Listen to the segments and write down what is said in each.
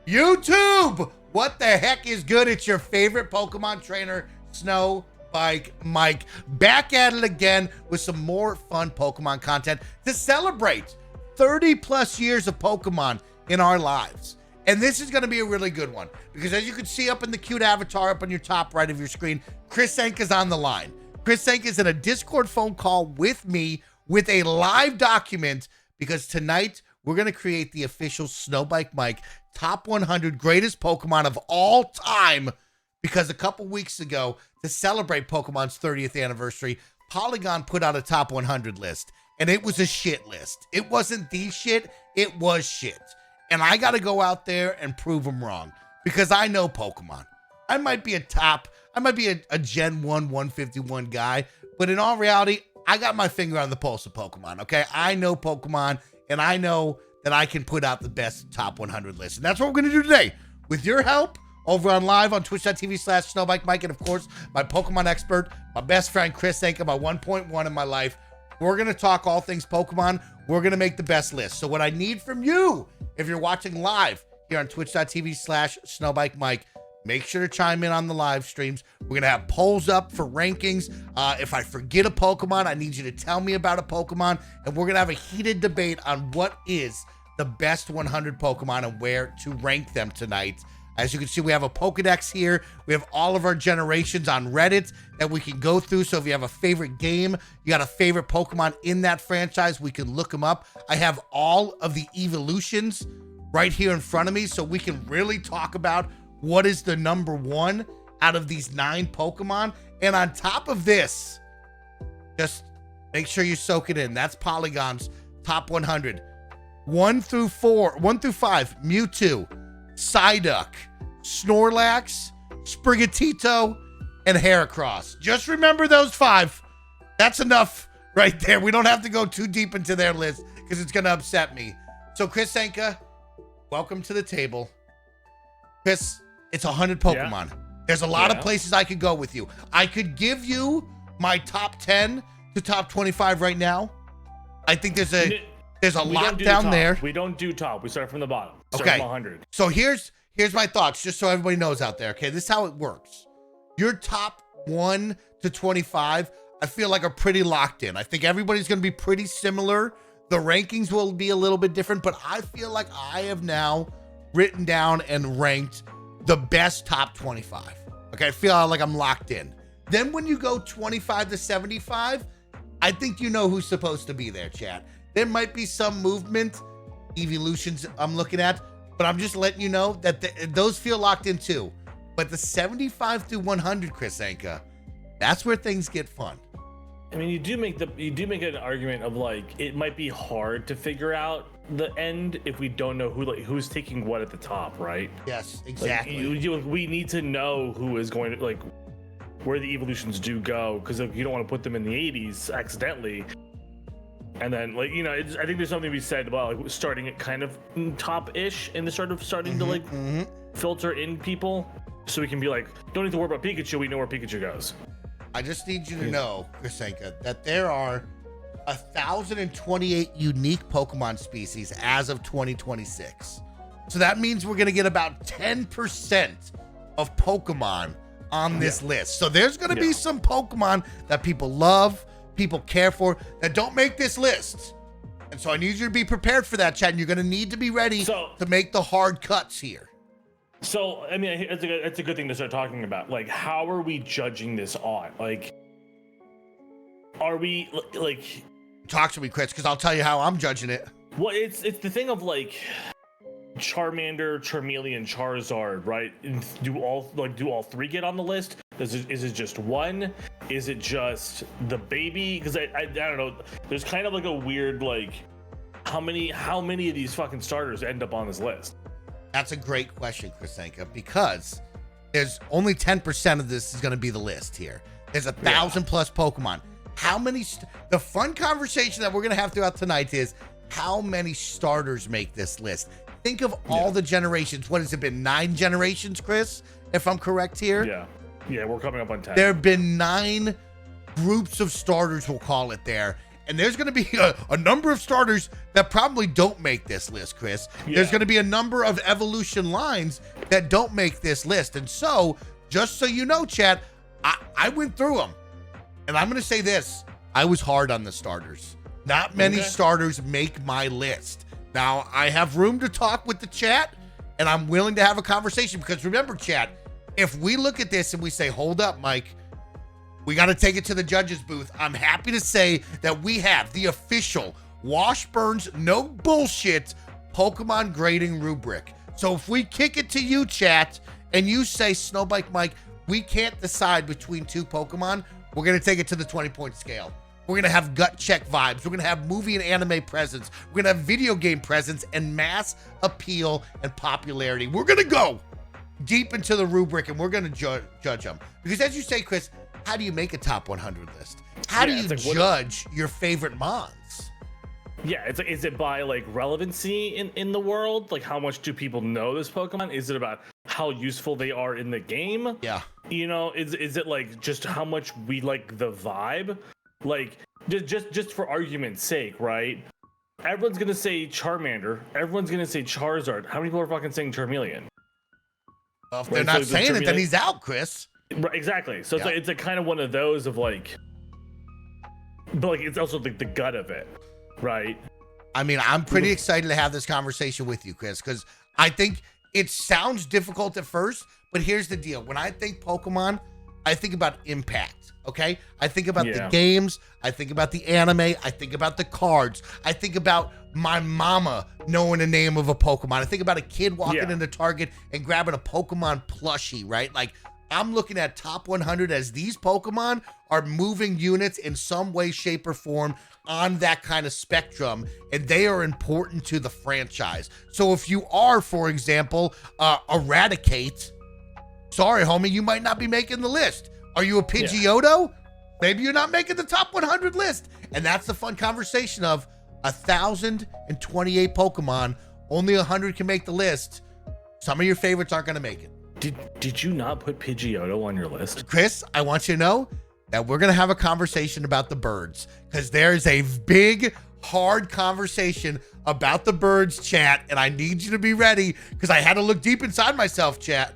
YouTube, what the heck is good? It's your favorite Pokemon trainer, SnowBikeMike, back at it again with some more fun Pokemon content to celebrate 30 plus years of Pokemon in our lives. And this is going to be a really good one because as you can see up in the cute avatar up on your top right of your screen, Kris Anka's on the line. Kris Anka's in a Discord phone call with me with a live document because tonight we're going to create the official SnowBikeMike top 100 greatest Pokemon of all time, because a couple weeks ago, to celebrate Pokemon's 30th anniversary, Polygon put out a top 100 list, and it was a shit list. It wasn't the shit, it was shit. And I got to go out there and prove them wrong, because I know Pokemon. I might be a Gen 1 151 guy, but in all reality, I got my finger on the pulse of Pokemon, okay? I know Pokemon, and I know that I can put out the best top 100 list. And that's what we're going to do today. With your help, over on live on twitch.tv/SnowBikeMike, and of course, my Pokemon expert, my best friend, Kris Anka, my 1.1 in my life. We're going to talk all things Pokemon. We're going to make the best list. So what I need from you, if you're watching live here on twitch.tv/SnowBikeMike, make sure to chime in on the live streams. We're going to have polls up for rankings. If I forget a Pokemon, I need you to tell me about a Pokemon. And we're going to have a heated debate on what is the best 100 Pokemon and where to rank them tonight. As you can see, we have a Pokedex here. We have all of our generations on Reddit that we can go through. So if you have a favorite game, you got a favorite Pokemon in that franchise, we can look them up. I have all of the evolutions right here in front of me, so we can really talk about what is the number one out of these 9 Pokemon. And on top of this, just make sure you soak it in. That's Polygon's top 100. 1 through 5, Mewtwo, Psyduck, Snorlax, Sprigatito, and Heracross. Just remember those 5. That's enough right there. We don't have to go too deep into their list because it's going to upset me. So Kris Anka, welcome to the table. Kris, it's 100 Pokemon. Yeah. There's a lot of places I could go with you. I could give you my top 10 to top 25 right now. I think there's a lot down there. We don't do top. We start from the bottom. Start Okay. from 100. So here's my thoughts, just so everybody knows out there. Okay, this is how it works. Your top 1 to 25, I feel like are pretty locked in. I think everybody's going to be pretty similar. The rankings will be a little bit different, but I feel like I have now written down and ranked the best top 25. Okay, I feel like I'm locked in. Then when you go 25 to 75, I think you know who's supposed to be there, chat. There might be some movement, evolutions I'm looking at, but I'm just letting you know that those feel locked in too. But the 75 through 100, Kris Anka, that's where things get fun. I mean, you do make an argument of like it might be hard to figure out the end if we don't know who's taking what at the top, right? Yes, exactly. We need to know who is going to where the evolutions do go, because if you don't want to put them in the 80s accidentally. And then, I think there's something to be said about starting it kind of top-ish and starting to filter in people, so we can be like, don't need to worry about Pikachu. We know where Pikachu goes. I just need you to know, Kris Anka, that there are 1,028 unique Pokemon species as of 2026. So that means we're going to get about 10% of Pokemon on this list. So there's going to be some Pokemon that people love, people care for, that don't make this list. And so I need you to be prepared for that, chat. And you're going to need to be ready to make the hard cuts here. So, I mean, it's a good thing to start talking about. Like, how are we judging this on? Like, are we, Talk to me, Kris, because I'll tell you how I'm judging it. Well, it's the thing of, Charmander, Charmeleon, Charizard, right? Do all 3 get on the list? Is it just one? Is it just the baby? Because I don't know. There's kind of a weird how many of these fucking starters end up on this list? That's a great question, Kris Anka, because there's only 10% of this is going to be the list here. There's 1,000 plus Pokemon. How many? The fun conversation that we're going to have throughout tonight is how many starters make this list. Think of all the generations. What has it been? 9 generations, Kris, if I'm correct here? Yeah, we're coming up on 10. There have been 9 groups of starters, we'll call it there. And there's going to be a number of starters that probably don't make this list, Kris. Yeah. There's going to be a number of evolution lines that don't make this list. And so, just so you know, chat, I went through them. And I'm going to say this. I was hard on the starters. Not many starters make my list. Now, I have room to talk with the chat, and I'm willing to have a conversation. Because remember, chat, if we look at this and we say, hold up, Mike, we got to take it to the judges booth. I'm happy to say that we have the official Washburn's no bullshit Pokemon grading rubric. So if we kick it to you, chat, and you say, SnowBikeMike, we can't decide between two Pokemon, we're going to take it to the 20-point scale. We're going to have gut check vibes. We're going to have movie and anime presence. We're going to have video game presence and mass appeal and popularity. We're going to go deep into the rubric, and we're going to judge them. Because as you say, Kris, how do you make a top 100 list? How do you judge your favorite mons? Yeah, it's like, is it by like relevancy in the world? Like how much do people know this Pokemon? Is it about how useful they are in the game? Yeah. You know, is it like just how much we like the vibe? Like just for argument's sake, right? Everyone's gonna say Charmander. Everyone's gonna say Charizard. How many people are fucking saying Charmeleon? Well, if they're not saying it, then he's out, Kris. Right, exactly. So it's a kind of one of those of like, but like it's also like the gut of it, right? I mean, I'm pretty excited to have this conversation with you, Kris, because I think it sounds difficult at first, but here's the deal. When I think Pokemon, I think about impact, okay? I think about the games. I think about the anime. I think about the cards. I think about my mama knowing the name of a Pokemon. I think about a kid walking into Target and grabbing a Pokemon plushie, right? Like, I'm looking at top 100 as these Pokemon are moving units in some way, shape, or form on that kind of spectrum, and they are important to the franchise. So if you are, for example, Eradicate, sorry, homie, you might not be making the list. Are you a Pidgeotto? Maybe you're not making the top 100 list. And that's the fun conversation of 1,028 Pokemon, only 100 can make the list. Some of your favorites aren't going to make it. Did you not put Pidgeotto on your list? Kris, I want you to know that we're going to have a conversation about the birds, because there's a big, hard conversation about the birds, chat, and I need you to be ready, because I had to look deep inside myself, chat.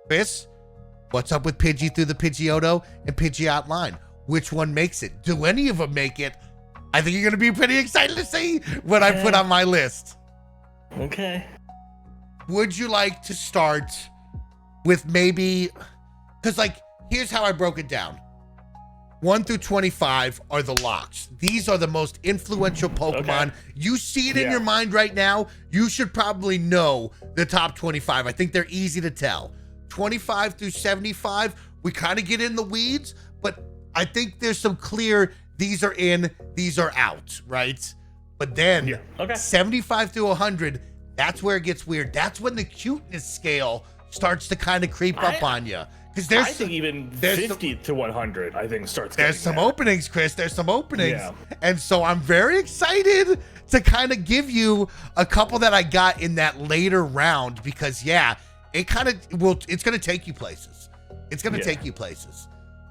Kris, what's up with Pidgey through the Pidgeotto and Pidgeot line? Which one makes it? Do any of them make it? I think you're going to be pretty excited to see what I put on my list. Okay. Would you like to start with maybe, because like, here's how I broke it down. 1 through 25 are the locks. These are the most influential Pokemon. You see it in your mind right now. You should probably know the top 25. I think they're easy to tell. 25 through 75, we kind of get in the weeds, but I think there's some clear, these are in, these are out, right? But then 75 through 100, that's where it gets weird. That's when the cuteness scale starts to kind of creep up on you. Because I think even 50 to 100, I think starts. There's some openings, Kris. There's some openings, and so I'm very excited to kind of give you a couple that I got in that later round. Because it kind of will. It's going to take you places. It's going to take you places.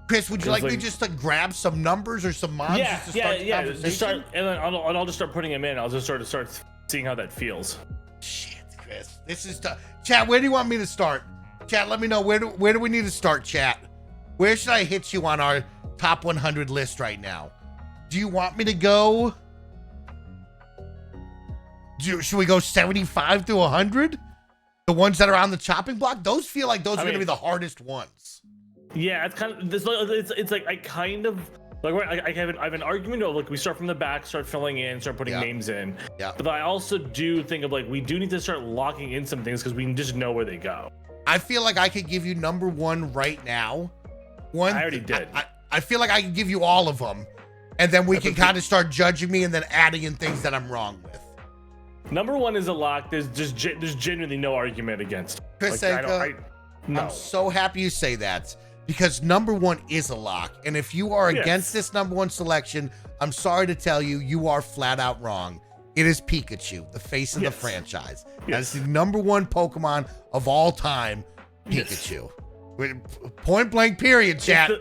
Kris, would you like me just to grab some numbers or some mons? Just start, and then I'll just start putting them in. I'll just start seeing how that feels. Shit, Kris, this is tough. Chat, where do you want me to start? Chat, let me know, where do we need to start, chat? Where should I hit you on our top 100 list right now? Do you want me to go? Should we go 75 to 100? The ones that are on the chopping block? Those feel like those are going to be the hardest ones. Yeah, it's kind of this. It's like I kind of like I have an argument of like we start from the back, start filling in, start putting names in. Yeah. But I also do think of like we do need to start locking in some things because we can just know where they go. I feel like I could give you number one right now. I already did. I feel like I can give you all of them, and then we can kind of start judging me and then adding in things that I'm wrong with. Number one is a lock. There's genuinely no argument against. Kris, like, I'm so happy you say that, because number one is a lock. And if you are against this number one selection, I'm sorry to tell you, you are flat out wrong. It is Pikachu, the face of the franchise. That's the number one Pokemon of all time, Pikachu. Point blank period, chat.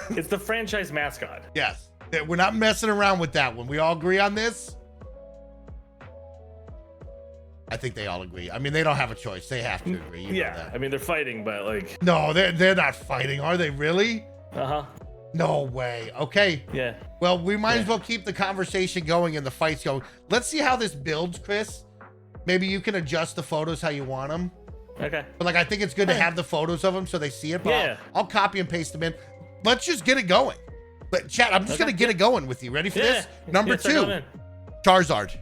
It's the franchise mascot. Yes. We're not messing around with that one. We all agree on this? I think they all agree. I mean, they don't have a choice. They have to agree. You know that. I mean, they're fighting, but like... No, they're not fighting. Are they really? Uh-huh. No way. Okay. Yeah. Well, we might as well keep the conversation going and the fights going. Let's see how this builds, Kris. Maybe you can adjust the photos how you want them. Okay. But like, I think it's good to have the photos of them so they see it. But Yeah. I'll copy and paste them in. Let's just get it going. But chat, I'm just going to get it going with you. Ready for this? Number 2, Charizard.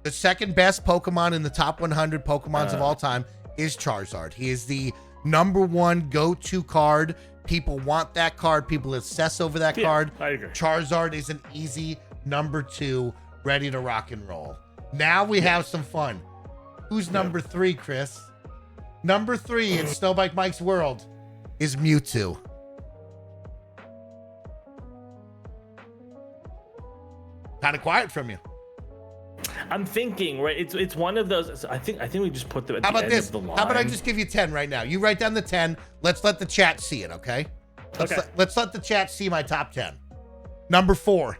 The second best Pokemon in the top 100 Pokemons of all time is Charizard. He is the #1 go-to card. People want that card. People obsess over that card. I agree. Charizard is an easy number 2, ready to rock and roll. Now we have some fun. Who's number 3, Kris? Number 3 in SnowBikeMike's world is Mewtwo. Kind of quiet from you. I'm thinking, right? It's one of those. I think we just put them at How the about end this? of the line. How about I just give you 10 right now? You write down the 10. Let's let the chat see it, okay? Let's let the chat see my top 10. Number 4,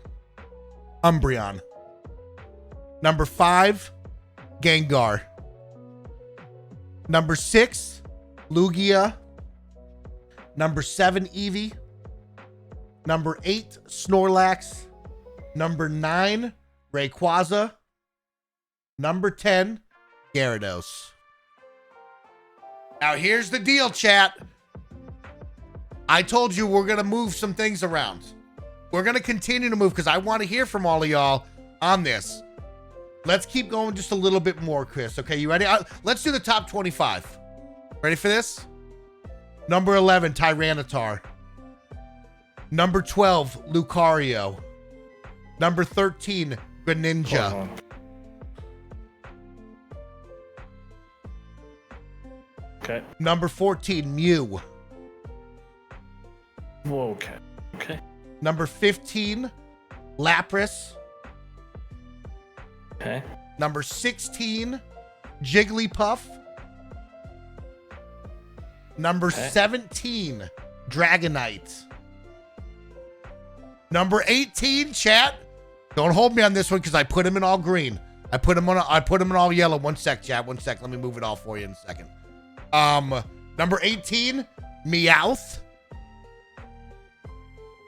Umbreon. Number 5, Gengar. Number 6, Lugia. Number 7, Eevee. Number 8, Snorlax. Number 9, Rayquaza. Number 10, Gyarados. Now here's the deal, chat. I told you we're going to move some things around. We're going to continue to move because I want to hear from all of y'all on this. Let's keep going just a little bit more, Kris. Okay, you ready? Let's do the top 25. Ready for this? Number 11, Tyranitar. Number 12, Lucario. Number 13, Greninja. Okay. Number 14, Mew. Okay. Okay. Number 15, Lapras. Okay. Number 16, Jigglypuff. Number 17, Dragonite. Number 18, chat. Don't hold me on this one because I put him in all green. I put him in all yellow. One sec, chat. One sec. Let me move it all for you in a second. Number 18, Meowth.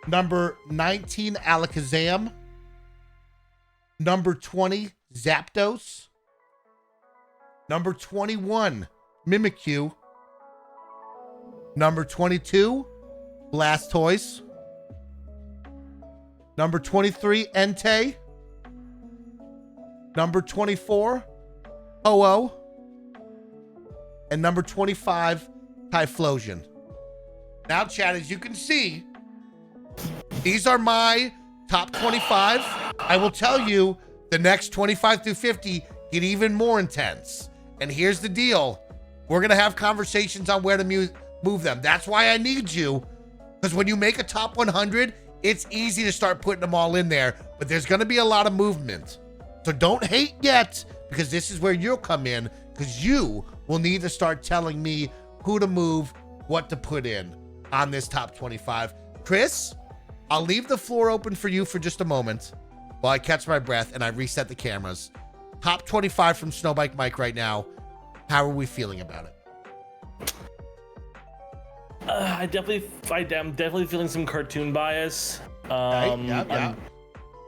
Number 19, Alakazam. Number 20, Zapdos. Number 21, Mimikyu. Number 22, Blastoise. Number 23, Entei. Number 24, Ho-Oh. And number 25, Typhlosion. Now, chat, as you can see, these are my top 25. I will tell you, the next 25 through 50 get even more intense. And here's the deal. We're going to have conversations on where to move them. That's why I need you. Because when you make a top 100, it's easy to start putting them all in there. But there's going to be a lot of movement. So don't hate yet, because this is where you'll come in. Because you will need to start telling me who to move, what to put in on this top 25. Kris, I'll leave the floor open for you for just a moment while I catch my breath and I reset the cameras. Top 25 from SnowBikeMike right now. How are we feeling about it? I'm definitely feeling some cartoon bias. Yeah.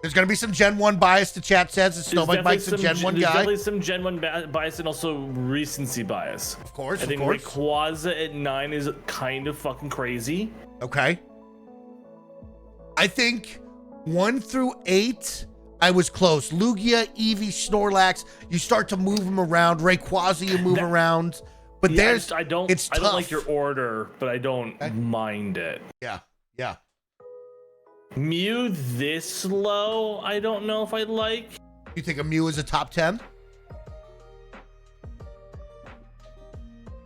There's going to be some Gen 1 bias, the chat says. SnowBikeMike's a Gen 1 guy. There's definitely some Gen 1 bias and also recency bias. Of course, I think Rayquaza at 9 is kind of fucking crazy. Okay. I think 1 through 8, I was close. Lugia, Eevee, Snorlax, you start to move them around. Rayquaza, you move around. But yeah, I don't like your order, but I don't mind it. Yeah. Mew this low, I don't know if I like. You think a Mew is a top 10?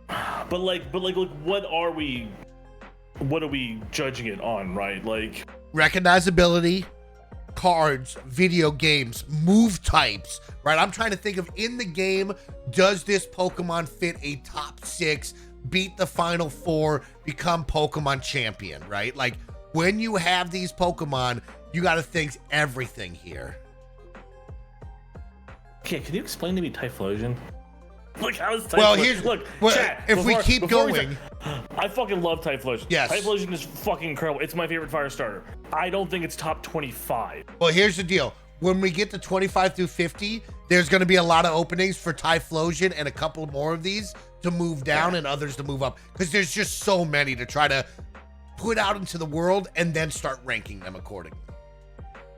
But what are we judging it on, right? Like recognizability, cards, video games, move types, right? I'm trying to think of in the game, does this Pokemon fit a top 6, beat the final 4, become Pokemon champion, right? Like when you have these Pokemon, you got to think everything here. Okay, can you explain to me Typhlosion? Like, how is Typhlosion? Well, here's look. well, Chat, if we keep going. I fucking love Typhlosion. Yes. Typhlosion is fucking incredible. It's my favorite fire starter. I don't think it's top 25. Well, here's the deal. When we get to 25 through 50, there's going to be a lot of openings for Typhlosion and a couple more of these to move down and others to move up. Because there's just so many to try to put out into the world and then start ranking them accordingly.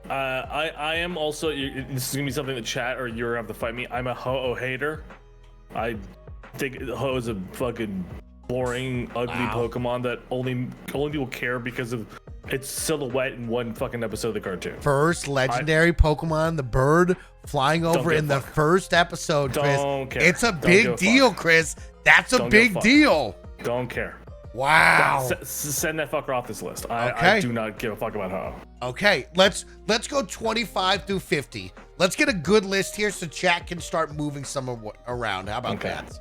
I am also, this is going to be something that chat or you're going to have to fight me. I'm a Ho-Oh hater. I think Ho is a fucking boring, ugly Pokemon that only people care because of its silhouette in one fucking episode of the cartoon. First legendary Pokemon, the bird flying over in the first episode, Chris. Don't care. It's a big deal, Chris. That's a big deal. Don't care. Wow. Send that fucker off this list. Okay. I do not give a fuck about Ho-Oh. Okay, let's go 25 through 50. Let's get a good list here so chat can start moving some around. How about that?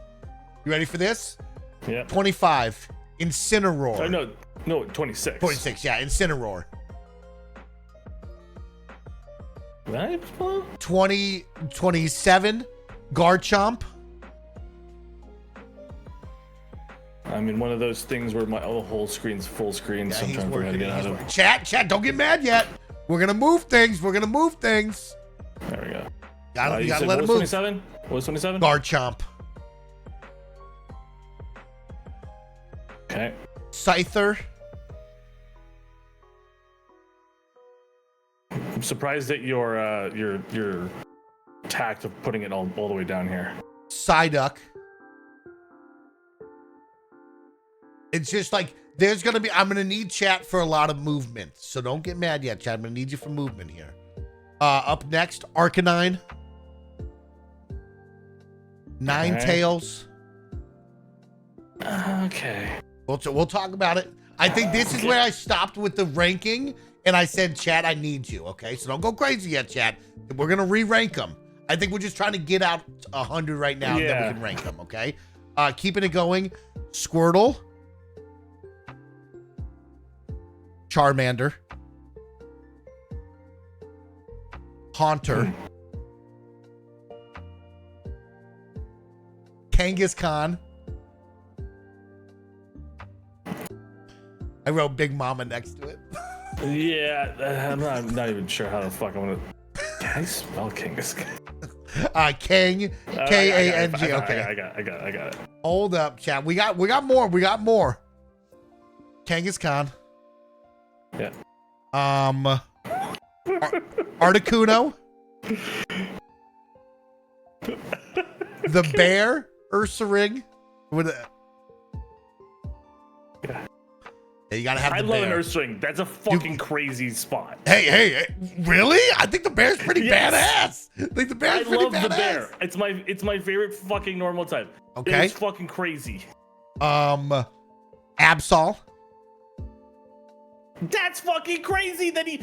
You ready for this? Yeah. 25, Incineroar. No, 26. 26, yeah, Incineroar. Right? 27, Garchomp. I mean, one of those things where my whole screen's full screen. Yeah, Sometimes we're gonna get out of. Chat, don't get mad yet. We're gonna move things. There we go. You gotta let it move. 27? What was 27? Garchomp. Okay. Scyther. I'm surprised at your tact of putting it all the way down here. Psyduck. It's just like I'm gonna need chat for a lot of movement, so don't get mad yet, chat. I'm gonna need you for movement here. Up next, Arcanine. Ninetales. Okay. We'll talk about it. I think this is where I stopped with the ranking, and I said, chat, I need you. Okay, so don't go crazy yet, chat. We're gonna re-rank them. I think we're just trying to get out 100 right now, and then we can rank them. Okay. Keeping it going. Squirtle. Charmander. Haunter. Kangaskhan. I wrote Big Mama next to it. Yeah, I'm not even sure how the fuck I'm gonna. Can I spell Kangaskhan? Kang, K-A-N-G. Okay, I got it. Hold up, chat. We got more. Kangaskhan. Yeah. Articuno. The bear, Ursaring. With yeah. You gotta have I the love bear. an Ursaring. That's a fucking crazy spot. Hey, really? I think the bear's pretty badass. I think the bear's pretty badass. I love the bear. It's my favorite fucking normal type. Okay. It's fucking crazy. Absol. That's fucking crazy that he.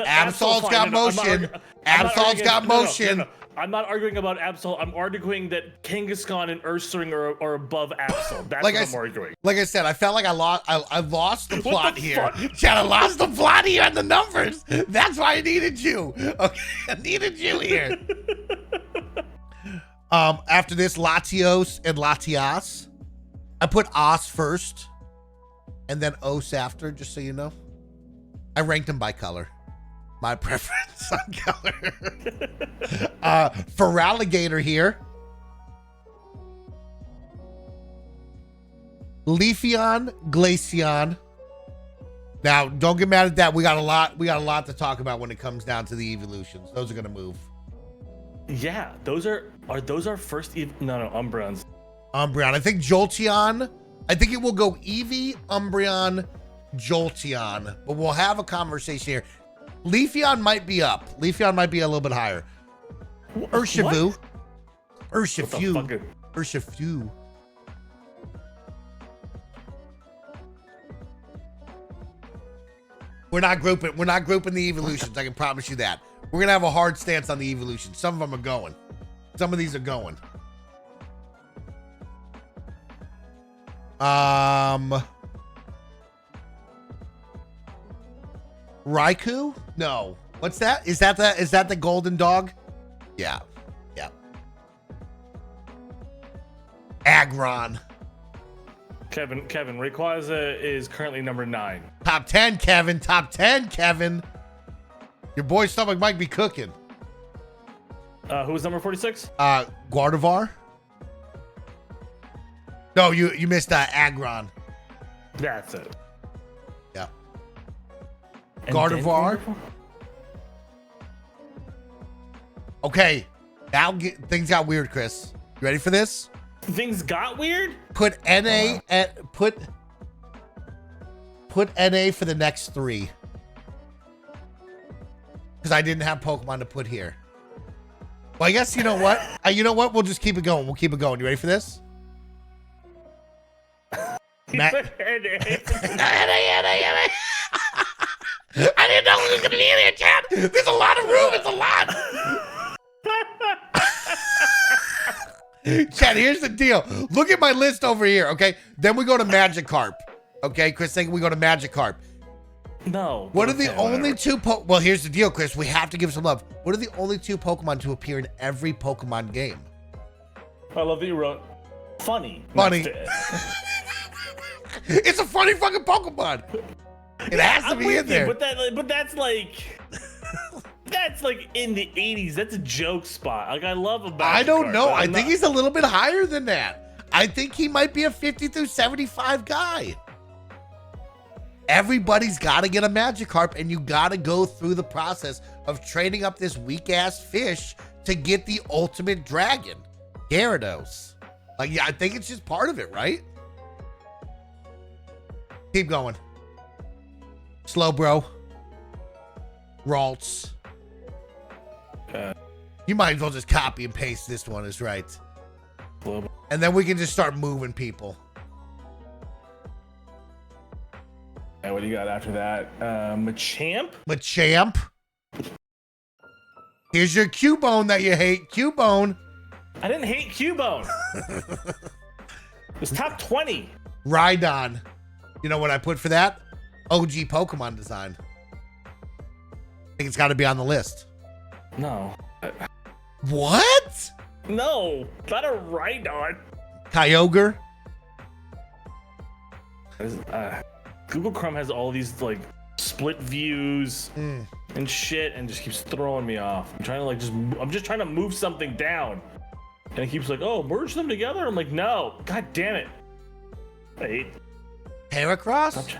Absol's got motion. Absol's got motion. No. I'm not arguing about Absol. I'm arguing that Kangaskhan and Ursaring are above Absol. That's what I'm arguing. Like I said, I felt like I lost the plot here. Chad, I lost the plot here and the numbers. That's why I needed you. Okay, I needed you here. After this, Latios and Latias. I put Os first and then Os after, just so you know. I ranked them by color. My preference on color. Feraligatr here. Leafeon, Glaceon. Now, don't get mad at that. We got a lot to talk about when it comes down to the evolutions. Those are gonna move. Yeah, those are those our first no, Umbreons. Umbreon. I think Jolteon. I think it will go Eevee, Umbreon, Jolteon. But we'll have a conversation here. Leafeon might be up. Leafeon might be a little bit higher. Urshifu. Urshifu. We're not grouping the evolutions. I can promise you that. We're gonna have a hard stance on the evolutions. Some of them are going. Some of these are going. Raikou? No. What's that? Is that the golden dog? Yeah. Yeah. Aggron. Kevin, Rayquaza is currently number 9. Top 10, Kevin. Top 10, Kevin. Your boy SnowBikeMike be cooking. Who was number 46? Gardevoir. No, you missed Aggron. That's it. Yeah. And Gardevoir. Okay. Now things got weird, Chris. You ready for this? Things got weird? Put NA at put NA for the next 3. Because I didn't have Pokemon to put here. Well, I guess you know what? You know what? We'll just keep it going. We'll keep it going. You ready for this? Matt. I didn't know we was gonna be in here, Chad. There's a lot of room. It's a lot. Chad, here's the deal. Look at my list over here, okay? Then we go to Magikarp. Okay, Chris, think we go to Magikarp. No. What are the only 2 Well, here's the deal, Chris. We have to give some love. What are the only 2 Pokemon to appear in every Pokemon game? I love that you wrote funny. Funny. It's a funny fucking Pokemon. It has to be in there. But that's like that's like in the 80s. That's a joke spot. Like I love about. I don't know. I think he's a little bit higher than that. I think he might be a 50 through 75 guy. Everybody's got to get a Magikarp, and you got to go through the process of training up this weak-ass fish to get the ultimate dragon, Gyarados. Like, yeah, I think it's just part of it, right? Keep going. Slowbro. Ralts. You might as well just copy and paste this one is right. And then we can just start moving people. And what do you got after that? Machamp? Machamp. Here's your Cubone that you hate. Cubone. I didn't hate Cubone. It's top 20. Rhydon. You know what I put for that? OG Pokemon design. I think it's got to be on the list. No. What? No, not a Rhydon. Kyogre. Google Chrome has all these like split views and shit, and just keeps throwing me off. I'm just trying to move something down, and it keeps like, oh, merge them together. I'm like, no, god damn it. I hate. Heracross? Is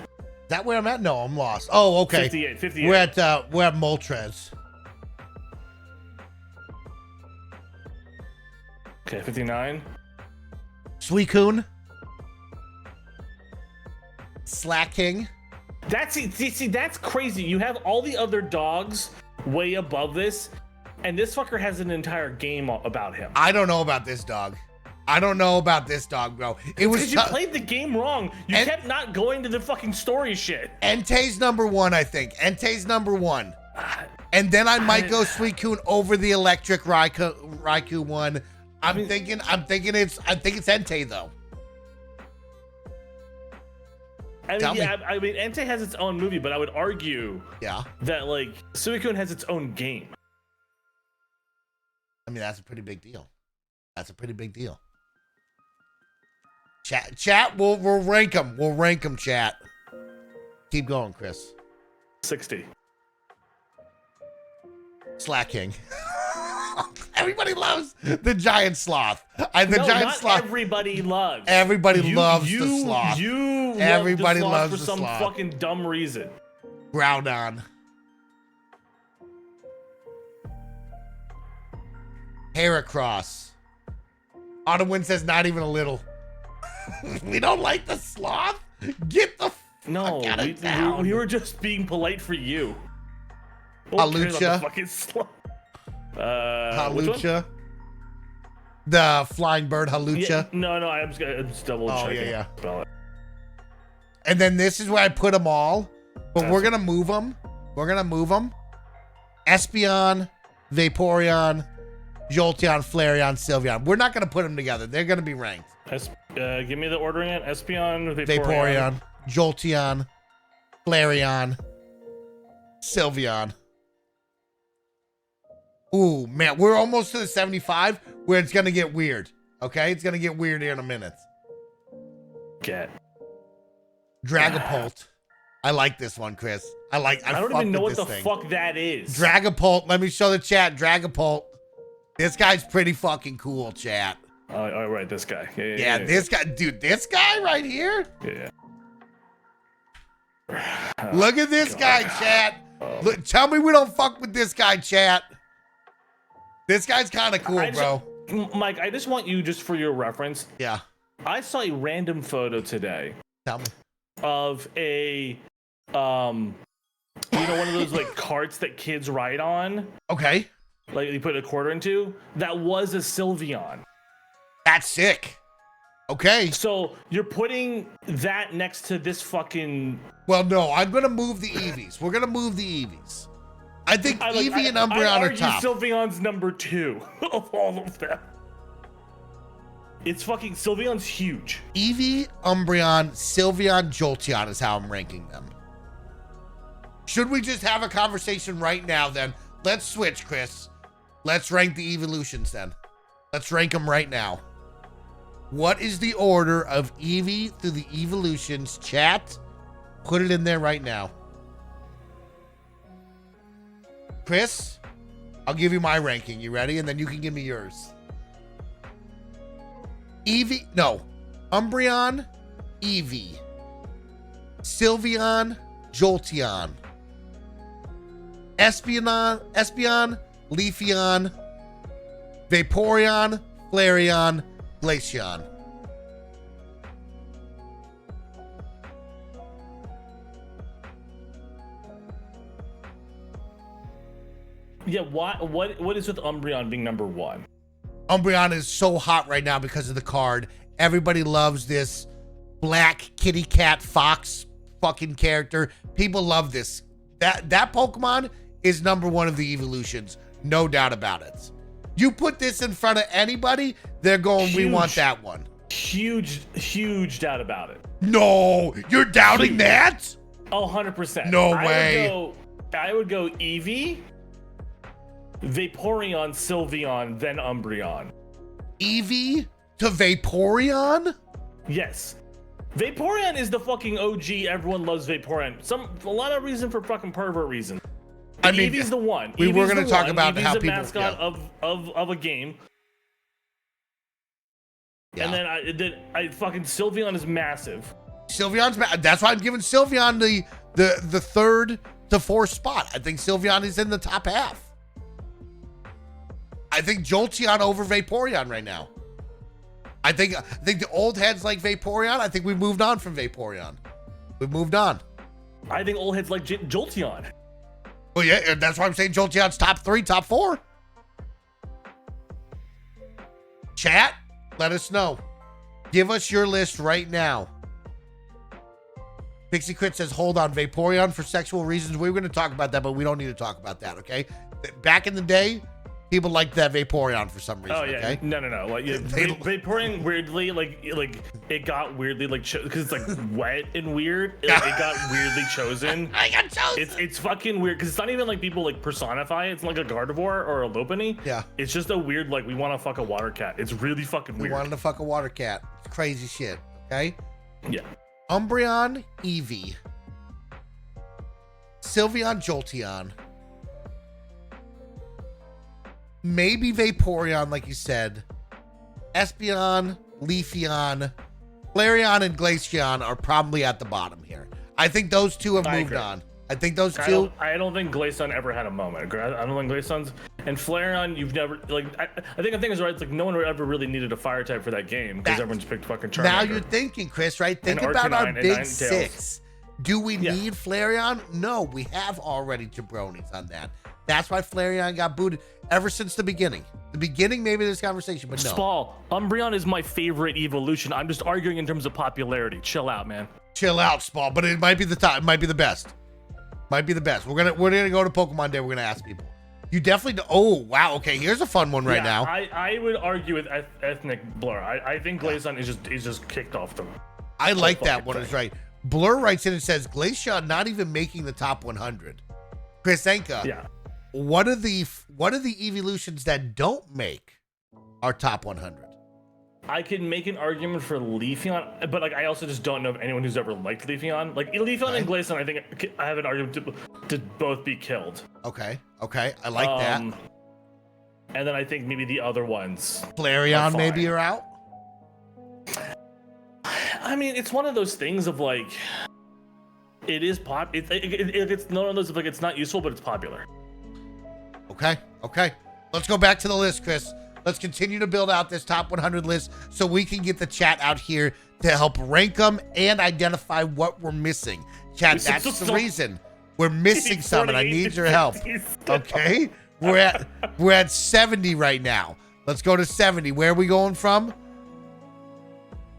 that where I'm at? No, I'm lost. Oh, okay. 58. We're at Moltres. Okay, 59. Suicune. Slacking. That's crazy. You have all the other dogs way above this, and this fucker has an entire game about him. I don't know about this dog. Bro. It was because you played the game wrong. You kept not going to the fucking story shit. Entei's number 1, I think. Entei's number 1. And then I might go Suicune over the electric Raikou one. I think it's Entei though. I mean, Entei has its own movie, but I would argue that like Suicune has its own game. I mean, that's a pretty big deal. Chat, we'll rank them. We'll rank them, chat. Keep going, Chris. 60. Slacking. Everybody loves the giant sloth. Giant sloth. Everybody loves. Everybody loves the sloth. Everybody loves the sloth for some fucking dumb reason. Groudon. Heracross. Autumn says not even a little. We don't like the sloth. Get the fuck out of town. We were just being polite for you. Halucha. Fucking sloth. Halucha. The flying bird Halucha. Yeah, no, I'm just double checking. Yeah. And then this is where I put them all, but we're gonna move them. Espeon, Vaporeon, Jolteon, Flareon, Sylveon. We're not gonna put them together. They're gonna be ranked. Give me the ordering it. Espeon, Vaporeon, Jolteon, Flareon. Sylveon. Ooh, man, we're almost to the 75 where it's going to get weird. Okay? It's going to get weird here in a minute. Get. Dragapult. I like this one, Kris. I don't even know what the fuck that is. Dragapult. Let me show the chat. Dragapult. This guy's pretty fucking cool, chat. Oh, right, this guy. Yeah, this guy. Dude, this guy right here? Yeah. Look at this guy, chat. Look, tell me we don't fuck with this guy, chat. This guy's kind of cool, bro. Mike, I just want you, just for your reference. Yeah. I saw a random photo today. Tell me. Of a, one of those like carts that kids ride on. Okay. Like you put a quarter into. That was a Sylveon. That's sick. Okay. So you're putting that next to this fucking. Well, no, I'm gonna move the Eevees. We're gonna move the Eevees. I think Eevee and Umbreon are top. Sylveon's number 2 of all of them. It's fucking Sylveon's huge. Eevee, Umbreon, Sylveon, Jolteon is how I'm ranking them. Should we just have a conversation right now then? Let's switch, Kris. Let's rank the evolutions then. Let's rank them right now. What is the order of Eevee through the evolutions? Chat, put it in there right now. Kris, I'll give you my ranking. You ready? And then you can give me yours. Eevee, no. Umbreon, Eevee. Sylveon, Jolteon. Espeon, Leafeon, Vaporeon, Flareon, Glaceon. Yeah, what is with Umbreon being number 1? Umbreon is so hot right now because of the card. Everybody loves this black kitty cat fox fucking character. People love this. That Pokemon is number 1 of the evolutions. No doubt about it. You put this in front of anybody, they're going, we want that one. Huge doubt about it. No, you're doubting that? Oh, 100%. No way. I would go Eevee, Vaporeon, Sylveon, then Umbreon. Eevee to Vaporeon? Yes. Vaporeon is the fucking OG. Everyone loves Vaporeon. A lot of reason for fucking pervert reason. I mean, Eevee's the one. We were going to talk about Eevee's how the people mascot of a game. Yeah. And then I fucking Sylveon is massive. That's why I'm giving Sylveon the 3rd to 4th spot. I think Sylveon is in the top half. I think Jolteon over Vaporeon right now. I think the old heads like Vaporeon. I think we moved on from Vaporeon. We moved on. I think old heads like Jolteon. Well, yeah, that's why I'm saying Jolteon's top 3, top 4. Chat, let us know. Give us your list right now. Pixie Crit says, hold on, Vaporeon for sexual reasons. We were going to talk about that, but we don't need to talk about that, okay? Back in the day, people liked that Vaporeon for some reason. Oh yeah, okay? no. Like Vaporeon weirdly, like it got weirdly because it's like wet and weird. It got weirdly chosen. I got chosen. It's fucking weird because it's not even like people like personify it. It's like a Gardevoir or a Lopunny. Yeah. It's just a weird like we want to fuck a water cat. It's really fucking weird. We wanted to fuck a water cat. It's crazy shit. Okay. Yeah. Umbreon, Eevee, Sylveon, Jolteon. Maybe Vaporeon, like you said. Espeon, Leafeon, Flareon, and Glaceon are probably at the bottom here. I think those two have moved on. I think those two. I don't think Glaceon ever had a moment. I don't think Glaceon's and Flareon. You've never like. I think the thing is right. It's like no one ever really needed a fire type for that game because everyone's picked fucking Charmander. Now you're thinking, Kris, right? Think about our big 6. Do we need Flareon? No, we have already jabronis on that. That's why Flareon got booted ever since the beginning. The beginning, maybe this conversation, but no. Spall, Umbreon is my favorite evolution. I'm just arguing in terms of popularity. Chill out, man. Chill out, Spall. But it might be the top. It might be the best. Might be the best. We're gonna go to Pokemon Day. We're gonna ask people. You definitely. Oh wow. Okay, here's a fun one right now. I would argue with ethnic Blur. I think Glaceon is just kicked off the. I like that one. Is right. Blur writes in and says Glaceon not even making the top 100. Kris Anka. Yeah. What are the evolutions that don't make our top 100? I can make an argument for Leafeon, but like I also just don't know of anyone who's ever liked Leafeon. Like Leafeon and Glaceon, I think I have an argument to both be killed. Okay, I like that. And then I think maybe the other ones. Flareon maybe are out. I mean, it's one of those things of like, it is pop. It's none of those of like it's not useful, but it's popular. Okay. Let's go back to the list, Kris. Let's continue to build out this top 100 list so we can get the chat out here to help rank them and identify what we're missing. Chat, that's the reason we're missing some, and I need your help. Okay, we're at 70 right now. Let's go to 70. Where are we going from?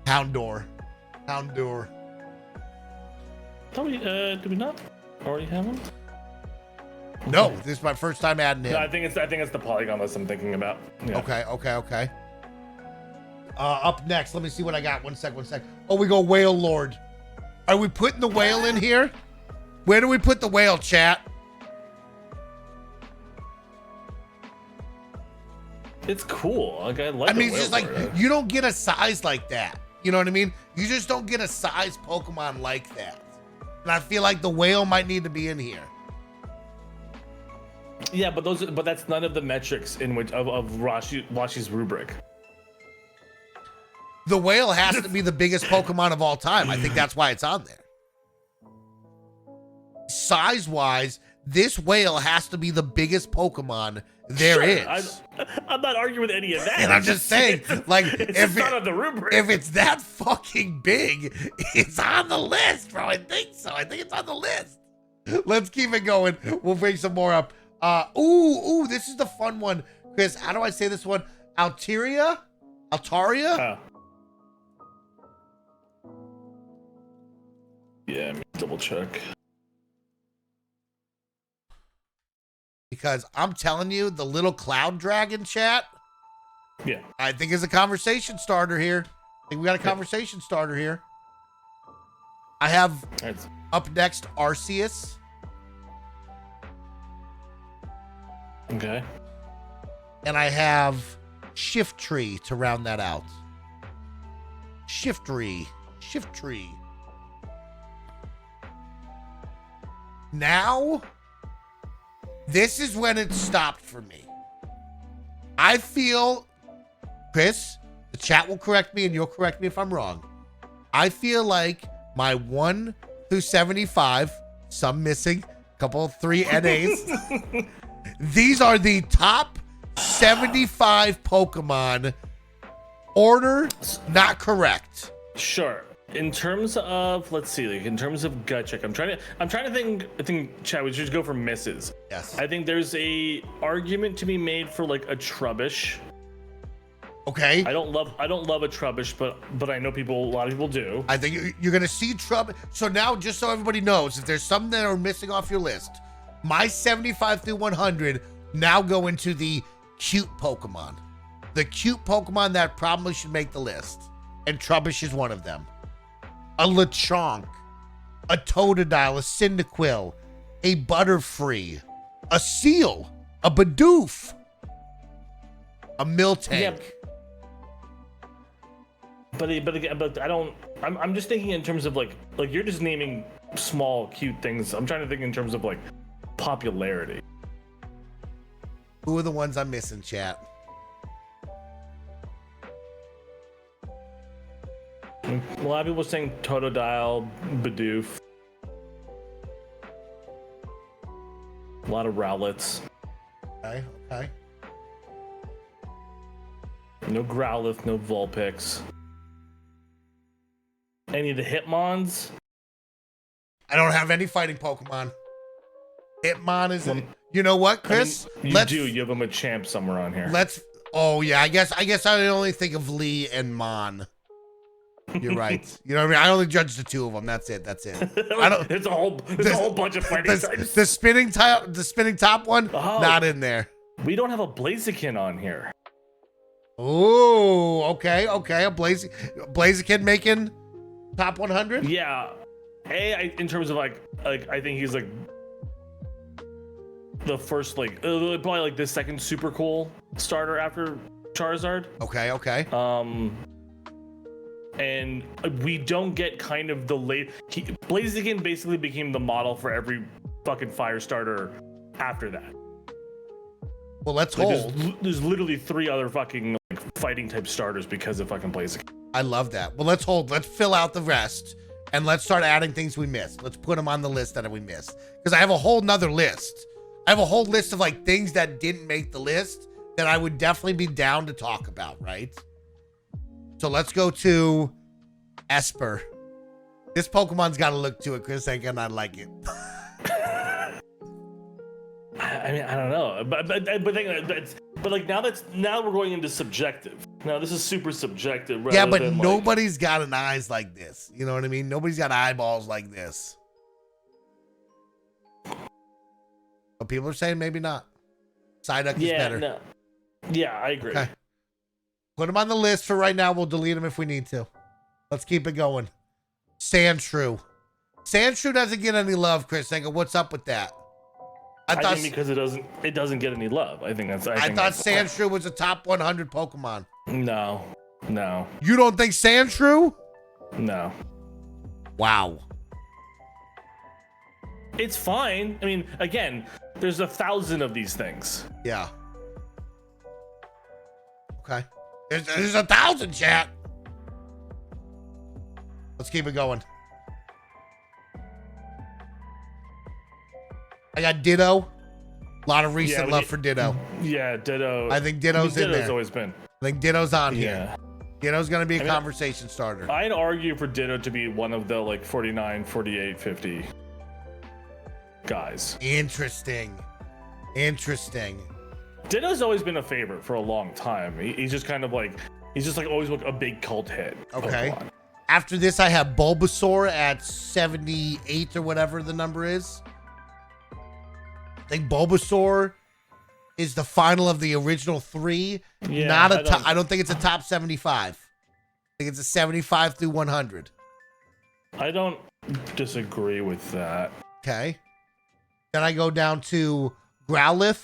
Houndour. Did we not already have them? No, this is my first time adding him. No, I think it's the Polygon list I'm thinking about. Yeah. Okay. Up next, let me see what I got. One sec. Oh, we go Whale Lord. Are we putting the whale in here? Where do we put the whale, chat? It's cool. Like I mean, it's just like you don't get a size like that. You know what I mean? You just don't get a size Pokemon like that. And I feel like the whale might need to be in here. Yeah, but that's none of the metrics in which of Washi's rubric. The whale has to be the biggest Pokemon of all time. I think that's why it's on there. Size-wise, this whale has to be the biggest Pokemon there is. I'm not arguing with any of that. And I'm just saying, like, if not on the rubric. If it's that fucking big, it's on the list, bro. I think so. I think it's on the list. Let's keep it going. We'll bring some more up. This is the fun one. Kris, how do I say this one? Altaria? Yeah, let me double check. Because I'm telling you, the little cloud dragon chat, yeah, I think is a conversation starter here. I think we got a conversation starter here. I have up next Arceus. Okay. And I have Shiftry to round that out. Shiftry. Now, this is when it stopped for me. I feel, Kris, the chat will correct me and you'll correct me if I'm wrong. I feel like my 1 through 75, some missing, couple 3 NAs. These are the top 75 Pokemon. Order not correct. Sure. In terms of, let's see, like in terms of gut check, I'm trying to think. I think Chad, we should go for misses. Yes. I think there's a argument to be made for like a Trubbish. Okay. I don't love a Trubbish, but I know a lot of people do. I think you're gonna see Trubbish. So now, just so everybody knows, if there's some that are missing off your list, my 75 through 100 now go into the cute Pokemon. The cute Pokemon that probably should make the list. And Trubbish is one of them. A Lechonk, a Totodile, a Cyndaquil, a Butterfree, a Seal, a Bidoof, a Miltank. Yeah. But I don't. I'm just thinking in terms of like you're just naming small cute things. I'm trying to think in terms of like popularity. Who are the ones I'm missing, chat? A lot of people are saying Totodile, Bidoof. A lot of Rowlets. Okay. No Growlithe, no Vulpix. Any of the Hitmons? I don't have any fighting Pokemon. Hitmon is you know what, Kris? I mean, you have a Machamp somewhere on here. Oh yeah, I guess I only think of Lee and Mon. You're right. You know what I mean? I only judge the 2 of them. That's it. I don't. There's a whole bunch of fighting types. The spinning top one, not in there. We don't have a Blaziken on here. Oh, okay. A Blaziken making top 100. Yeah. In terms of like I think he's like the first probably like the second super cool starter after Charizard. Okay. And we don't get kind of the Blaziken basically became the model for every fucking fire starter after that. Well, let's hold. There's literally 3 other fucking fighting type starters because of fucking Blaziken. I love that. Well, let's hold. Let's fill out the rest and let's start adding things we missed. Let's put them on the list that we missed, because I have a whole nother list. I have a whole list of like things that didn't make the list that I would definitely be down to talk about, right? So let's go to Esper. This Pokemon's got to look to it, Kris. I cannot like it. I mean, I don't know, but like now we're going into subjective. Now this is super subjective. Yeah, but nobody's got an eyes like this. You know what I mean? Nobody's got eyeballs like this. But people are saying maybe not. Psyduck is better. No. Yeah, I agree. Okay. Put them on the list for right now. We'll delete them if we need to. Let's keep it going. Sandshrew. Sandshrew doesn't get any love, Kris. What's up with that? I think because it doesn't get any love. I thought Sandshrew was a top 100 Pokemon. No. You don't think Sandshrew? No. Wow. It's fine. I mean, again, there's 1,000 of these things. Yeah. Okay. There's 1,000, chat. Let's keep it going. I got Ditto. A lot of recent love for Ditto. Yeah, Ditto. I think Ditto's in there. Ditto's always been. I think Ditto's on here. Ditto's going to be a conversation starter. I'd argue for Ditto to be one of the like 49, 48, 50 guys. Interesting. Ditto's always been a favorite for a long time. He's just kind of like, always a big cult hit. Okay. Pokemon. After this, I have Bulbasaur at 78 or whatever the number is. I think Bulbasaur is the final of the original 3. Yeah, I don't think it's a top 75. I think it's a 75 through 100. I don't disagree with that. Okay. Then I go down to Growlithe.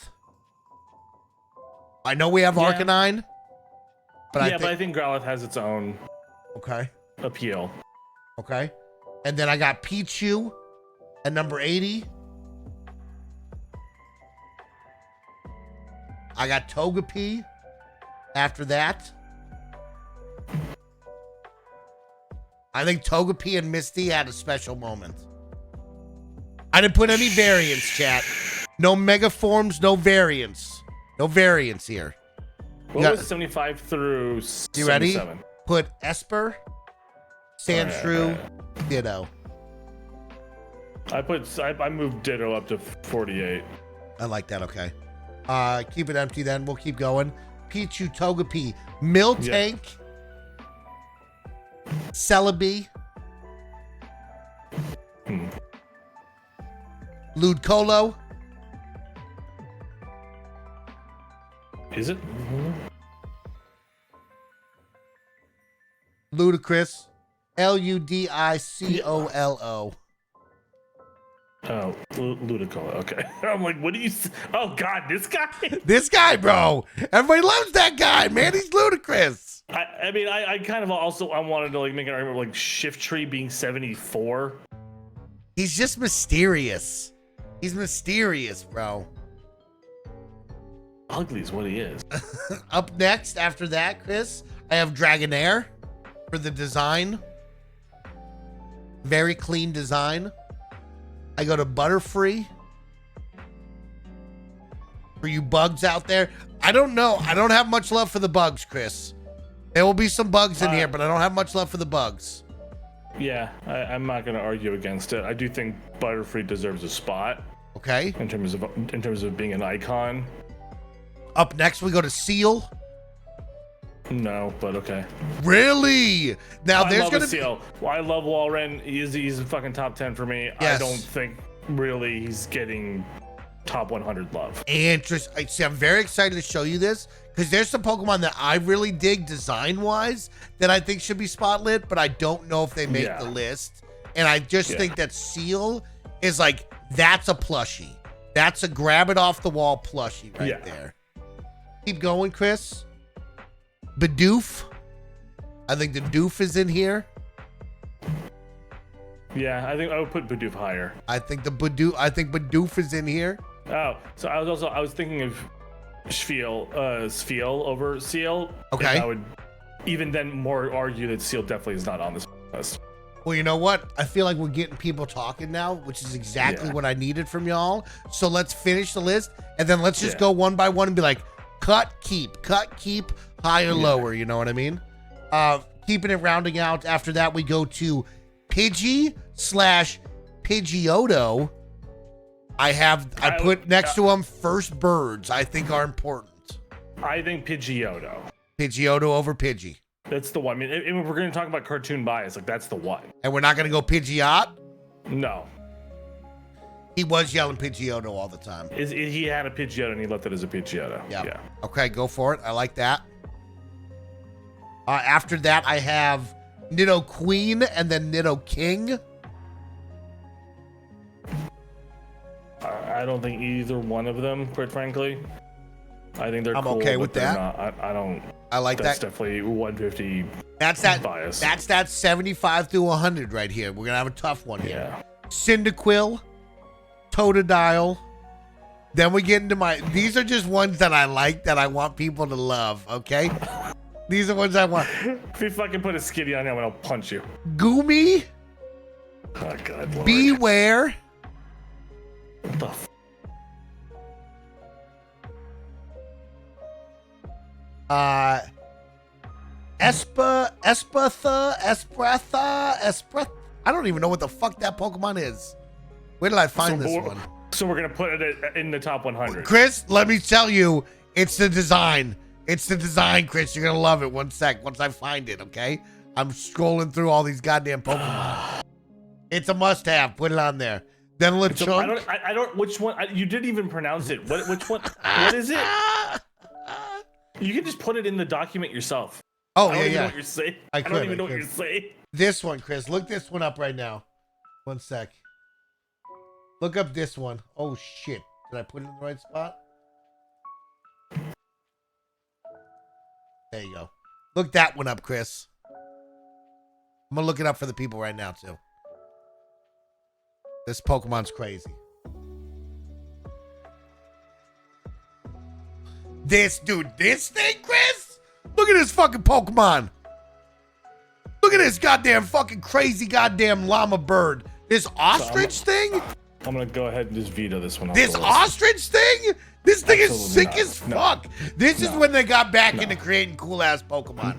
I know we have Arcanine. But I think Growlithe has its own appeal. Okay. And then I got Pichu at number 80. I got Togepi after that. I think Togepi and Misty had a special moment. I didn't put any variants, chat. No mega forms, no variants. No variants here. What was 75 through 77? You ready? Put Esper, Sandshrew, Ditto. I moved Ditto up to 48. I like that, okay. Keep it empty then. We'll keep going. Pichu, Togepi, Miltank, Celebi, Ludicolo. Is it? Ludicrous. Ludicolo. Oh, Ludicolo. Okay. I'm like, what do you? Oh God, this guy. This guy, bro. Everybody loves that guy, man. He's ludicrous. I mean, I kind of also wanted to like make an argument like Shiftry being 74. He's just mysterious. He's mysterious, bro. Ugly is what he is. Up next, after that, Kris, I have Dragonair for the design. Very clean design. I go to Butterfree. For you bugs out there, I don't know. I don't have much love for the bugs, Kris. There will be some bugs in here, but I don't have much love for the bugs. Yeah, I'm not going to argue against it. I do think Butterfree deserves a spot. Okay. In terms of being an icon. Up next, we go to Seal. No, but okay. Really? Now there's gonna be. Seal. Well, I love Walrein. He's a fucking top 10 for me. Yes. I don't think really he's getting top 100 love. Interesting. See, I'm very excited to show you this because there's some Pokemon that I really dig design-wise that I think should be spotlit, but I don't know if they make the list. And I just think that Seal is like, that's a plushie. That's a grab it off the wall plushie right Yeah. there. Keep going, Kris. Bidoof. I think the doof is in here. Yeah, I think I would put Bidoof higher. I think Bidoof is in here. Oh, so I was thinking of Spiel over Seal. Okay. And I would even then more argue that Seal definitely is not on this list. Well, you know what? I feel like we're getting people talking now, which is exactly what I needed from y'all. So let's finish the list, and then let's just go one by one and be like, cut, keep, high or lower. You know what I mean? Keeping it rounding out. After that, we go to Pidgey/Pidgeotto. I put next to them first birds. I think are important. I think Pidgeotto. Pidgeotto over Pidgey. That's the one. I mean, if we're going to talk about cartoon bias, like that's the one. And we're not going to go Pidgeot? No. He was yelling Pidgeotto all the time. He had a Pidgeotto and he left it as a Pidgeotto. Yeah. Okay, go for it. I like that. After that, I have Nido Queen and then Nido King. I don't think either one of them, quite frankly. I think they're I'm cool, okay but with they're that. not, I don't. I like that's that. Definitely 150. That's that bias. That's that 75 through 100 right here. We're gonna have a tough one here. Yeah. Cyndaquil, Totodile. Then we get into these are just ones that I like that I want people to love, okay? These are ones I want. If you fucking put a skitty on him, I'll punch you. Goomy. Oh, God, Lord. Beware. What the f- Espretha. I don't even know what the fuck that Pokemon is. Where did I find this one? So we're gonna put it in the top 100. Kris, let me tell you, it's the design. It's the design, Kris. You're gonna love it. One sec, once I find it, okay? I'm scrolling through all these goddamn Pokemon. It's a must-have. Put it on there. Then Lechonk. I don't. Which one? You didn't even pronounce it. Which one? What is it? You can just put it in the document yourself. Oh, I don't yeah, even yeah. know what you're saying. I I could, don't even I know what could. you're saying. This one, Kris. Look this one up right now. One sec. Look up this one. Oh, shit. Did I put it in the right spot? There you go. Look that one up, Kris. I'm going to look it up for the people right now, too. This Pokemon's crazy. This thing, Kris? Look at this fucking Pokemon. Look at this goddamn fucking crazy goddamn llama bird. This ostrich thing? I'm gonna go ahead and just veto this one. This ostrich thing? This thing is Absolutely sick not. as fuck. This is when they got back into creating cool ass Pokemon.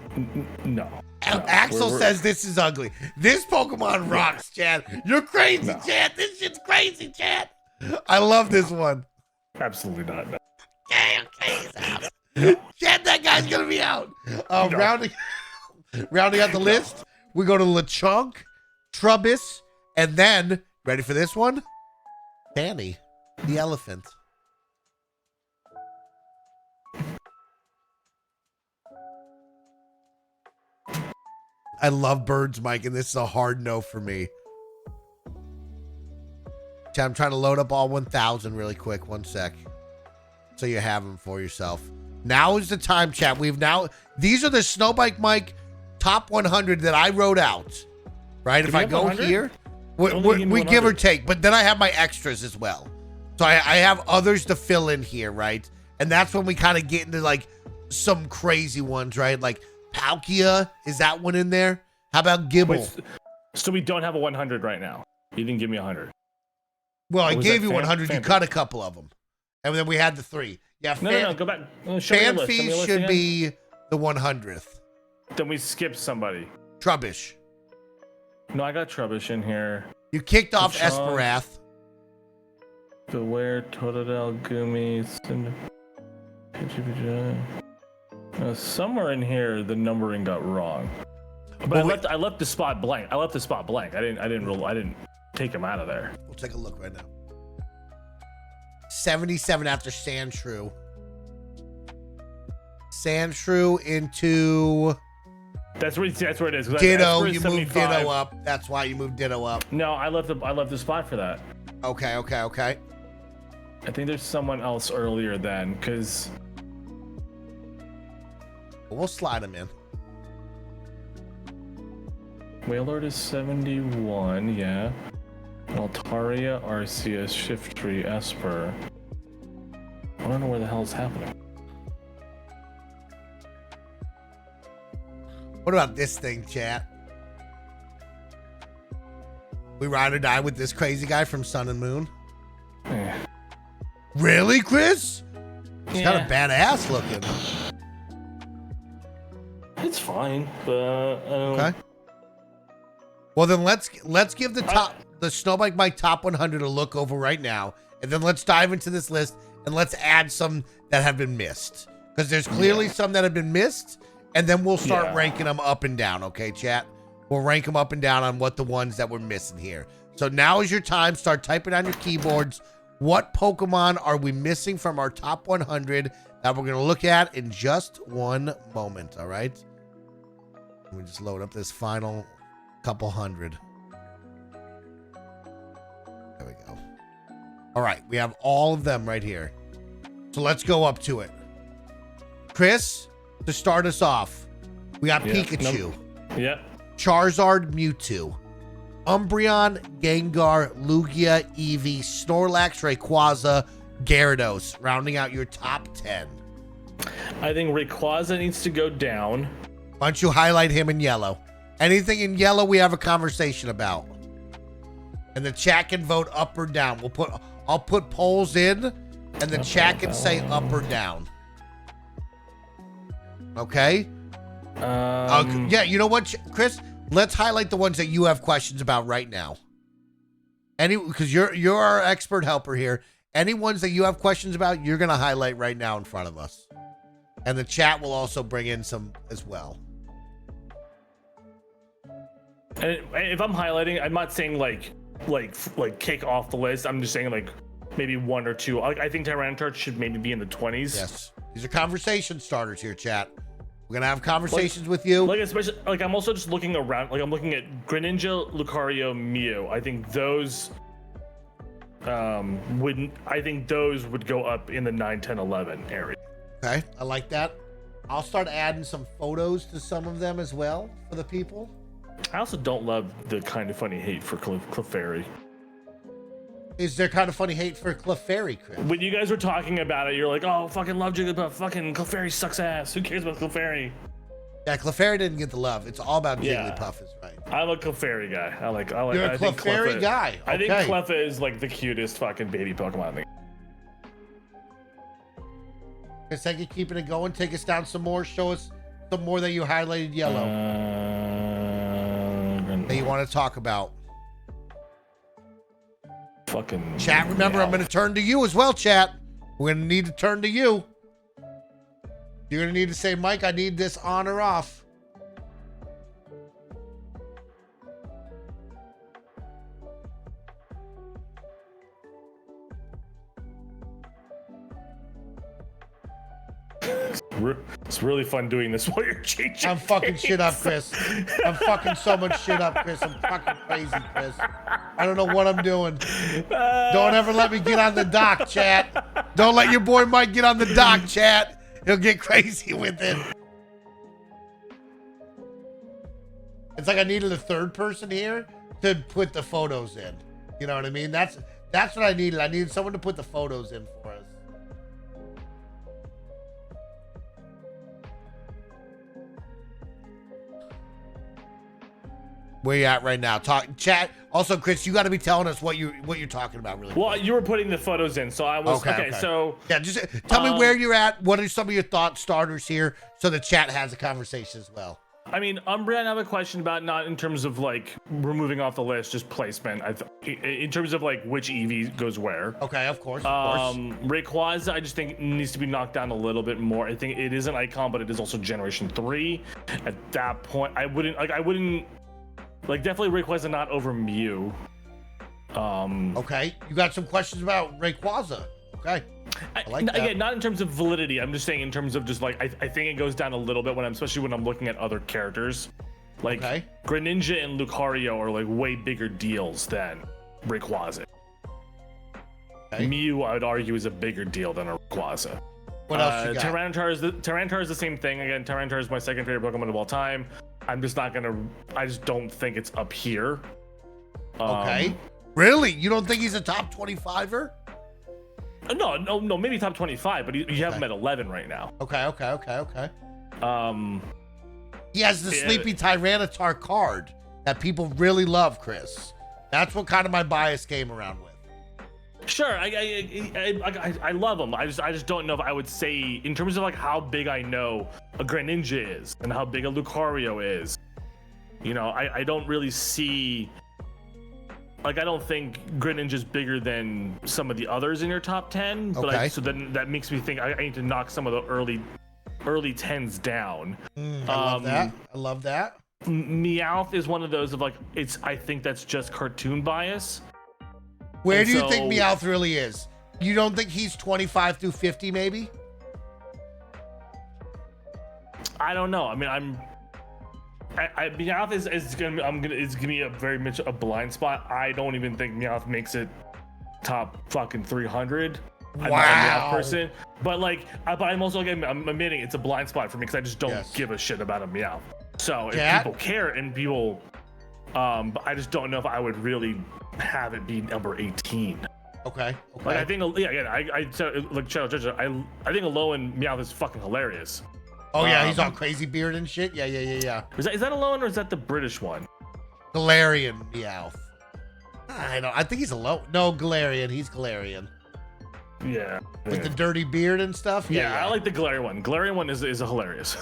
No. Axel says this is ugly. This Pokemon rocks, Chad. You're crazy, Chad. This shit's crazy, Chad. I love this one. Absolutely not. No. Okay, he's out. Chad, that guy's gonna be out. Rounding out the list, we go to Lechonk, Trubbish, and then, ready for this one? Fanny, the elephant. I love birds, Mike, and this is a hard no for me. Chad, I'm trying to load up all 1,000 really quick. One sec. So you have them for yourself. Now is the time, chat. These are the SnowBikeMike top 100 that I wrote out. Right? If I go 100? Here, we give or take, but then I have my extras as well. So I have others to fill in here, right? And that's when we kind of get into like some crazy ones, right? Like Palkia, is that one in there? How about Gibble? Wait, so we don't have a 100 right now. You didn't give me 100. Well, I gave you 100. You cut a couple of them. And then we had the 3. Yeah, no, go back. Show me your list. Fanfees should be the 100th. Then we skipped somebody. Trubbish. No, I got Trubbish in here. You kicked off Esperath. Beware, Totodile, Goomy, somewhere in here the numbering got wrong. But I left the spot blank. I didn't take him out of there. We'll take a look right now. 77 after Sandshrew. Sandshrew into that's where it is. Ditto. You moved Ditto up. That's why you moved Ditto up. No, I left the spot for that. Okay. I think there's someone else earlier then, because We'll slide him in. Wailord is 71, yeah. Altaria, Arceus, Shiftry, Esper. I don't know where the hell is happening. What about this thing, chat? We ride or die with this crazy guy from Sun and Moon? Eh. Really, Kris? He's Yeah. kind of badass looking. It's fine, but Okay. Well, then let's give the SnowBikeMike top 100 a look over right now, and then let's dive into this list and let's add some that have been missed, because there's clearly some that have been missed, and then we'll start ranking them up and down. Okay, chat? We'll rank them up and down on what the ones that we're missing here. So now is your time. Start typing on your keyboards. What Pokemon are we missing from our top 100 that we're going to look at in just one moment, all right? Let me just load up this final couple hundred. There we go. All right, we have all of them right here. So let's go up to it. Kris, to start us off, we got Pikachu, Yeah. Charizard, Mewtwo, Umbreon, Gengar, Lugia, Eevee, Snorlax, Rayquaza, Gyarados, rounding out your top 10. I think Rayquaza needs to go down. Why don't you highlight him in yellow? Anything in yellow we have a conversation about. And the chat can vote up or down. I'll put polls in, and the chat can say up or down. Okay? Yeah, you know what, Kris? Let's highlight the ones that you have questions about right now. Because you're our expert helper here. Any ones that you have questions about, you're gonna highlight right now in front of us. And the chat will also bring in some as well. And if I'm highlighting, I'm not saying like kick off the list. I'm just saying like maybe one or two. I think Tyranitar should maybe be in the 20s. Yes, these are conversation starters here, chat. We're gonna have conversations with you. Like especially like I'm also just looking around. Like I'm looking at Greninja, Lucario, Mew. I think those would go up in the 9, 10, 11 area. Okay, I like that. I'll start adding some photos to some of them as well for the people. I also don't love the kind of funny hate for Clefairy. Is there kind of funny hate for Clefairy, Kris? When you guys were talking about it, you're like, "Oh, fucking love Jigglypuff. Fucking Clefairy sucks ass. Who cares about Clefairy?" Yeah, Clefairy didn't get the love. It's all about Jigglypuff, is right. I'm a Clefairy guy. I like. You're a Clefairy guy. Okay. I think Cleffa is like the cutest fucking baby Pokemon thing. Kris, thank you for keeping it going. Take us down some more. Show us some more that you highlighted yellow that you want to talk about. Fucking chat, remember, I'm going to turn to you as well, chat. We're going to need to turn to you. You're going to need to say, Mike, I need this on or off. It's really fun doing this while you're changing. I'm fucking shit up, Kris. I'm fucking so much shit up, Kris. I'm fucking crazy, Kris. I don't know what I'm doing. Don't ever let me get on the dock, chat. Don't let your boy Mike get on the dock, chat. He'll get crazy with it. It's like I needed a third person here to put the photos in. You know what I mean? That's what I needed. I needed someone to put the photos in for us. Where you at right now? Chat. Also, Kris, you got to be telling us what you're talking about, really. Well, you were putting the photos in, so I was okay. So yeah, just tell me where you're at. What are some of your thought starters here, so the chat has a conversation as well. I mean, Umbreon, I have a question about, not in terms of like removing off the list, just placement. In terms of like which Eevee goes where. Okay, of course. Rayquaza, I just think needs to be knocked down a little bit more. I think it is an icon, but it is also Generation 3. At that point, I wouldn't definitely Rayquaza not over Mew. Okay, you got some questions about Rayquaza. Okay. I like that. Again, not in terms of validity. I'm just saying in terms of just like I think it goes down a little bit especially when I'm looking at other characters. Like Greninja and Lucario are like way bigger deals than Rayquaza. Okay. Mew, I would argue, is a bigger deal than a Rayquaza. What else you got? Tyranitar is the same thing. Again, Tyranitar is my second favorite Pokemon of all time. I just don't think it's up here. Okay. Really? You don't think he's a top 25er? No, maybe top 25, but you have him at 11 right now. Okay. He has the Sleepy Tyranitar card that people really love, Kris. That's what kind of my bias came around with. Sure, I love him. I just don't know if I would say, in terms of like how big I know a Greninja is and how big a Lucario is. You know, I don't really see. Like, I don't think Greninja's bigger than some of the others in your top 10. But so then that makes me think I need to knock some of the early 10s down. I love that. Meowth is one of those of like, I think that's just cartoon bias. Where do you think Meowth really is? You don't think he's 25 through 50 maybe? I don't know. I mean, Meowth is gonna be a very much a blind spot. I don't even think Meowth makes it top fucking 300. Wow. I'm not a Meowth person, but like, I'm also I'm admitting it's a blind spot for me because I just don't give a shit about a Meowth. So if people care and people, but I just don't know if I would really have it be number 18. Okay. Like, I think, again, I think Alolan Meowth is fucking hilarious. Oh yeah, he's all crazy beard and shit. Yeah. Is that Alolan or is that the British one? Galarian Meowth. I think he's Alolan. No, Galarian. He's Galarian. Yeah. With the dirty beard and stuff. Yeah, I like the Galarian one. Galarian one is hilarious.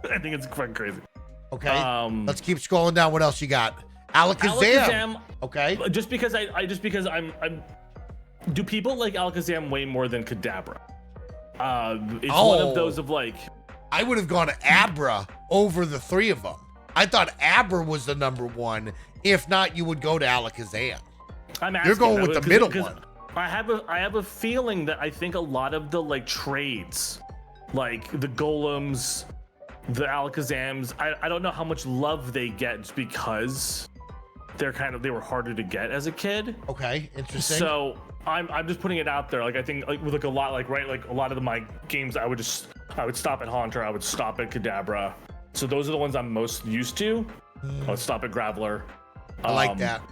I think it's fucking crazy. Okay. Let's keep scrolling down. What else you got? Alakazam. Okay. Just because I'm do people like Alakazam way more than Kadabra? It's one of those of like, I would have gone to Abra over the three of them. I thought Abra was the number one. If not, you would go to Alakazam. You're going with the middle one. I have a feeling that I think a lot of the like trades, like the Golems, the Alakazams, I don't know how much love they get just because they were harder to get as a kid. Okay, interesting. So I'm just putting it out there. Like, I think like with like a lot like a lot of my games, I would stop at Haunter, I would stop at Kadabra. So those are the ones I'm most used to. I would stop at Graveler. I like that.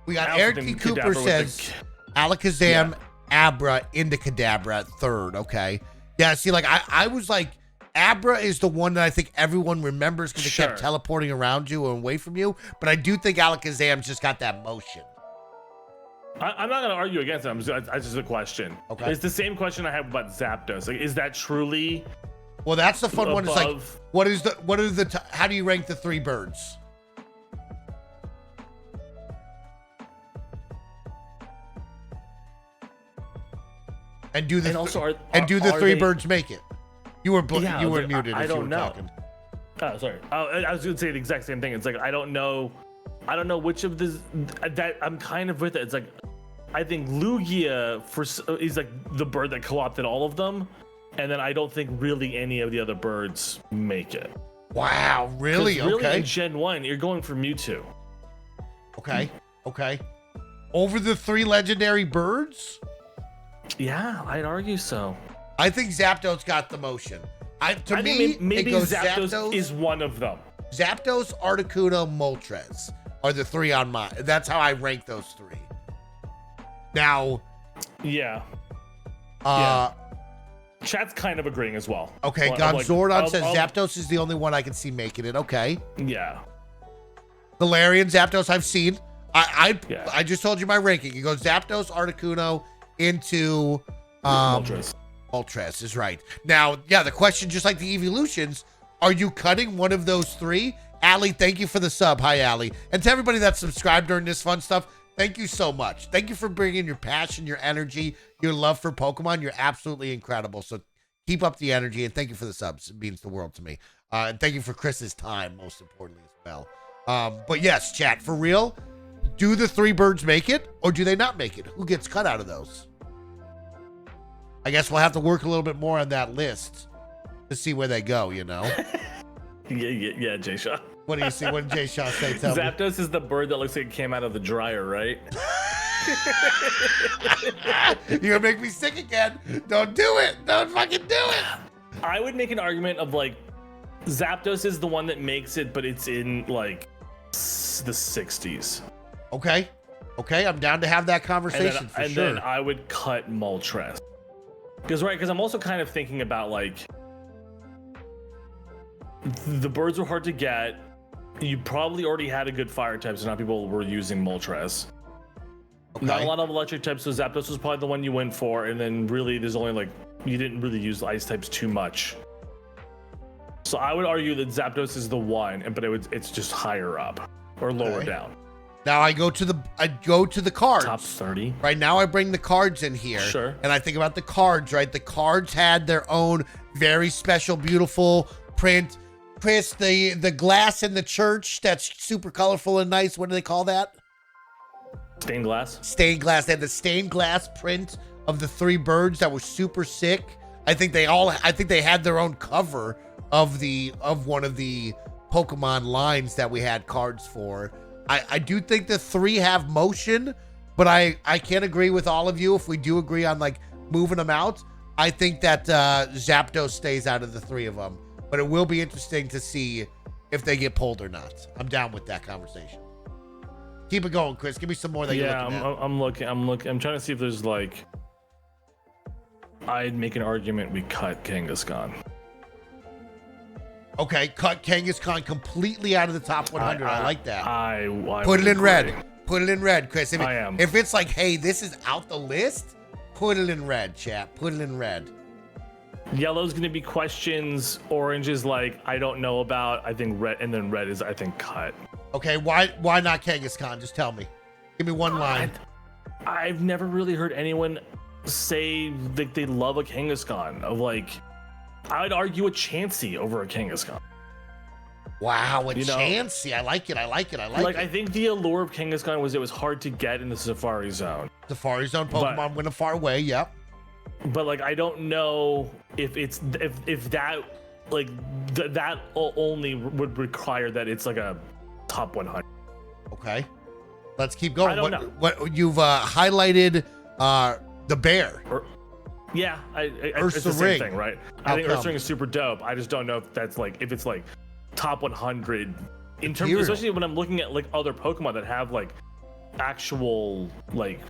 We got Eric T. Cooper says Alakazam, Abra into Kadabra at third. Okay. Yeah, see, like I was like, Abra is the one that I think everyone remembers because it kept teleporting around you and away from you. But I do think Alakazam's just got that motion. I'm not going to argue against it. It's just a question. Okay. It's the same question I have about Zapdos. Like, is that truly? Well, that's the fun one. It's like, how do you rank the three birds? And do the three birds make it? You were muted. I don't know. Talking. Oh, sorry. I was going to say the exact same thing. It's like, I don't know which of this that I'm kind of with it. It's like, I think Lugia is like the bird that co-opted all of them, and then I don't think really any of the other birds make it. Wow, really? Okay. In Gen 1, you're going for Mewtwo. Okay. Over the three legendary birds? Yeah, I'd argue so. I think Zapdos got the motion. To me, think maybe Zapdos is one of them. Zapdos, Articuno, Moltres are the three on mine. That's how I rank those three. Now, Chat's kind of agreeing as well. Okay, Gonzordon says Zapdos is the only one I can see making it. Okay. Yeah. Galarian, Zapdos, I've seen. I just told you my ranking. It goes Zapdos, Articuno into Moltres. Moltres is right. Now, the question, just like the evolutions, are you cutting one of those three? Allie, thank you for the sub. Hi, Allie. And to everybody that subscribed during this fun stuff, thank you so much. Thank you for bringing your passion, your energy, your love for Pokemon. You're absolutely incredible. So keep up the energy, and thank you for the subs. It means the world to me. And thank you for Chris's time, most importantly, as well. But yes, chat, for real, do the three birds make it, or do they not make it? Who gets cut out of those? I guess we'll have to work a little bit more on that list to see where they go, you know? Yeah, Jay Shaw. What do you see? What did Jay Shaw say? Tell Zapdos is the bird that looks like it came out of the dryer, right? You're gonna make me sick again. Don't do it. Don't fucking do it. I would make an argument of like Zapdos is the one that makes it, but it's in like the 60s. Okay. Okay, I'm down to have that conversation for sure. And then I would cut Moltres. Because I'm also kind of thinking about like the birds were hard to get. You probably already had a good fire type, so not people were using Moltres. Okay. Not a lot of electric types, so Zapdos was probably the one you went for, and then really there's only like, you didn't really use ice types too much. So I would argue that Zapdos is the one, but it's just higher up or lower down. Now I go to the cards. Top 30. Right now I bring the cards in here. Sure. And I think about the cards, right? The cards had their own very special, beautiful print. Kris, the glass in the church that's super colorful and nice. What do they call that? Stained glass. Stained glass. They had the stained glass print of the three birds that was super sick. I think they had their own cover of one of the Pokemon lines that we had cards for. I do think the three have motion, but I can't agree with all of you. If we do agree on like moving them out, I think that Zapdos stays out of the three of them. But it will be interesting to see if they get pulled or not. I'm down with that conversation. Keep it going, Kris. Give me some more that you're looking at. I'm looking. I'm trying to see if there's like. I'd make an argument we cut Kangaskhan. Okay, cut Kangaskhan completely out of the top 100. I like that. I put it in red. Put it in red, Kris. If if it's like, hey, this is out the list, put it in red, chat. Put it in red. Yellow's gonna be questions. Orange is like I don't know about. I think red, and then red is I think cut. Okay, why not Kangaskhan? Just tell me. Give me one line. I've never really heard anyone say that they love a Kangaskhan. Of like, I would argue a Chansey over a Kangaskhan. Wow, a Chansey. I like it. I think the allure of Kangaskhan was it was hard to get in the Safari Zone. Safari Zone Pokemon went a far away. Yep. But like I don't know if it's if that like that only would require that it's like a top 100. Okay, let's keep going. I don't know. What you've highlighted the bear. Yeah, it's the same thing, right? I think Ursaring is super dope. I just don't know if that's like if it's like top 100 in terms, especially when I'm looking at like other Pokemon that have like actual like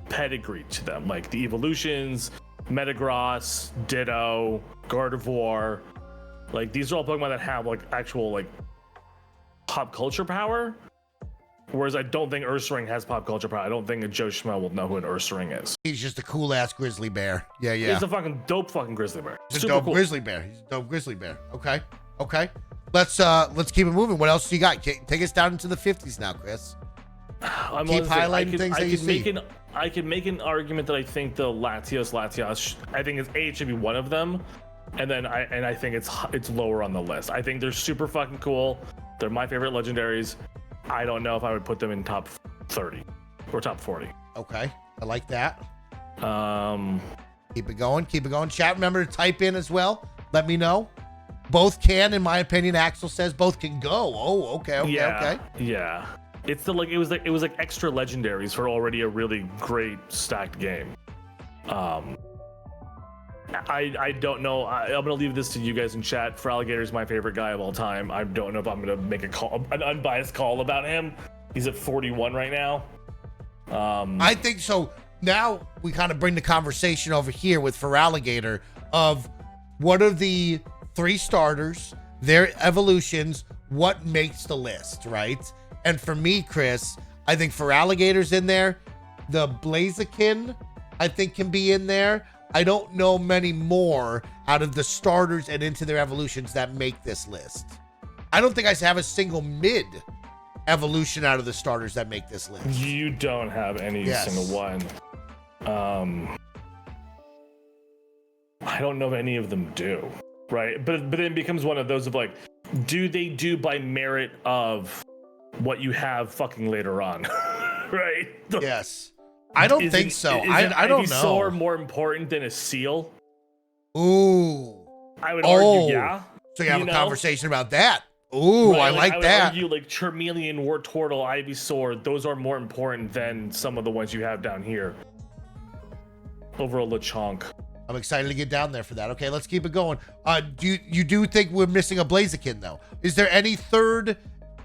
pedigree to them, like the evolutions. Metagross, Ditto, Gardevoir, like these are all Pokemon that have like actual like pop culture power. Whereas I don't think Ursaring has pop culture power. I don't think a Joe Schmo will know who an Ursaring is. He's just a cool ass grizzly bear. Yeah. He's a fucking dope fucking grizzly bear. He's a dope grizzly bear. Okay. Let's keep it moving. What else do you got? Take us down into the 50s now, Kris. Keep highlighting things that you see. I could make an argument that I think the Latios, I think it should be one of them, and then I think it's lower on the list. I think they're super fucking cool. They're my favorite legendaries. I don't know if I would put them in top 30 or top 40. Okay, I like that. Keep it going. Chat, remember to type in as well. Let me know. Both can, in my opinion. Axel says both can go. Oh, okay. Yeah. It's the it was like extra legendaries for already a really great stacked game. I don't know. I'm gonna leave this to you guys in chat. Feraligatr is my favorite guy of all time. I don't know if I'm gonna make an unbiased call about him. He's at 41 right now. I think so. Now we kind of bring the conversation over here with Feraligatr of what are the 3 starters, their evolutions, what makes the list, right? And for me, Kris, I think Feraligatr's in there. The Blaziken, I think, can be in there. I don't know many more out of the starters and into their evolutions that make this list. I don't think I have a single mid evolution out of the starters that make this list. You don't have any single one. I don't know if any of them do, right? But then it becomes one of those of like, do they do by merit of what you have fucking later on, right? Yes. I don't think so. I don't know. Is Ivysaur more important than a seal? Ooh. I would argue, yeah. So you have a conversation about that. Ooh, Right, I like I would that. argue like Charmeleon, Wartortle, Ivysaur, those are more important than some of the ones you have down here. Over a Lechonk. I'm excited to get down there for that. Okay, let's keep it going. You do think we're missing a Blaziken though? Is there any third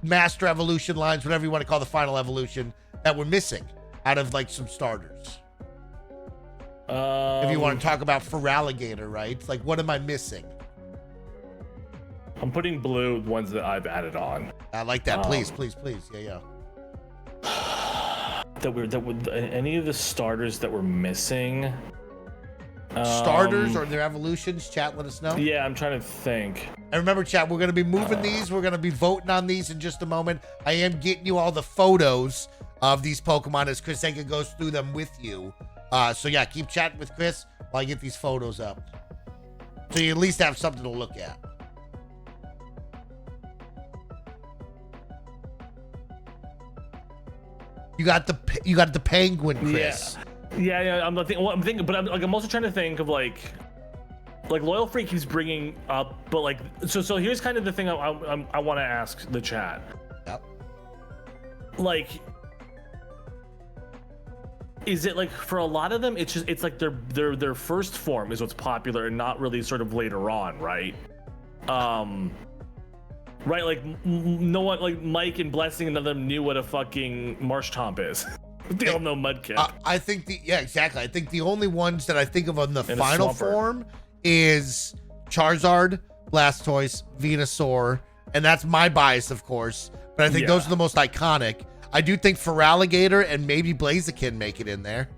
Master Evolution lines, whatever you want to call the final evolution, that we're missing out of like some starters? If you want to talk about Feraligatr, right? Like, what am I missing? I'm putting blue ones that I've added on. I like that. Please. Yeah. Any of the starters that we're missing. Starters or their evolutions, chat, let us know. Yeah, I'm trying to think. And remember, chat, we're going to be moving these. We're going to be voting on these in just a moment. I am getting you all the photos of these Pokemon as Kris Anka goes through them with you. So yeah, keep chatting with Kris while I get these photos up. So you at least have something to look at. You got the penguin, Kris. Yeah. I'm thinking, but I'm also trying to think of like Loyal Free keeps bringing up, but like so here's kind of the thing I want to ask the chat. Yep. Like, is it like for a lot of them, it's like their first form is what's popular and not really sort of later on, right? Right, like no one, like Mike and Blessing and them knew what a fucking Marshtomp is. They all know Mudkip. I think exactly. I think the only ones that I think of on the And final form is Charizard, Blastoise, Venusaur, and that's my bias, of course. But I think those are the most iconic. I do think Feraligatr and maybe Blaziken make it in there.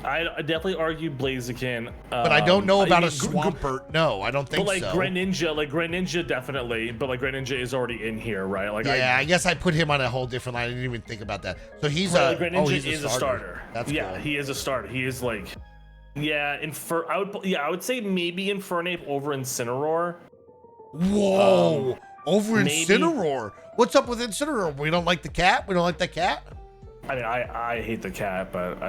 I definitely argue Blaziken. But I don't know about a Swampert. No, I don't think but like so. Greninja definitely, but like Greninja is already in here, right? Like I guess I put him on a whole different line. I didn't even think about that. So he's Greninja he's a starter. That's cool. He is a starter. He is like I would say maybe Infernape over Incineroar. Whoa. Over Incineroar. What's up with Incineroar? We don't like the cat? We don't like the cat? I mean, I hate the cat, but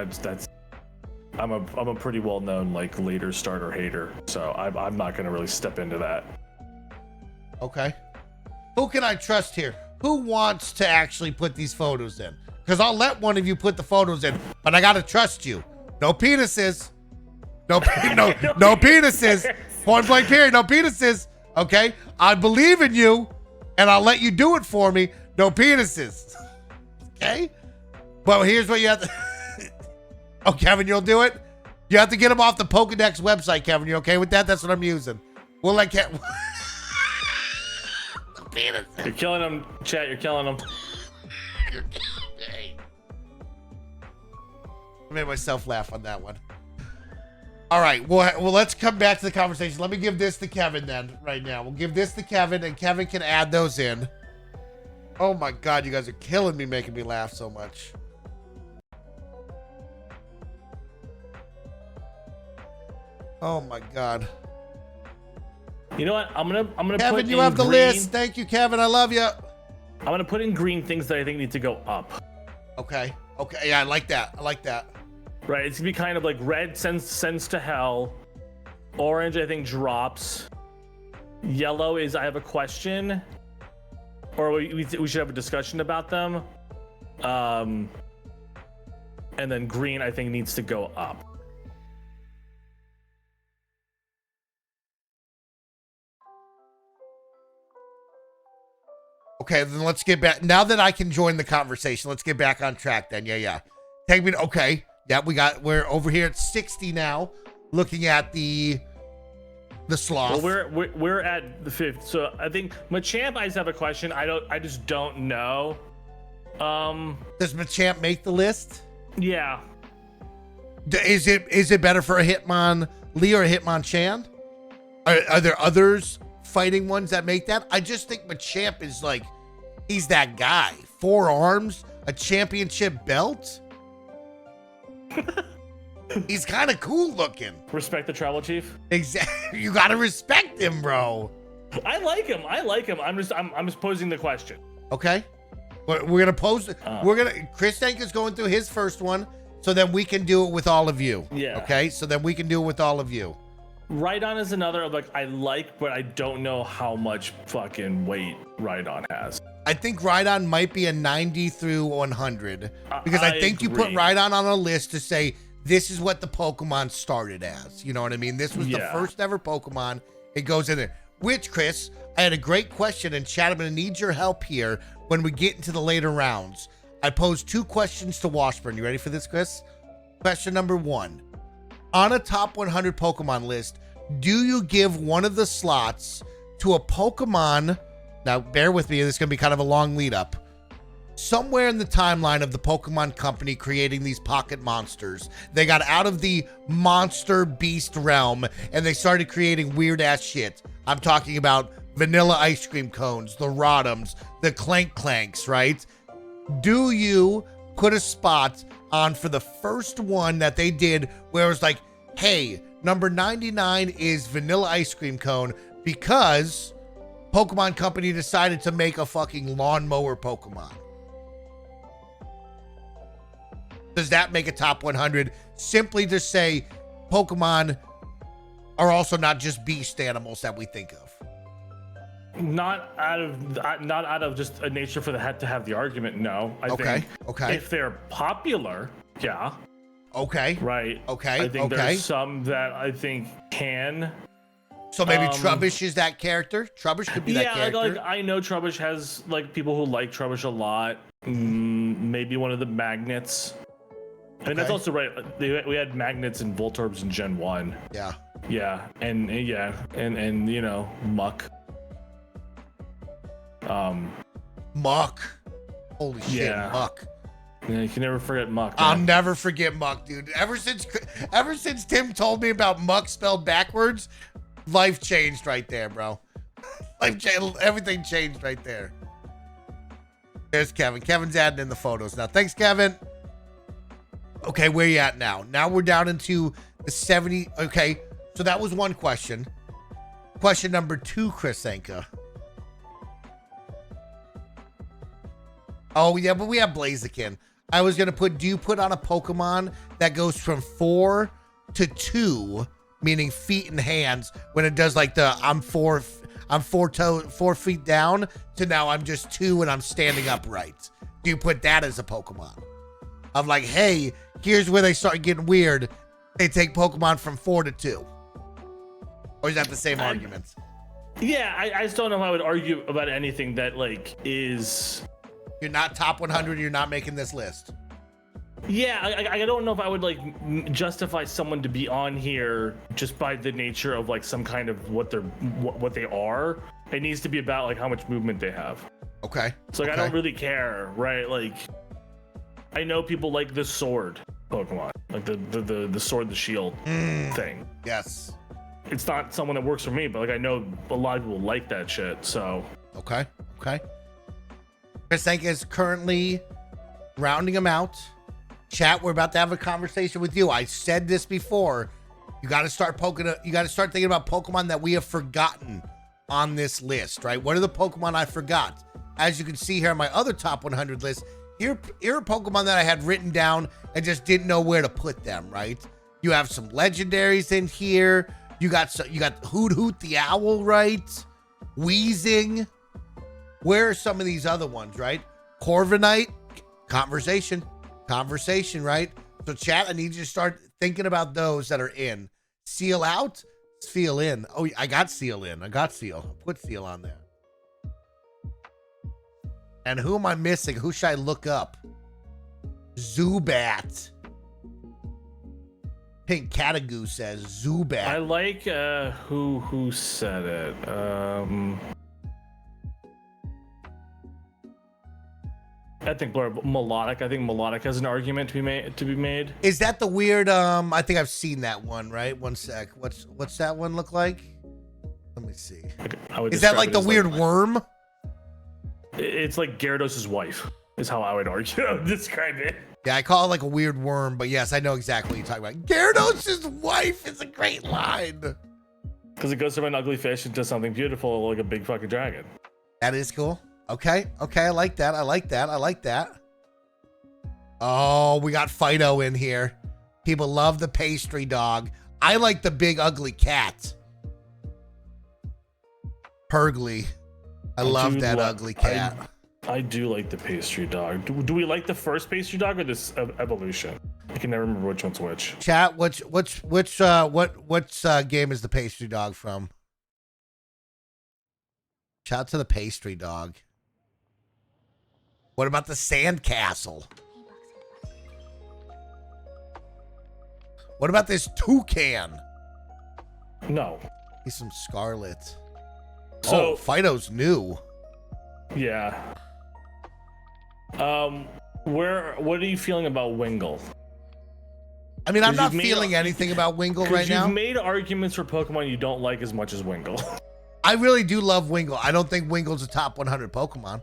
I'm a pretty well known like later starter hater, so I'm not gonna really step into that. Okay. Who can I trust here? Who wants to actually put these photos in? Because I'll let one of you put the photos in, but I gotta trust you. No penises. No penises. Point blank period. No penises. Okay. I believe in you, and I'll let you do it for me. No penises. Okay. Well, here's what you have to. Oh, Kevin, you'll do it? You have to get them off the Pokedex website, Kevin. You okay with that? That's what I'm using. We'll let Kevin. You're killing them, chat. You're killing them. I made myself laugh on that one. All right. Well, let's come back to the conversation. Let me give this to Kevin then right now. We'll give this to Kevin, and Kevin can add those in. Oh, my God. You guys are killing me, making me laugh so much. Oh my God. You know what? I'm gonna Kevin, put you in have the green. list. Thank you, Kevin. I love you. I'm gonna put in green things that I think need to go up. Okay. Yeah, I like that. Right. It's gonna be kind of like red sends to hell. Orange, I think, drops. Yellow is I have a question. Or we should have a discussion about them. And then green, I think, needs to go up. Okay, then let's get back. Now that I can join the conversation, let's get back on track then. Yeah. Take me to, okay. Yeah, we're over here at 60 now, looking at the sloth. Well, we're at the 5th. So I think Machamp, I just have a question. I just don't know. Does Machamp make the list? Yeah. Is it better for a Hitmonlee or a Hitmonchan? Are there others fighting ones that make that? I just think Machamp is like, he's that guy. 4 arms, a championship belt. He's kind of cool looking. Respect the tribal chief. Exactly. You gotta respect him, bro. I like him. I'm just posing the question. Okay. We're gonna pose. Kris Anka is going through his first one, so then we can do it with all of you. Yeah. Okay. So then we can do it with all of you. Rhydon is another like I like, but I don't know how much fucking weight Rhydon has. I think Rhydon might be a 90 through 100 because I think you put Rhydon on a list to say this is what the Pokemon started as. You know what I mean? This was the first ever Pokemon. It goes in there. Which, Chris, I had a great question in chat. I'm going to need your help here when we get into the later rounds. I posed 2 questions to Washburn. You ready for this, Chris? Question number 1. On a top 100 Pokemon list, do you give one of the slots to a Pokemon? Now, bear with me. This is going to be kind of a long lead up. Somewhere in the timeline of the Pokemon Company creating these pocket monsters, they got out of the monster beast realm and they started creating weird ass shit. I'm talking about vanilla ice cream cones, the Rotoms, the Clank Clanks, right? Do you put a spot on for the first one that they did where it was like, hey, number 99 is vanilla ice cream cone because Pokemon Company decided to make a fucking lawnmower Pokemon? Does that make a top 100? Simply to say Pokemon are also not just beast animals that we think of. Not out of just a nature for the head to have the argument. No, I think if they're popular, yeah. Okay. Right. Okay. I think there's some that I think can. So maybe Trubbish is that character. Trubbish could be that character. Yeah, like I know Trubbish has like people who like Trubbish a lot. Maybe one of the magnets. And that's also right. We had magnets and Voltorbs in Gen 1. Yeah. Yeah, and you know, Muck. Muck. Holy shit, Muck. Yeah, you can never forget Muck. Man. I'll never forget Muck, dude. Ever since Tim told me about Muck spelled backwards, life changed right there, bro. Life changed. Everything changed right there. There's Kevin. Kevin's adding in the photos now. Thanks, Kevin. Okay, where you at now? Now we're down into the 70. Okay, so that was one question. Question number 2, Chris Anka. Oh, yeah, but we have Blaziken. I was going to put, do you put on a Pokemon that goes from 4 to 2, meaning feet and hands, when it does like the I'm 4 feet down to now I'm just 2 and I'm standing upright? Do you put that as a Pokemon? Of like, hey, here's where they start getting weird. They take Pokemon from 4 to 2. Or is that the same argument? Yeah, I just don't know if I would argue about anything that like is... You're not top 100, you're not making this list. Yeah, I don't know if I would like justify someone to be on here just by the nature of like some kind of what they are. It needs to be about like how much movement they have. Okay. So like I don't really care, right? Like I know people like the sword Pokemon, like the sword, the shield thing. Yes. It's not someone that works for me, but like I know a lot of people like that shit. So okay. Chris Anka is currently rounding them out. Chat, we're about to have a conversation with you. I said this before. You got to start thinking about Pokemon that we have forgotten on this list, right? What are the Pokemon I forgot? As you can see here on my other top 100 list, here are Pokemon that I had written down and just didn't know where to put them, right? You have some legendaries in here. You got Hoot Hoot the Owl, right? Wheezing. Where are some of these other ones, right? Corviknight, conversation, right? So chat, I need you to start thinking about those that are in. Seal out, Seal in. Oh, I got Seal in. Put Seal on there. And who am I missing? Who should I look up? Zubat. Pink Catagoo says Zubat. I like who said it. I think Melodic. I think Melodic has an argument to be made. Is that the weird? I think I've seen that one. Right. One sec. What's that one look like? Let me see. Is that like the weird worm? It's like Gyarados' wife. Is how I would describe it. Yeah, I call it like a weird worm, but yes, I know exactly what you're talking about. Gyarados' wife is a great line. Because it goes from an ugly fish into something beautiful, like a big fucking dragon. That is cool. Okay, I like that. Oh, we got Fido in here. People love the pastry dog. I like the big ugly cat. Pergly. I love that ugly cat. I do like the pastry dog. Do we like the first pastry dog or this evolution? I can never remember which one's which. Chat, which game is the pastry dog from? Shout out to the pastry dog. What about the sandcastle? What about this toucan? No. He's some scarlet. So, Fido's new. Yeah. What are you feeling about Wingull? I mean, I'm not feeling anything about Wingull right now. You've made arguments for Pokemon you don't like as much as Wingull. I really do love Wingull. I don't think Wingull's a top 100 Pokemon.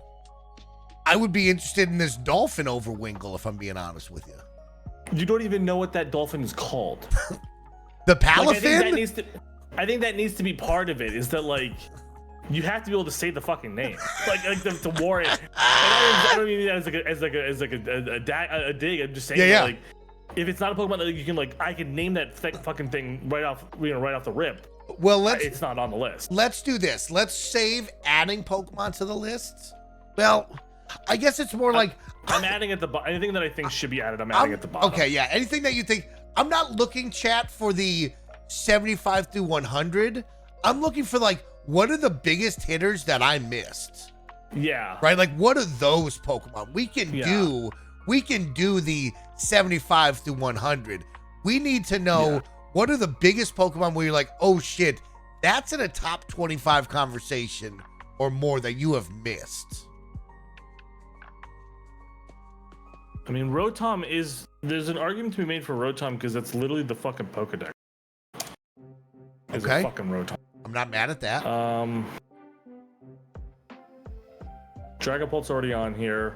I would be interested in this dolphin over Wingull, if I'm being honest with you. You don't even know what that dolphin is called. The Palafin? I think that needs to be part of it, is that, like, you have to be able to say the fucking name, like to warrant. And I don't mean that as a dig. I'm just saying, that, like, if it's not a Pokemon that you can, like, I can name that fucking thing right off the rip. Well, it's not on the list. Let's do this. Let's save adding Pokemon to the list. Well, I guess it's more like I'm adding at the bottom. Anything that I think should be added, I'm adding at the bottom. Okay, yeah. Anything that you think. I'm not looking, chat, for the 75 through 100. I'm looking for, like, what are the biggest hitters that I missed? Yeah. Right? Like, what are those Pokemon? We can do the 75 through 100. We need to know what are the biggest Pokemon where you're like, oh shit, that's in a top 25 conversation or more that you have missed. I mean, Rotom there's an argument to be made for Rotom because that's literally the fucking Pokedex. It's a fucking Rotom. I'm not mad at that. Dragapult's already on here.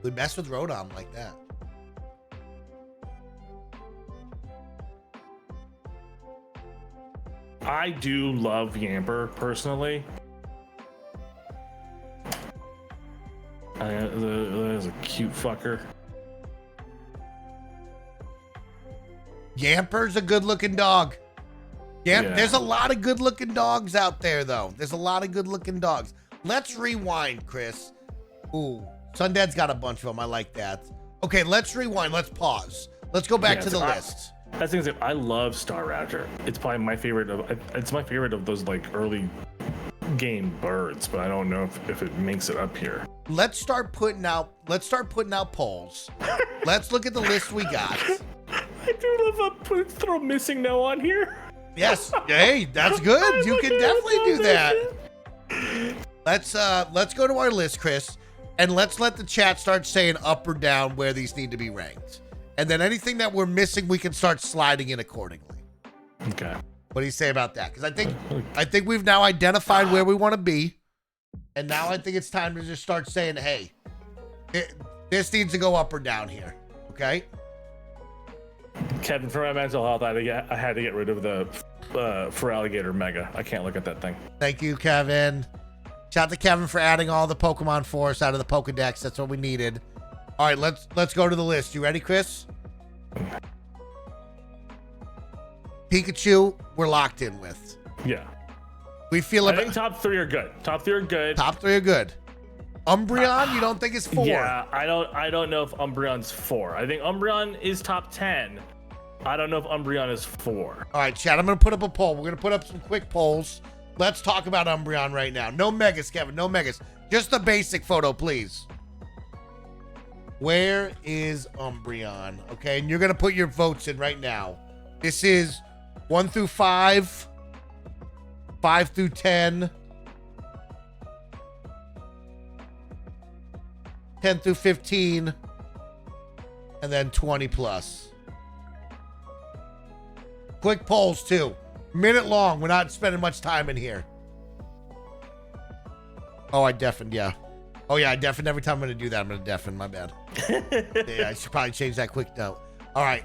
We mess with Rotom like that. I do love Yamper personally. That is a cute fucker. Yamper's a good-looking dog. There's a lot of good-looking dogs out there, though. There's a lot of good-looking dogs. Let's rewind, Kris. Ooh, Sundad's got a bunch of them. I like that. Okay, let's rewind. Let's pause. Let's go back to the list. That's the thing. I love Staraptor. It's probably my favorite of. It's my favorite of those, like, early game birds, but I don't know if it makes it up here. Let's start putting out polls. Let's look at the list we got. I do love throw missing no on here. Yes. Hey, that's good. You can definitely do that. Let's go to our list, Kris, and let's let the chat start saying up or down where these need to be ranked. And then anything that we're missing, we can start sliding in accordingly. Okay. What do you say about that? Because I think we've now identified where we want to be, and now I think it's time to just start saying, hey, this needs to go up or down here. Okay. Kevin, for my mental health, I had to get rid of the for alligator mega. I can't look at that thing. Thank you, Kevin. Shout out to Kevin for adding all the Pokemon for us out of the Pokedex. That's what we needed. All right, let's go to the list. You ready, Kris? Pikachu, we're locked in with. Yeah. We feel I think top three are good. Top three are good. Umbreon, you don't think is 4? Yeah, I don't know if Umbreon's 4. I think Umbreon is top 10. I don't know if Umbreon is 4. All right, chat, I'm going to put up a poll. We're going to put up some quick polls. Let's talk about Umbreon right now. No Megas, Kevin, no Megas. Just the basic photo, please. Where is Umbreon? Okay, and you're going to put your votes in right now. This is 1 through 5, 5 through 10, 10 through 15, and then 20 plus. Quick polls, too. Minute long. We're not spending much time in here. Oh, I deafened, yeah. Oh, yeah, I deafened. Every time I'm going to do that, I'm going to deafen. My bad. Yeah, I should probably change that quick note. All right.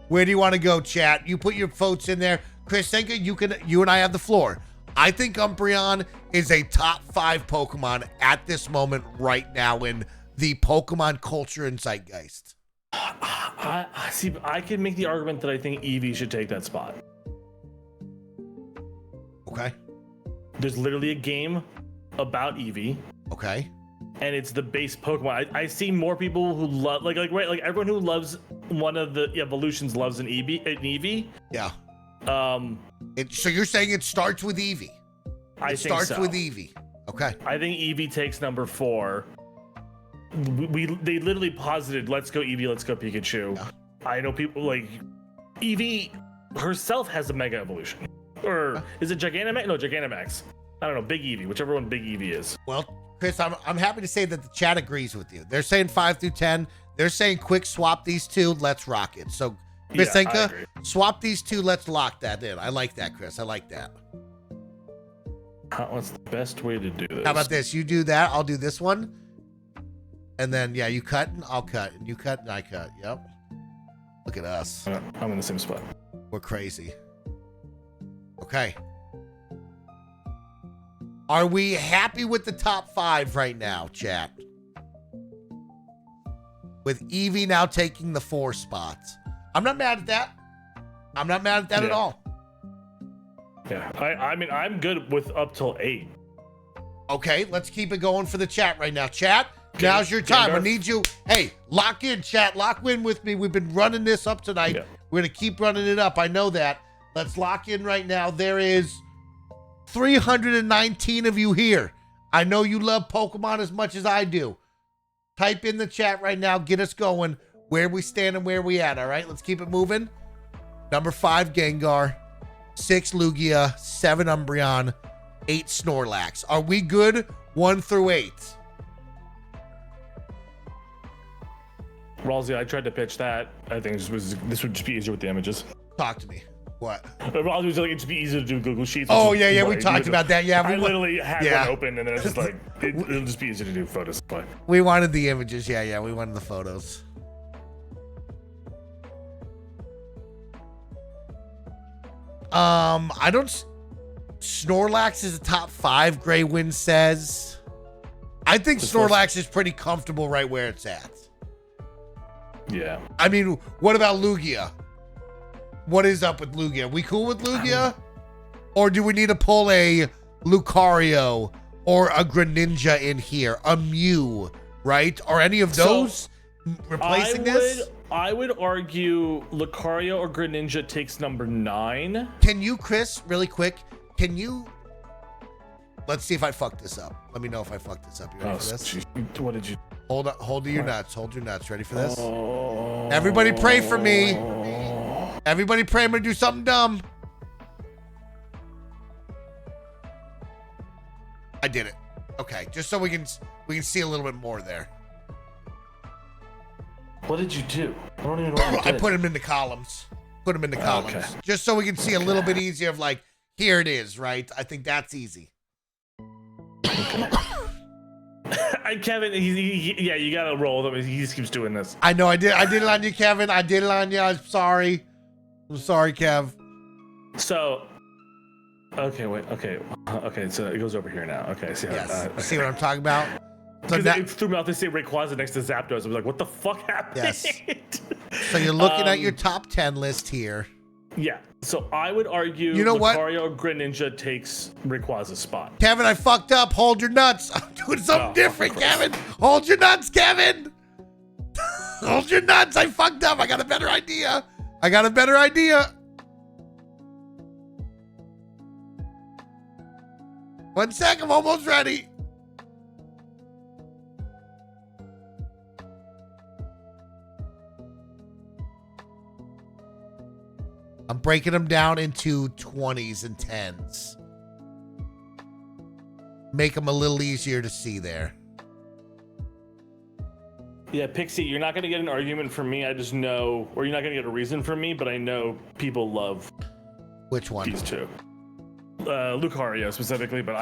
Where do you want to go, chat? You put your votes in there. Kris, you and I have the floor. I think Umbreon is a top 5 Pokemon at this moment right now in the Pokemon culture and zeitgeist. I see. I can make the argument that I think Eevee should take that spot. Okay. There's literally a game about Eevee. Okay. And it's the base Pokemon. I see more people who love like everyone who loves one of the evolutions loves an Eevee. Yeah. So you're saying it starts with Eevee? It starts with Eevee. Okay. I think Eevee takes number 4. They literally posited, let's go Eevee, let's go Pikachu. Yeah. I know people like Eevee herself has a Mega Evolution. Or is it Gigantamax? No, Gigantamax. I don't know, Big Eevee, whichever one Big Eevee is. Well, Kris, I'm happy to say that the chat agrees with you. They're saying 5 through 10. They're saying quick swap these two. Let's rock it. So, Kris, Anka, swap these two. Let's lock that in. I like that, Kris. I like that. What's the best way to do this? How about this? You do that. I'll do this one. And then, yeah, you cut and I'll cut. And you cut and I cut. Yep. Look at us. I'm in the same spot. We're crazy. Okay. Are we happy with the top 5 right now, chat? With Eevee now taking the 4 spots. I'm not mad at that. I'm not mad at that at all. Yeah, I mean, I'm good with up till 8. Okay, let's keep it going for the chat right now. Chat, now's your time. I need you. Hey, lock in, chat. Lock in with me. We've been running this up tonight. Yeah. We're going to keep running it up. I know that. Let's lock in right now. There is 319 of you here. I know you love Pokemon as much as I do. Type in the chat right now. Get us going. Where we stand and where we at. All right, let's keep it moving. Number 5, Gengar. 6, Lugia. 7, Umbreon. 8, Snorlax. Are we good? 1 through 8. Ralsei, I tried to pitch that. I think this would just be easier with the images. Talk to me. What? Ralsei was like, it'd just be easier to do Google Sheets. Oh, yeah, we talked about that. Yeah, I literally had one open, and then it's just like, it'll just be easier to do photos. But we wanted the images. Yeah, we wanted the photos. I don't. Snorlax is a top 5. Gray Wind says. I think Snorlax is pretty comfortable right where it's at. Yeah. I mean, what about Lugia? What is up with Lugia? We cool with Lugia? Or do we need to pull a Lucario or a Greninja in here? A Mew, right? Are any of those replacing this? I would argue Lucario or Greninja takes number 9. Can you, Kris, really quick, let's see if I fucked this up. Let me know if I fucked this up. You ready for this? What did you? Hold your nuts. Hold your nuts. Ready for this? Everybody pray for me. Everybody pray I'm gonna do something dumb. I did it. Okay, just so we can see a little bit more there. What did you do? I don't even know what you did. I put them into columns. Okay. Just so we can see a little bit easier of like, here it is, right? I think that's easy. Okay. Kevin, yeah, you gotta roll with him. He just keeps doing this. I know. I did it on you, Kevin. I did it on you. I'm sorry, Kev. So, okay, wait, okay. So it goes over here now. Okay, see how? Yes. Okay. See what I'm talking about? So it threw me off. They say Rayquaza next to Zapdos. I was like, what the fuck happened? Yes. So you're looking at your top 10 list here. Yeah. So I would argue Lucario or Greninja takes Rayquaza's spot. Kevin, I fucked up. Hold your nuts. I'm doing something different, Kevin. Hold your nuts, Kevin. Hold your nuts. I fucked up. I got a better idea. 1 sec. I'm almost ready. I'm breaking them down into 20s and 10s. Make them a little easier to see there. Yeah, Pixie, you're not going to get an argument from me. I just know, or you're not going to get a reason from me, but I know people love which one? These two. Lucario specifically, but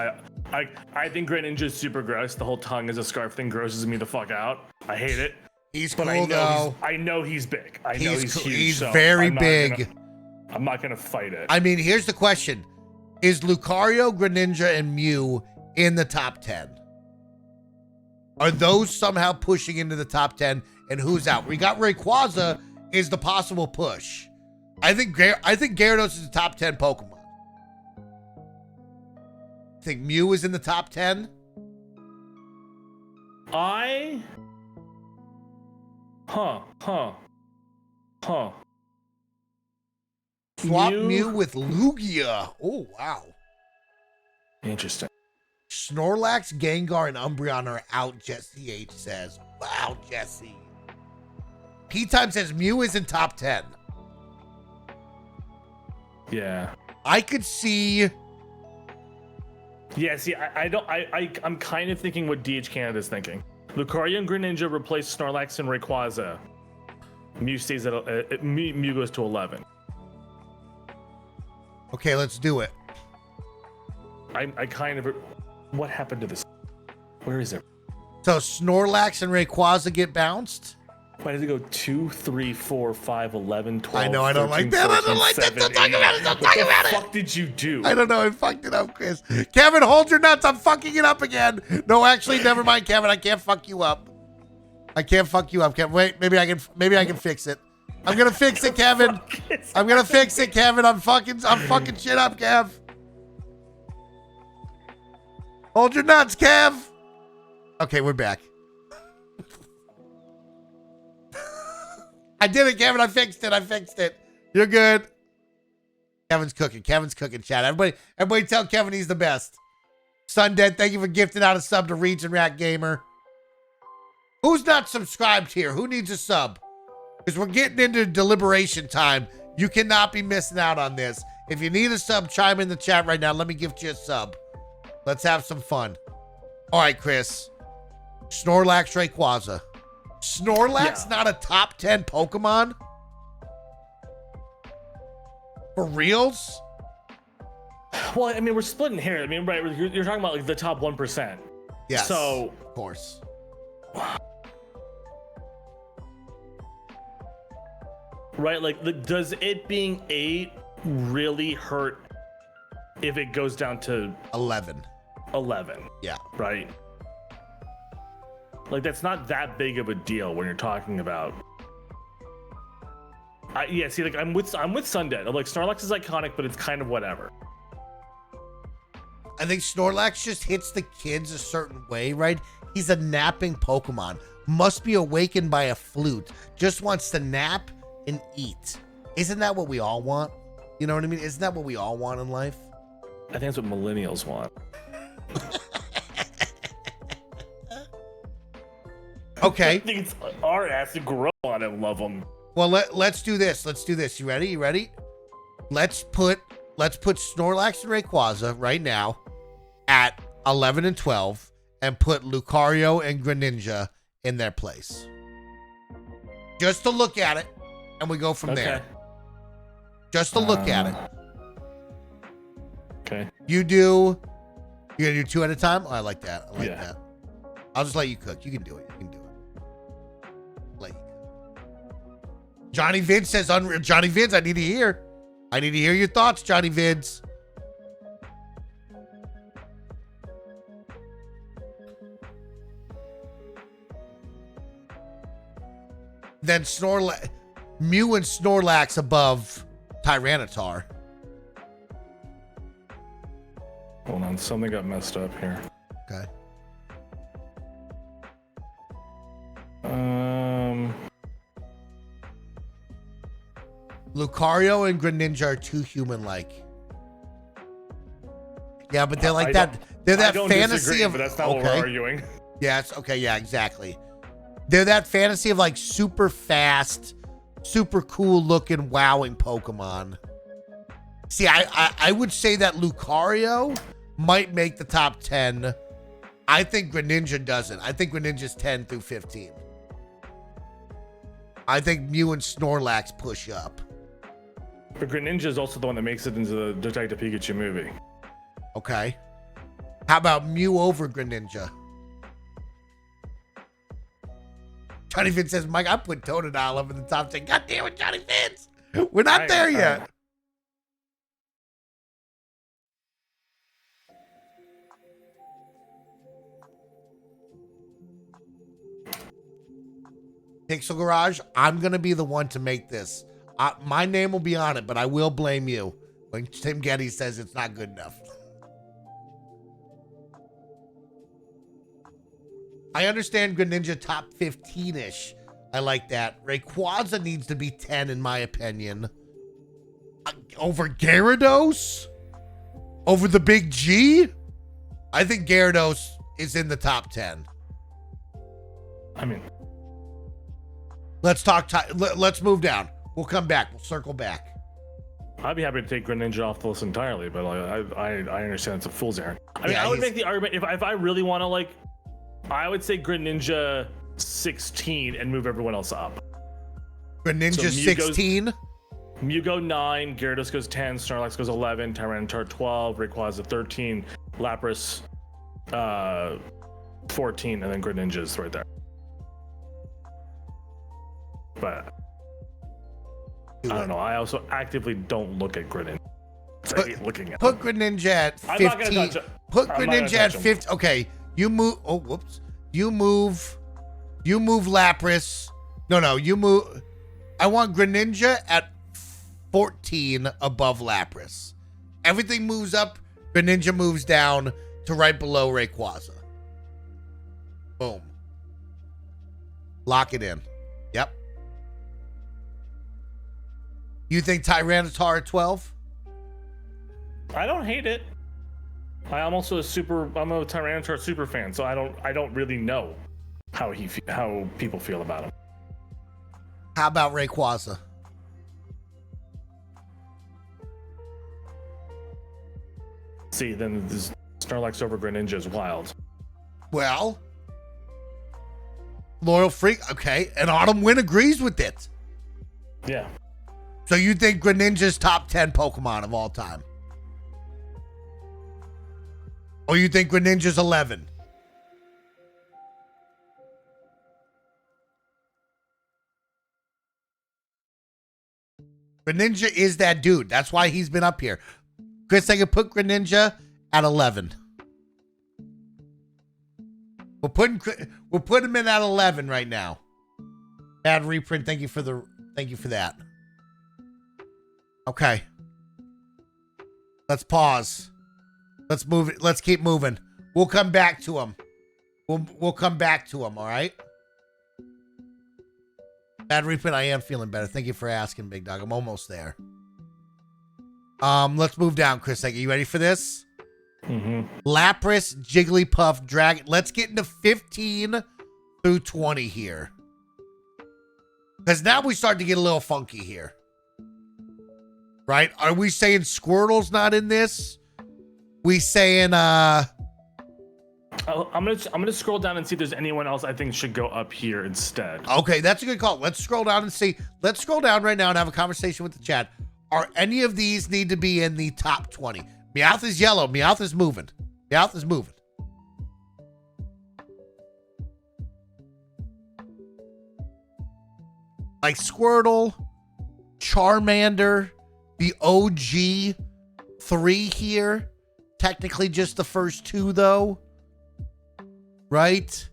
I think Greninja's super gross. The whole tongue as a scarf thing grosses me the fuck out. I hate it. He's cool, though. I know he's big. I know he's huge. He's very big. I'm not gonna fight it. I mean, here's the question. Is Lucario, Greninja, and Mew in the top 10? Are those somehow pushing into the top 10? And who's out? We got Rayquaza is the possible push. I think Gyarados is the top 10 Pokemon. I think Mew is in the top 10. Swap Mew with Lugia. Oh, wow. Interesting. Snorlax, Gengar, and Umbreon are out, Jesse H says. Wow, Jesse. P-Time says Mew is in top 10. Yeah. I could see... Yeah, see, I'm kind of thinking what DH Canada's thinking. Lucario and Greninja replace Snorlax and Rayquaza. Mew stays at Mew goes to 11. Okay, let's do it. I kind of... What happened to this? Where is it? So Snorlax and Rayquaza get bounced? Why did it go 2, 3, 4, 5, 11, 12, I know, I don't 13, like that. 14, I don't like 7, that. Don't talk about it. Don't talk about it. What the fuck did you do? I don't know. I fucked it up, Chris. Kevin, hold your nuts. I'm fucking it up again. No, actually, never mind, Kevin. I can't fuck you up. I can't fuck you up, Kevin. Wait, maybe I can fix it. I'm gonna fix it, Kevin. I'm gonna fix it, Kevin. I'm fucking shit up, Kev. Hold your nuts, Kev. Okay, we're back. I did it, Kevin. I fixed it. You're good. Kevin's cooking, chat. Everybody tell Kevin he's the best. Sundead, thank you for gifting out a sub to Region Rat Gamer. Who's not subscribed here? Who needs a sub? Because we're getting into deliberation time. You cannot be missing out on this. If you need a sub, chime in the chat right now. Let me gift you a sub. Let's have some fun. All right, Chris. Snorlax, Rayquaza. Snorlax, not a top 10 Pokemon? For reals? Well, I mean, we're splitting here. I mean, right, you're talking about like the top 1%. Yes, so, of course. Right, like, does it being 8 really hurt if it goes down to 11? 11. Yeah. Right? Like, that's not that big of a deal when you're talking about... yeah, see, like, I'm with Sundead. I'm like, Snorlax is iconic, but it's kind of whatever. I think Snorlax just hits the kids a certain way, right? He's a napping Pokemon. Must be awakened by a flute. Just wants to nap and eat. Isn't that what we all want? You know what I mean? Isn't that what we all want in life? I think that's what millennials want. Okay. I think it's our ass to grow on and love them. Well, let's do this. You ready? Let's put Snorlax and Rayquaza right now at 11 and 12 and put Lucario and Greninja in their place. Just to look at it, and we go from there. Just to look at it. Okay. You're gonna do 2 at a time? Oh, I like that. I like that. I'll just let you cook. You can do it. Let you cook. Johnny Vids says, Johnny Vids, I need to hear your thoughts, Johnny Vids. Then Mew and Snorlax above Tyranitar. Hold on, something got messed up here. Okay. Lucario and Greninja are too human-like. Yeah, but they're like that. They're that fantasy of. But that's not what we're arguing. Yes. Okay. Yeah. Exactly. They're that fantasy of like super fast, super cool looking, wowing Pokemon. See, I would say that Lucario might make the top 10. I think Greninja doesn't. I think Greninja's 10 through 15. I think Mew and Snorlax push up. But Greninja is also the one that makes it into the Detective Pikachu movie. Okay. How about Mew over Greninja? Johnny Vince says, Mike, I put Totodile up in the top 10. God damn it, Johnny Vince. We're not there yet. Pixel Garage, I'm going to be the one to make this. My name will be on it, but I will blame you when Tim Getty says it's not good enough. I understand Greninja top 15-ish. I like that. Rayquaza needs to be 10 in my opinion. Over Gyarados? Over the Big G? I think Gyarados is in the top 10. I mean, let's talk. Let's move down. We'll come back. We'll circle back. I'd be happy to take Greninja off the list entirely, but like, I understand it's a fool's errand. I mean, Yeah, I would make the argument if I really want to, like, I would say Greninja 16 and move everyone else up. Greninja 16? Mew go 9, Gyarados goes 10, Snorlax goes 11, Tyranitar 12, Rayquaza 13, Lapras 14, and then Greninja's right there. But I don't know. I also actively don't look at Greninja. I hate looking at Put Greninja at 15. I'm not gonna touch it. Put Greninja at 50. Okay, you move. Oh, whoops. You move Lapras. No, you move. I want Greninja at 14 above Lapras. Everything moves up. Greninja moves down to right below Rayquaza. Boom. Lock it in. Yep. You think Tyranitar at 12? I don't hate it. I'm also I'm a Tyranitar super fan, so I don't really know how people feel about him. How about Rayquaza? See, then this Snorlax over Greninja is wild. Well, Loyal Freak, okay, and Autumn Wind agrees with it. Yeah. So you think Greninja's top 10 Pokemon of all time? Or you think Greninja's 11? Greninja is that dude. That's why he's been up here. Kris, I could put Greninja at 11. We'll put him in at 11 right now. Bad reprint. Thank you for that. Okay. Let's pause. Let's move it. Let's keep moving. We'll come back to him. We'll come back to him, all right? Bad reprint, I am feeling better. Thank you for asking, Big Dog. I'm almost there. Let's move down, Kris. Are you ready for this? Mm-hmm. Lapras, Jigglypuff, Dragon. Let's get into 15 through 20 here. Because now we start to get a little funky here. Right? Are we saying Squirtle's not in this? We saying I'm gonna scroll down and see if there's anyone else I think should go up here instead. Okay, that's a good call. Let's scroll down and see. Let's scroll down right now and have a conversation with the chat. Are any of these need to be in the top 20? Meowth is yellow. Meowth is moving. Meowth is moving. Like Squirtle, Charmander, the OG 3 here. Technically just the first 2 though. Right?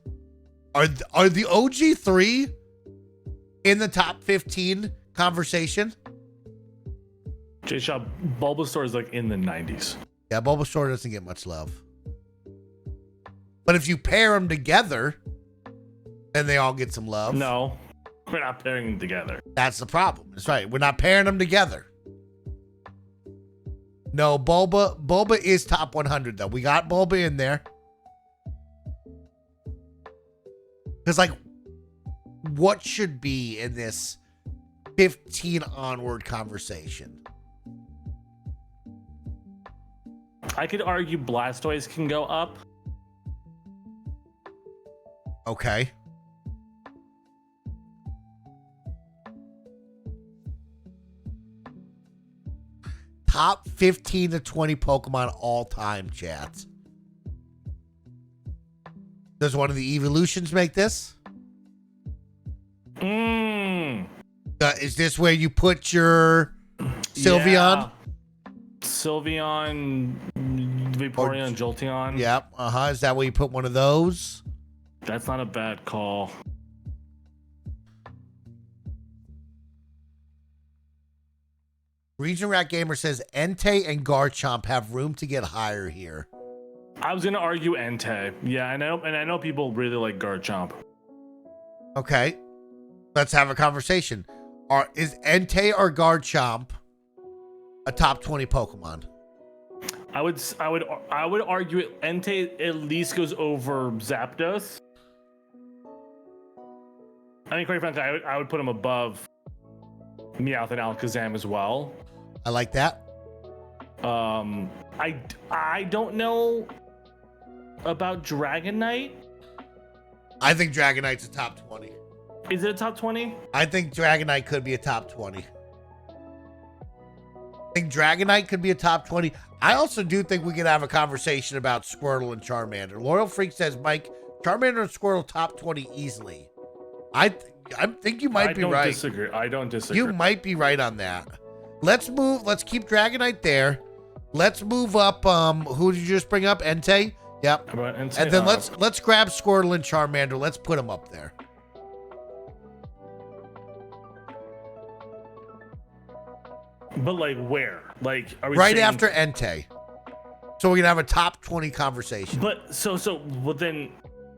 Are the OG 3 in the top 15 conversation? J-Shop, Bulbasaur is like in the 90s. Yeah, Bulbasaur doesn't get much love. But if you pair them together, then they all get some love. No, we're not pairing them together. That's the problem. That's right. We're not pairing them together. No, Bulba is top 100 though. We got Bulba in there. Because like, what should be in this 15 onward conversation? I could argue Blastoise can go up. Okay. Top 15 to 20 Pokemon all time, chat. Does one of the evolutions make this? Is this where you put your Sylveon? Yeah. Sylveon, Vaporeon, Jolteon. Yep. Is that where you put one of those? That's not a bad call. Region Rat Gamer says Entei and Garchomp have room to get higher here. I was gonna argue Entei. Yeah, and I know people really like Garchomp. Okay, let's have a conversation. Is Entei or Garchomp a top 20 Pokemon? I would argue it. Entei at least goes over Zapdos. I mean, quite frankly, I would put him above Meowth and Alakazam as well. I like that. I don't know about Dragonite. I think Dragonite's a top 20. Is it a top 20? I think Dragonite could be a top 20. I think Dragonite could be a top 20. I also do think we could have a conversation about Squirtle and Charmander. Loyal Freak says, Mike, Charmander and Squirtle top 20 easily. I think you might be right. I don't disagree. You might be right on that. Let's move. Let's keep Dragonite there. Let's move up. Who did you just bring up? Entei? Yep. Entei, and then let's grab Squirtle and Charmander. Let's put them up there. But like where? Like are we right saying... after Entei? So we can have a top 20 conversation. But well then,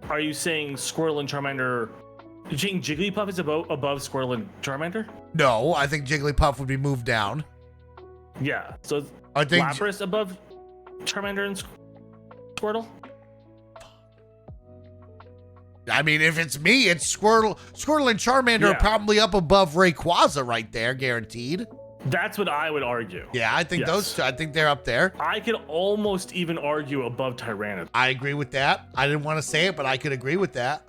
are you saying Squirtle and Charmander? You saying Jigglypuff is above Squirtle and Charmander? No, I think Jigglypuff would be moved down. Yeah. So I think Lapras above Charmander and Squirtle? I mean, if it's me, it's Squirtle. Squirtle and Charmander are probably up above Rayquaza right there, guaranteed. That's what I would argue. Yeah, I think those two, I think they're up there. I could almost even argue above Tyranitar. I agree with that. I didn't want to say it, but I could agree with that.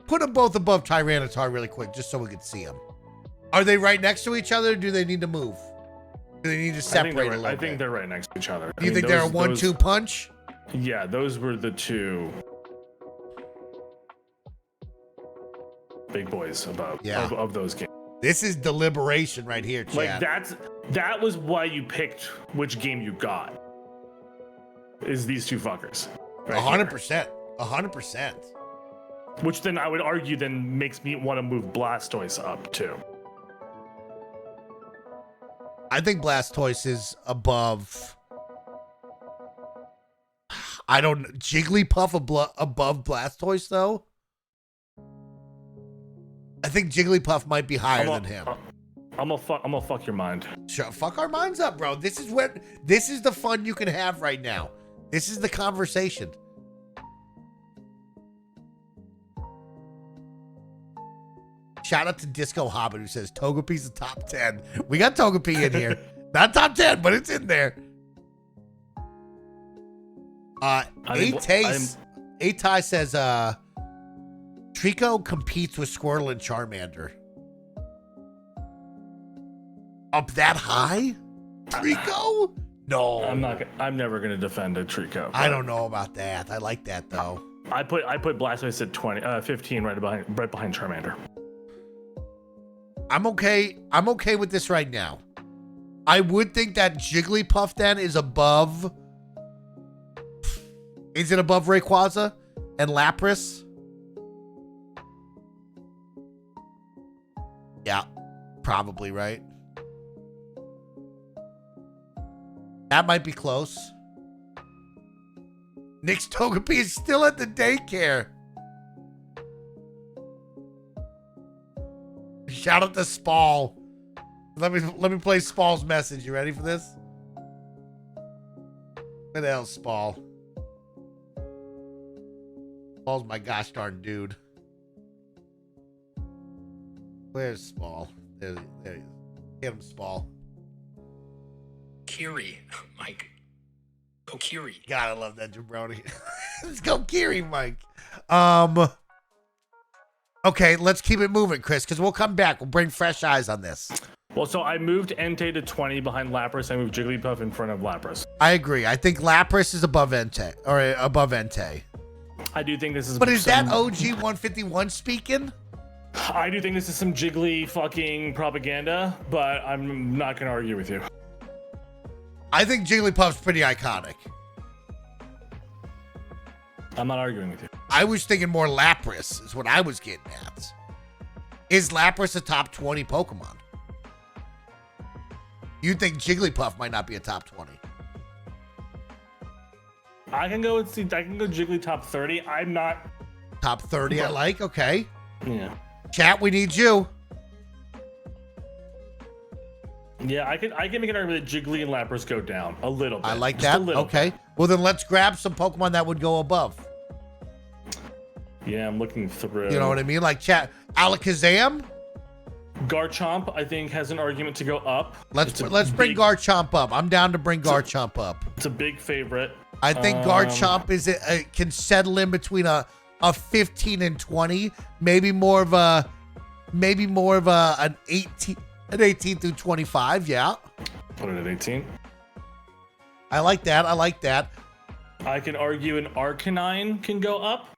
Put them both above Tyranitar really quick, just so we can see them. Are they right next to each other, or do they need to move? Do they need to separate a little bit? I think they're right next to each other. Do you think they're a 1-2 punch? Yeah, those were the two big boys of those games. This is deliberation right here, Chad. Like that was why you picked which game you got. Is these two fuckers? 100%. 100%. Which then I would argue then makes me want to move Blastoise up too. I think Blastoise is above. I don't. Jigglypuff above Blastoise though. I think Jigglypuff might be higher than him. I'm gonna fuck your mind. Sure, fuck our minds up, bro. This is the fun you can have right now. This is the conversation. Shout out to Disco Hobbit who says Togepi's the top 10. We got Togepi in here. Not top 10, but it's in there. Atai says Trico competes with Squirtle and Charmander. Up that high? Trico? No. I'm never gonna defend a Trico. I don't know about that. I like that though. I put Blastoise at 15 right behind Charmander. I'm okay with this right now. I would think that Jigglypuff then is above. Is it above Rayquaza and Lapras? Yeah, probably, right? That might be close. Nick's Togepi is still at the daycare. Shout out to Spall. Let me play Spall's message. You ready for this? Where the hell's Spall? Spall's my gosh darn dude. Where's Spall? There he is. Get him, Spall. Kiri, Mike. Go Kiri. God, I love that jabroni. Let's go Kiri, Mike. Okay, let's keep it moving, Chris, because we'll come back. We'll bring fresh eyes on this. Well, so I moved Entei to 20 behind Lapras. I moved Jigglypuff in front of Lapras. I agree. I think Lapras is above Entei, or above Entei. I do think this is. But is that OG 151 speaking? I do think this is some Jiggly fucking propaganda, but I'm not going to argue with you. I think Jigglypuff's pretty iconic. I'm not arguing with you. I was thinking more Lapras is what I was getting at. Is Lapras a top 20 Pokemon? You think Jigglypuff might not be a top 20? I can go Jiggly top 30. I'm not. Top 30, I like. Okay. Yeah. Chat, we need you. Yeah, I can make an argument that Jiggly and Lapras go down a little bit. I like Just a that. little Okay. bit. Well, then let's grab some Pokemon that would go above. Yeah, I'm looking through. You know what I mean? Like chat, Alakazam. Garchomp, I think, has an argument to go up. Let's bring Garchomp up. I'm down to bring Garchomp up. It's a big favorite. I think Garchomp can settle in between a 15 and 20, maybe more of an 18 through 25. Yeah, Put it at 18. I like that. I like that. I can argue an Arcanine can go up.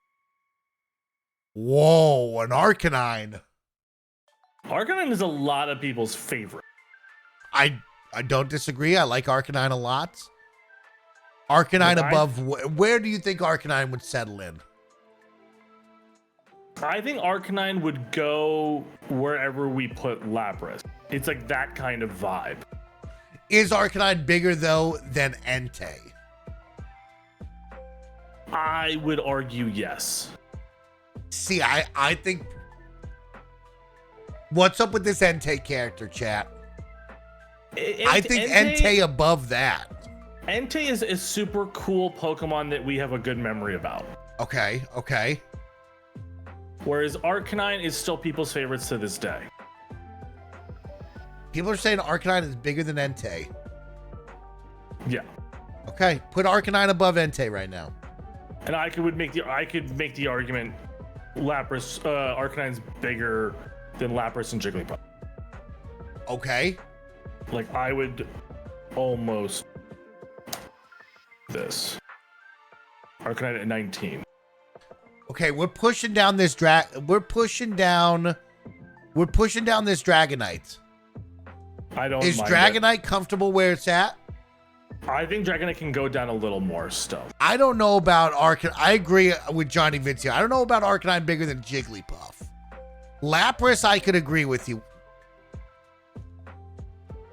Whoa, an Arcanine. Arcanine is a lot of people's favorite. I don't disagree. I like Arcanine a lot. Arcanine above. Where do you think Arcanine would settle in? I think Arcanine would go wherever we put Lapras. It's like that kind of vibe. Is Arcanine bigger though than Entei? I would argue yes. See, I think. What's up with this Entei character, chat? I think Entei above that. Entei is a super cool Pokemon that we have a good memory about. Okay, okay. Whereas Arcanine is still people's favorites to this day. People are saying Arcanine is bigger than Entei. Yeah. Okay, put Arcanine above Entei right now. And I could make the argument Lapras, Arcanine's bigger than Lapras and Jigglypuff. Okay. Like I would almost this. Arcanine at 19. Okay, we're pushing down this we're pushing down this Dragonite. I don't Is mind Dragonite it. comfortable where it's at? I think Dragonite can go down a little more still. I don't know about Arcanine. I agree with Johnny Vince here. I don't know about Arcanine bigger than Jigglypuff. Lapras, I could agree with you.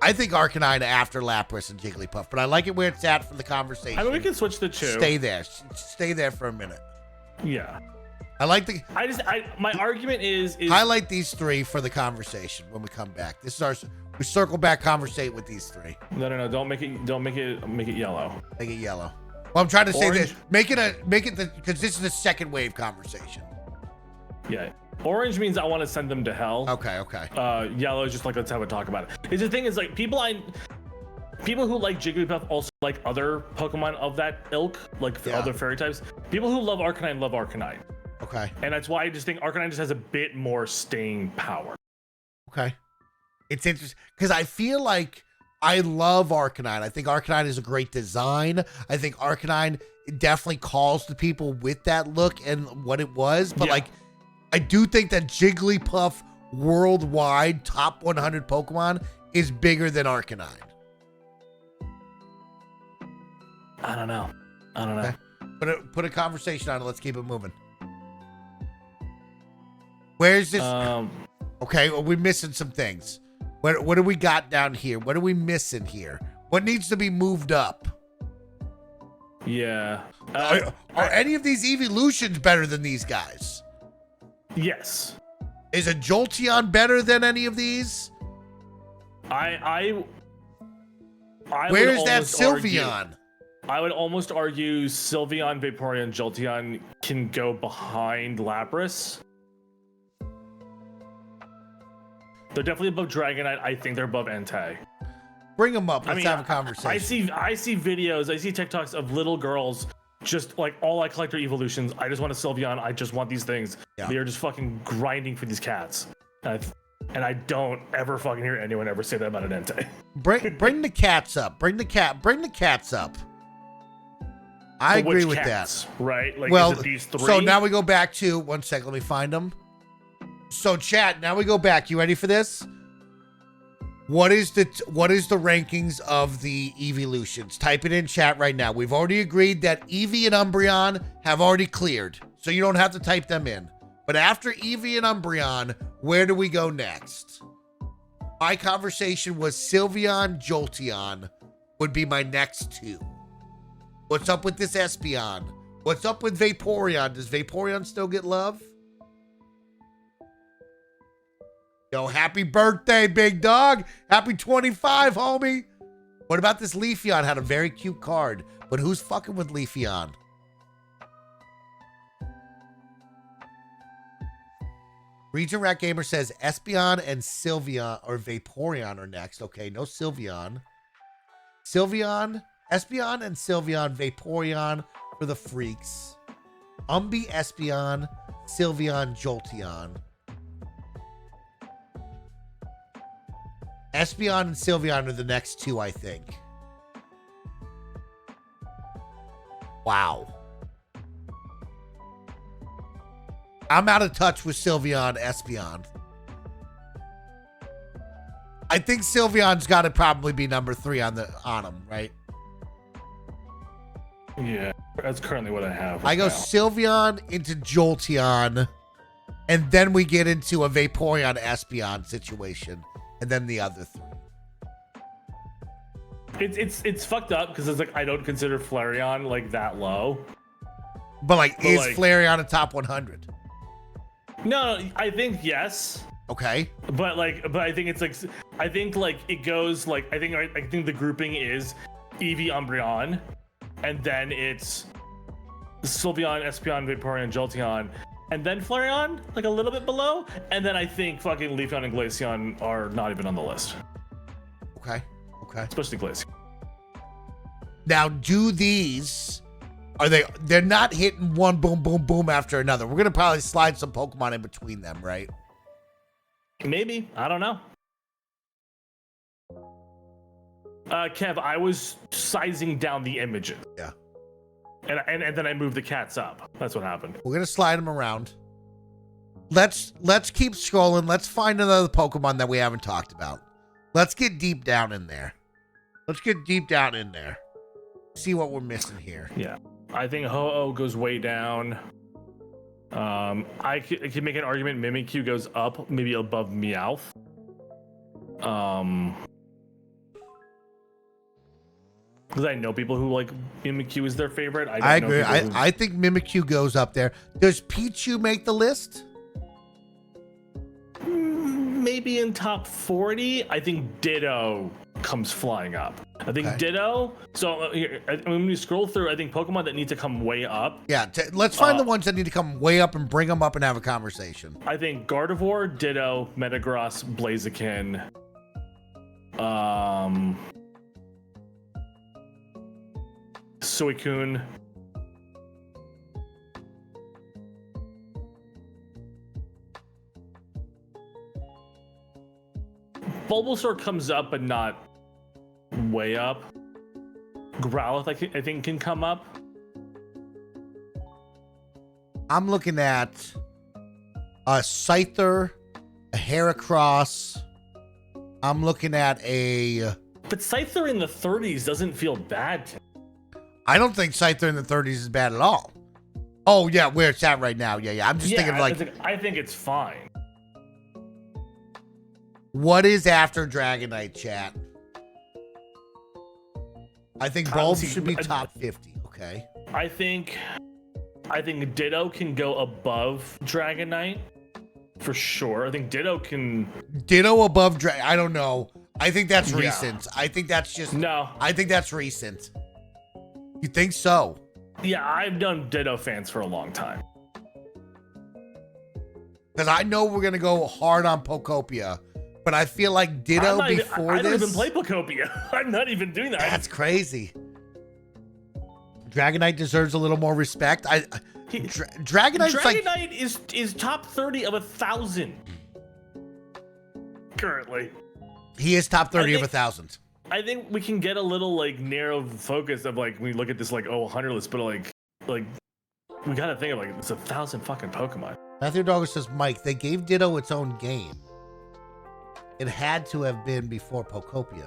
I think Arcanine after Lapras and Jigglypuff, but I like it where it's at for the conversation. I mean, we can switch the two. Stay there. Stay there for a minute. Yeah. I like the. My argument is highlight these three for the conversation when we come back. This is we circle back, conversate with these three. No. Don't make it yellow. Make it yellow. Well, I'm trying to say Orange. this. Make it because this is a second wave conversation. Yeah. Orange means I want to send them to hell. Okay. Yellow is just like, let's have a talk about it. Because the thing is, like, people who like Jigglypuff also like other Pokemon of that ilk, like other fairy types. People who love Arcanine. Okay. And that's why I just think Arcanine just has a bit more staying power. Okay. It's interesting because I feel like I love Arcanine. I think Arcanine is a great design. I think Arcanine definitely calls to people with that look and what it was. But like, I do think that Jigglypuff worldwide top 100 Pokemon is bigger than Arcanine. I don't know. Okay. Put a conversation on it. Let's keep it moving. Where's this? Okay, well, we're missing some things. What do we got down here? What are we missing here? What needs to be moved up? Yeah. Are any of these evolutions better than these guys? Yes. Is a Jolteon better than any of these? I Where's that Sylveon? I would almost argue Sylveon, Vaporeon, and Jolteon can go behind Lapras. They're definitely above Dragonite. I think they're above Entei. Bring them up. Let's have a conversation. I see videos, I see TikToks of little girls just like, all I collect are evolutions. I just want a Sylveon. I just want these things. Yeah. They are just fucking grinding for these cats. And I don't ever fucking hear anyone ever say that about an Entei. Bring the cats up. Bring the cats up. I agree with cats, that. Right? Like, well, is it these three? So now we go back to 1 second. Let me find them. So chat, now we go back. You ready for this? What is the rankings of the evolutions? Type it in chat right now. We've already agreed that Eevee and Umbreon have already cleared, so you don't have to type them in. But after Eevee and Umbreon, where do we go next? My conversation was Sylveon, Jolteon would be my next two. What's up with this Espeon? What's up with Vaporeon? Does Vaporeon still get love? Yo, happy birthday, big dog. Happy 25, homie. What about this Leafeon? Had a very cute card. But who's fucking with Leafeon? Region Rat Gamer says Espeon and Sylveon or Vaporeon are next. Okay, no Sylveon. Espeon and Sylveon, Vaporeon for the freaks. Espeon, Sylveon, Jolteon. Espeon and Sylveon are the next two, I think. Wow. I'm out of touch with Sylveon, Espeon. I think Sylveon's got to probably be number 3 on him, right? Yeah, that's currently what I have. I go now. Sylveon into Jolteon, and then we get into a Vaporeon Espeon situation, and then the other 3. It's fucked up because it's like I don't consider Flareon like that low. But is Flareon a top 100? No, I think yes. Okay. But I think it's I think it goes I think the grouping is Eevee, Umbreon, and then it's Sylveon, Espeon, Vaporeon, Jolteon, and then Flareon, a little bit below, and then I think fucking Leafeon and Glaceon are not even on the list. Okay. Especially Glaceon. Now, do these... They're not hitting one boom, boom, boom after another. We're going to probably slide some Pokemon in between them, right? Maybe. I don't know. Kev, I was sizing down the images. Yeah. And then I moved the cats up. That's what happened. We're going to slide them around. Let's keep scrolling. Let's find another Pokemon that we haven't talked about. Let's get deep down in there. See what we're missing here. Yeah. I think Ho-Oh goes way down. I could make an argument Mimikyu goes up, maybe above Meowth. Because I know people who like Mimikyu is their favorite. I agree. I think Mimikyu goes up there. Does Pichu make the list? Maybe in top 40. I think Ditto comes flying up. I think Ditto. So here, when we scroll through, I think Pokemon that need to come way up. Yeah, let's find the ones that need to come way up and bring them up and have a conversation. I think Gardevoir, Ditto, Metagross, Blaziken, Suicune. Bulbasaur comes up, but not way up. Growlithe, I think, can come up. I'm looking at a Scyther, a Heracross. I'm looking at a... But Scyther in the 30s doesn't feel bad to me. I don't think Scyther in the 30s is bad at all. Oh, yeah, where it's at right now. Yeah. I'm just thinking I think it's fine. What is after Dragonite, chat? I think Bulb should be top 50. Okay. I think Ditto can go above Dragonite for sure. I think Ditto can. Ditto above I don't know. I think that's recent. I think that's just. No. I think that's recent. You think so? Yeah, I've done Ditto fans for a long time. Because I know we're gonna go hard on Pokopia. But I feel like Ditto before I this... don't even play Pokopia. I'm not even doing that. That's crazy. Dragonite deserves a little more respect. Dragonite is top 30 of 1,000 currently. He is top 30 of 1,000. I think we can get a little narrow focus of when we look at this 100 list, but we gotta think of it's 1,000 fucking Pokemon. Matthew Dogger says, Mike, they gave Ditto its own game. It had to have been before Pokopia.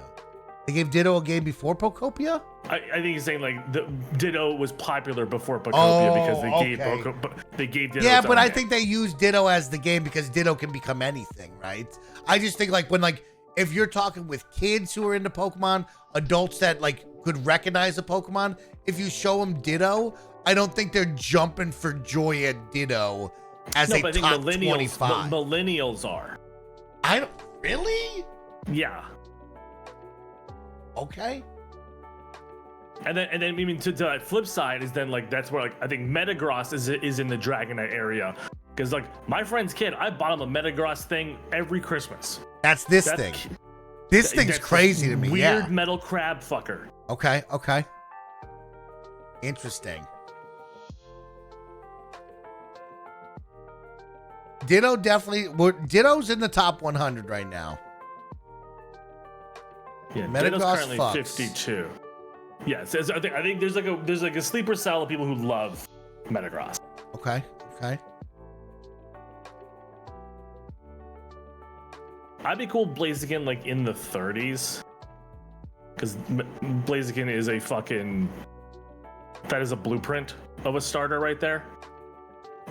They gave Ditto a game before Pokopia? I think he's saying the Ditto was popular before Pokopia because they gave Ditto. Yeah, but I think they used Ditto as the game because Ditto can become anything, right? I just think when if you're talking with kids who are into Pokemon, adults that like could recognize a Pokemon, if you show them Ditto, I don't think they're jumping for joy at Ditto as No, a but I think top millennials, 25. millennials are. I don't really. Yeah. Okay. And then I mean to that flip side is then like that's where like I think Metagross is in the Dragonite area. Because like my friend's kid, I bought him a Metagross thing every Christmas. That's this thing. This thing's That's crazy to me. Weird Yeah. metal crab fucker. Okay. Okay. Interesting. Ditto definitely. Ditto's in the top 100 right now. Yeah, Metagross Ditto's currently fucks. 52. Yes, I think there's like a sleeper cell of people who love Metagross. Okay. Okay. I'd be cool Blaziken like in the 30s, because Blaziken is a fucking that is a blueprint of a starter right there.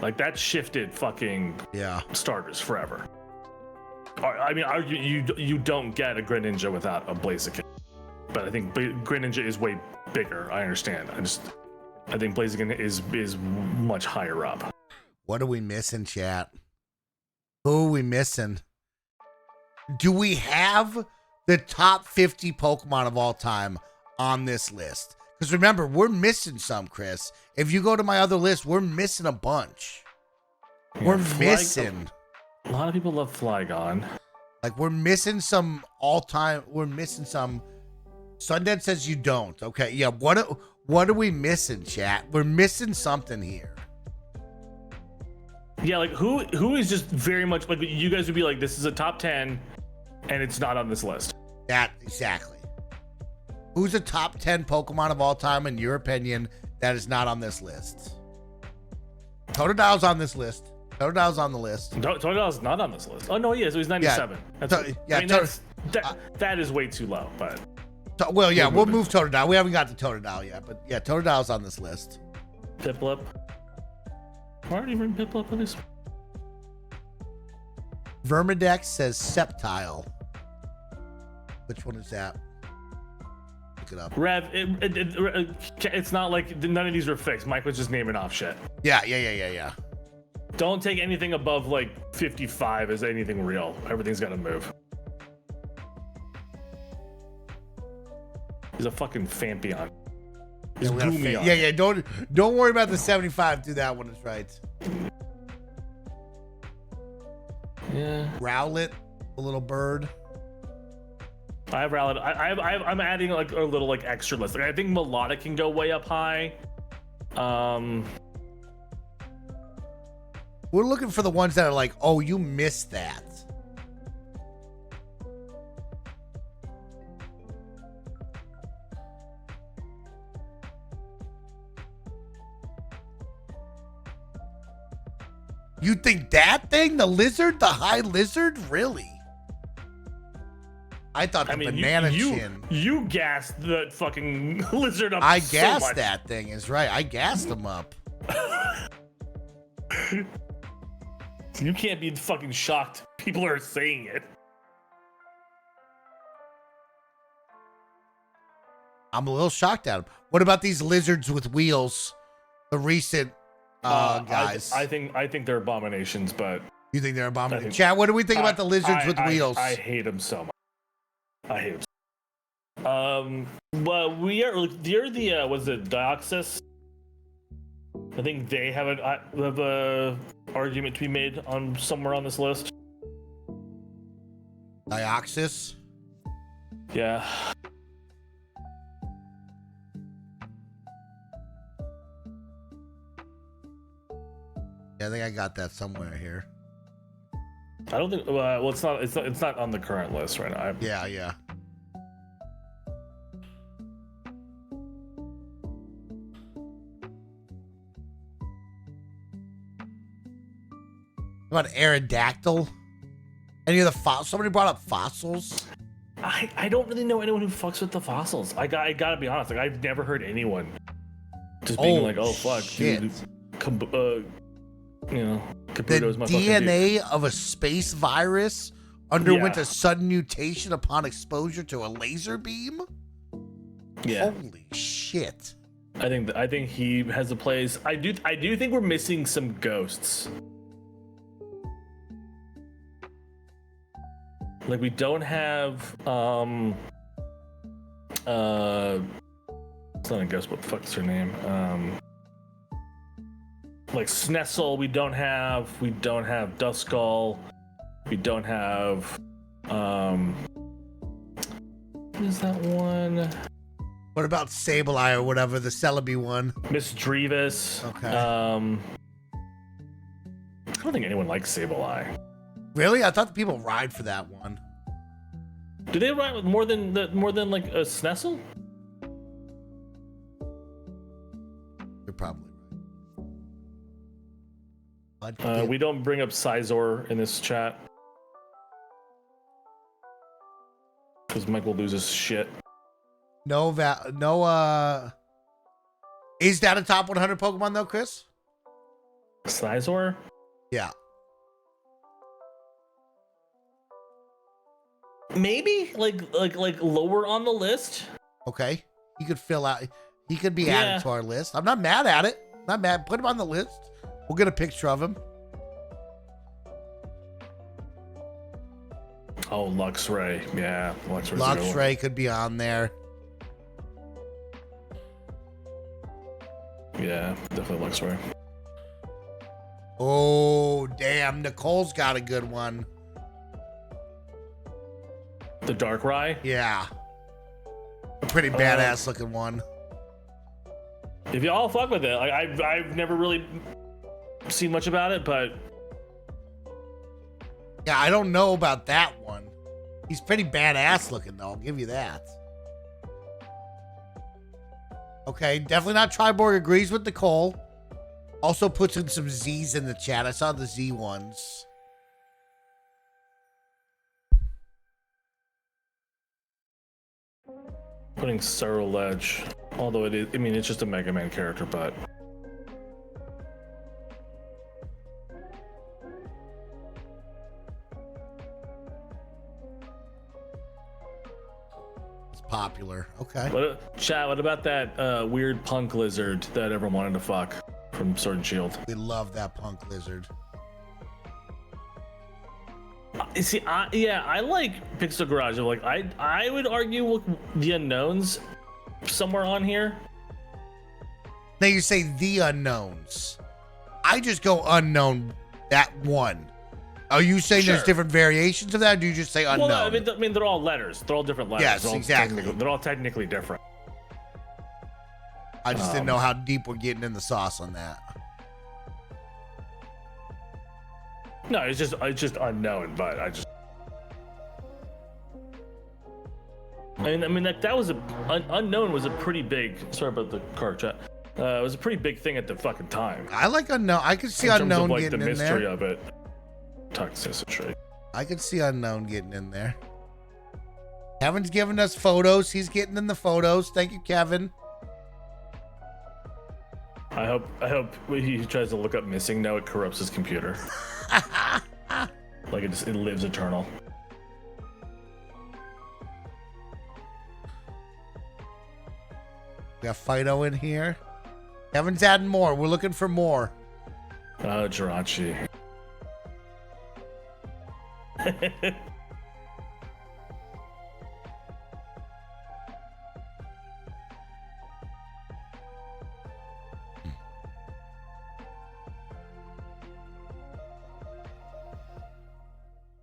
Like that shifted fucking starters forever. I mean, you don't get a Greninja without a Blaziken, but I think Greninja is way bigger. I understand. I think Blaziken is much higher up. What are we missing, chat? Who are we missing? Do we have the top 50 Pokemon of all time on this list? Because remember, we're missing some, Kris. If you go to my other list, we're missing a bunch. We're missing. A lot of people love Flygon. Like, we're missing some all-time. We're missing some. Sundead says you don't. Okay, yeah. What are we missing, chat? We're missing something here. Yeah, like who is just very much like you guys would be like, this is a top 10, and it's not on this list. That exactly. Who's a top 10 Pokemon of all time in your opinion that is not on this list? Totodile's on this list. Totodile's on the list. Totodile's not on this list. Oh no, he is. So he's 97. That is way too low. But we'll move Totodile. We haven't got to Totodile yet, but yeah, Totodile's on this list. Piplup. Why aren't even Piplup on this? Vermidex says Sceptile. Which one is that? Look it up. Rev, it's not like none of these were fixed. Mike was just naming off shit. Yeah. Don't take anything above like 55 as anything real. Everything's got to move. He's a fucking Fampion. Yeah. Don't worry about the 75. Do that one is right. Yeah. Rowlet, a little bird. I have Rowlet. I'm adding like a little like extra list. Like, I think Melodic can go way up high. We're looking for the ones that are like, oh, you missed that. You think that thing, the lizard, the high lizard, really? I thought the banana chin. You gassed the fucking lizard up. I so gassed much. that thing. Is right. I gassed him up. You can't be fucking shocked. People are saying it. I'm a little shocked at him. What about these lizards with wheels? The recent guys. I think they're abominations, but you think they're abominations? Chad, what do we think about the lizards with wheels? I hate them so much. I hate them. Well, they're the was it Dioxys? I think they have a argument to be made on somewhere on this list. Dioxys? Yeah. Yeah, I think I got that somewhere here. I don't think. Well, it's not on the current list right now. Yeah. What about Aerodactyl? Any of the fossils? Somebody brought up fossils. I don't really know anyone who fucks with the fossils. I gotta be honest. Like I've never heard anyone just being like, "Oh fuck, shit. dude." You know, The DNA of a space virus underwent Yeah. a sudden mutation upon exposure to a laser beam. Yeah. Holy shit. I think he has a place. I do think we're missing some ghosts. Like we don't have it's not a ghost, what the fuck is her name? Like Snessel, we don't have Duskull, we don't have what is that one? What about Sableye or whatever, the Celebi one? Miss Drevis. Okay. I don't think anyone likes Sableye. Really? I thought the people ride for that one. Do they ride with more than like a Snessel? You're probably right. We don't bring up Sizor in this chat because Mike will lose his shit. Is that a top 100 Pokemon though, Chris? Sizor? Yeah. Maybe like lower on the list. Okay. He could be added to our list. I'm not mad at it. Not mad. Put him on the list. We'll get a picture of him. Oh, Luxray. Yeah, Luxray. Luxray could be on there. Yeah, definitely Luxray. Oh, damn. Nicole's got a good one. The Darkrai? Yeah. A pretty badass looking one. If y'all fuck with it, like I've never really seen much about it, but Yeah, I don't know about that one. He's pretty badass looking though, I'll give you that. Okay, definitely not Triborg agrees with Nicole. Also puts in some Z's in the chat. I saw the Z ones. putting Ledge, although it is, I mean, it's just a Mega Man character, but It's popular. Okay. What about that weird punk lizard that everyone wanted to fuck from Sword and Shield? We love that punk lizard. See, I like Pixel Garage. Like, I would argue look, the unknowns somewhere on here. Now you say the unknowns. I just go unknown, that one. Are you saying there's different variations of that, or do you just say unknown? Well, I mean, they're all letters. They're all different letters. Yes, exactly. They're all technically different. I just didn't know how deep we're getting in the sauce on that. No, it's just unknown, but I mean that was unknown was a pretty big. Sorry about the car chat. It was a pretty big thing at the fucking time. I like unknown. I could see in unknown terms of, like, getting the in mystery there. of it. Toxicity. I could see unknown getting in there. Kevin's giving us photos. He's getting in the photos. Thank you, Kevin. I hope when he tries to look up missing now it corrupts his computer. Like it lives eternal. We got Fido in here. Kevin's adding more. We're looking for more. Oh, Jirachi.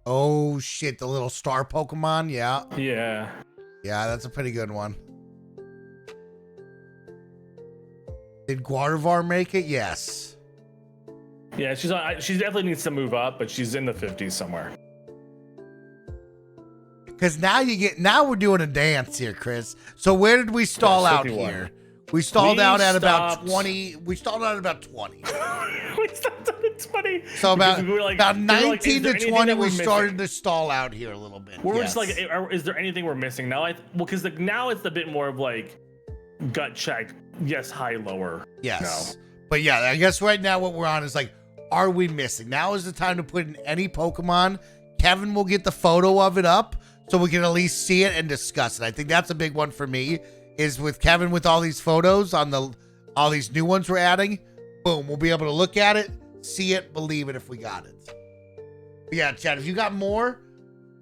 Oh shit, the little star Pokemon. Yeah. Yeah. Yeah, that's a pretty good one. Did Guardivar make it? Yes. Yeah, she definitely needs to move up, but she's in the 50s somewhere. Because now we're doing a dance here, Chris. So where did we stall out 51. here? We stalled out at about stopped- 20. We stalled out at about 20. We stopped at 20. So about, Because we were like- about we were like, 19 is there to anything 20, that we're we missing? started to stall out here a little bit. We're Yes. just like, is there anything we're missing now? Because now it's a bit more of like gut check. Yes, high, lower. Yes. No. But yeah, I guess right now what we're on is like, are we missing? Now is the time to put in any Pokemon. Kevin will get the photo of it up so we can at least see it and discuss it. I think that's a big one for me, is with Kevin with all these photos on all these new ones we're adding. Boom, we'll be able to look at it, see it, believe it if we got it. But yeah, Chad, if you got more,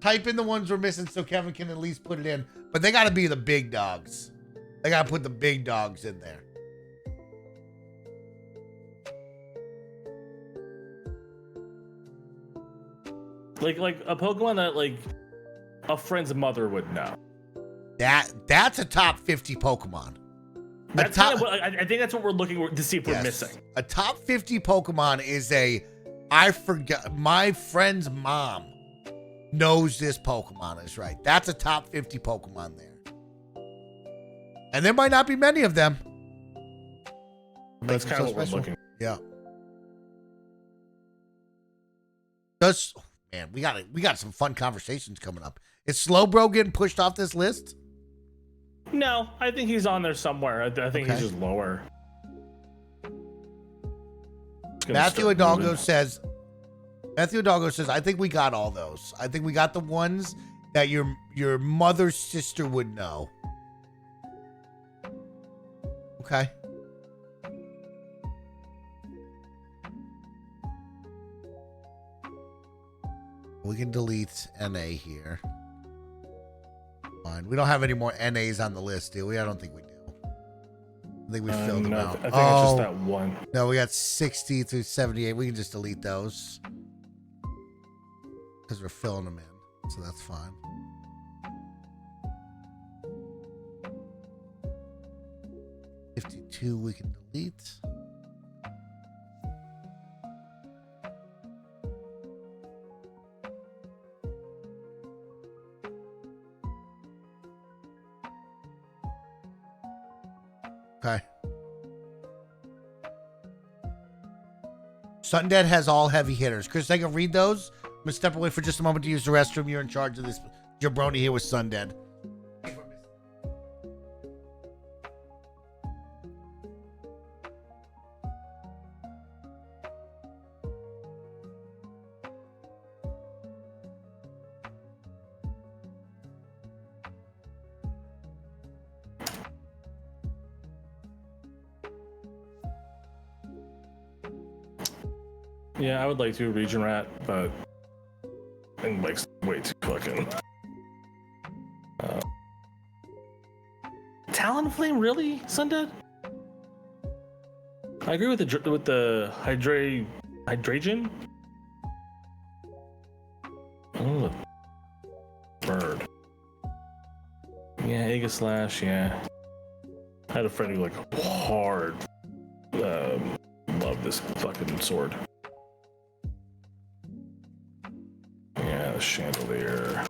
type in the ones we're missing so Kevin can at least put it in. But they got to be the big dogs. They got to put the big dogs in there. Like a Pokemon that like a friend's mother would know. That's a top 50 Pokemon. That's kind of what, I think that's what we're looking to see if we're missing. A top 50 Pokemon is I forgot, my friend's mom knows this Pokemon is right. That's a top 50 Pokemon there. And there might not be many of them. That's kind of what we're looking. Yeah. Just, man, we got some fun conversations coming up. Is Slowbro getting pushed off this list? No, I think he's on there somewhere. I think he's just lower. Matthew Hidalgo says, I think we got all those. I think we got the ones that your mother's sister would know. Okay. We can delete NA here. Fine. We don't have any more NAs on the list, do we? I don't think we do. I think we filled them out. I think it's just that one. No, we got 60 through 78. We can just delete those because we're filling them in, so that's fine. $52 we can delete. Okay. Sundead has all heavy hitters. Kris, I can read those. I'm going to step away for just a moment to use the restroom. You're in charge of this jabroni here with Sundead. Yeah, I would like to region rat, but and like way too fucking. Talonflame, really, Sundead? I agree with the hydragen. Oh, bird. Yeah, Aegislash. Yeah, I had a friend who like hard loved this fucking sword. Yeah, the chandelier.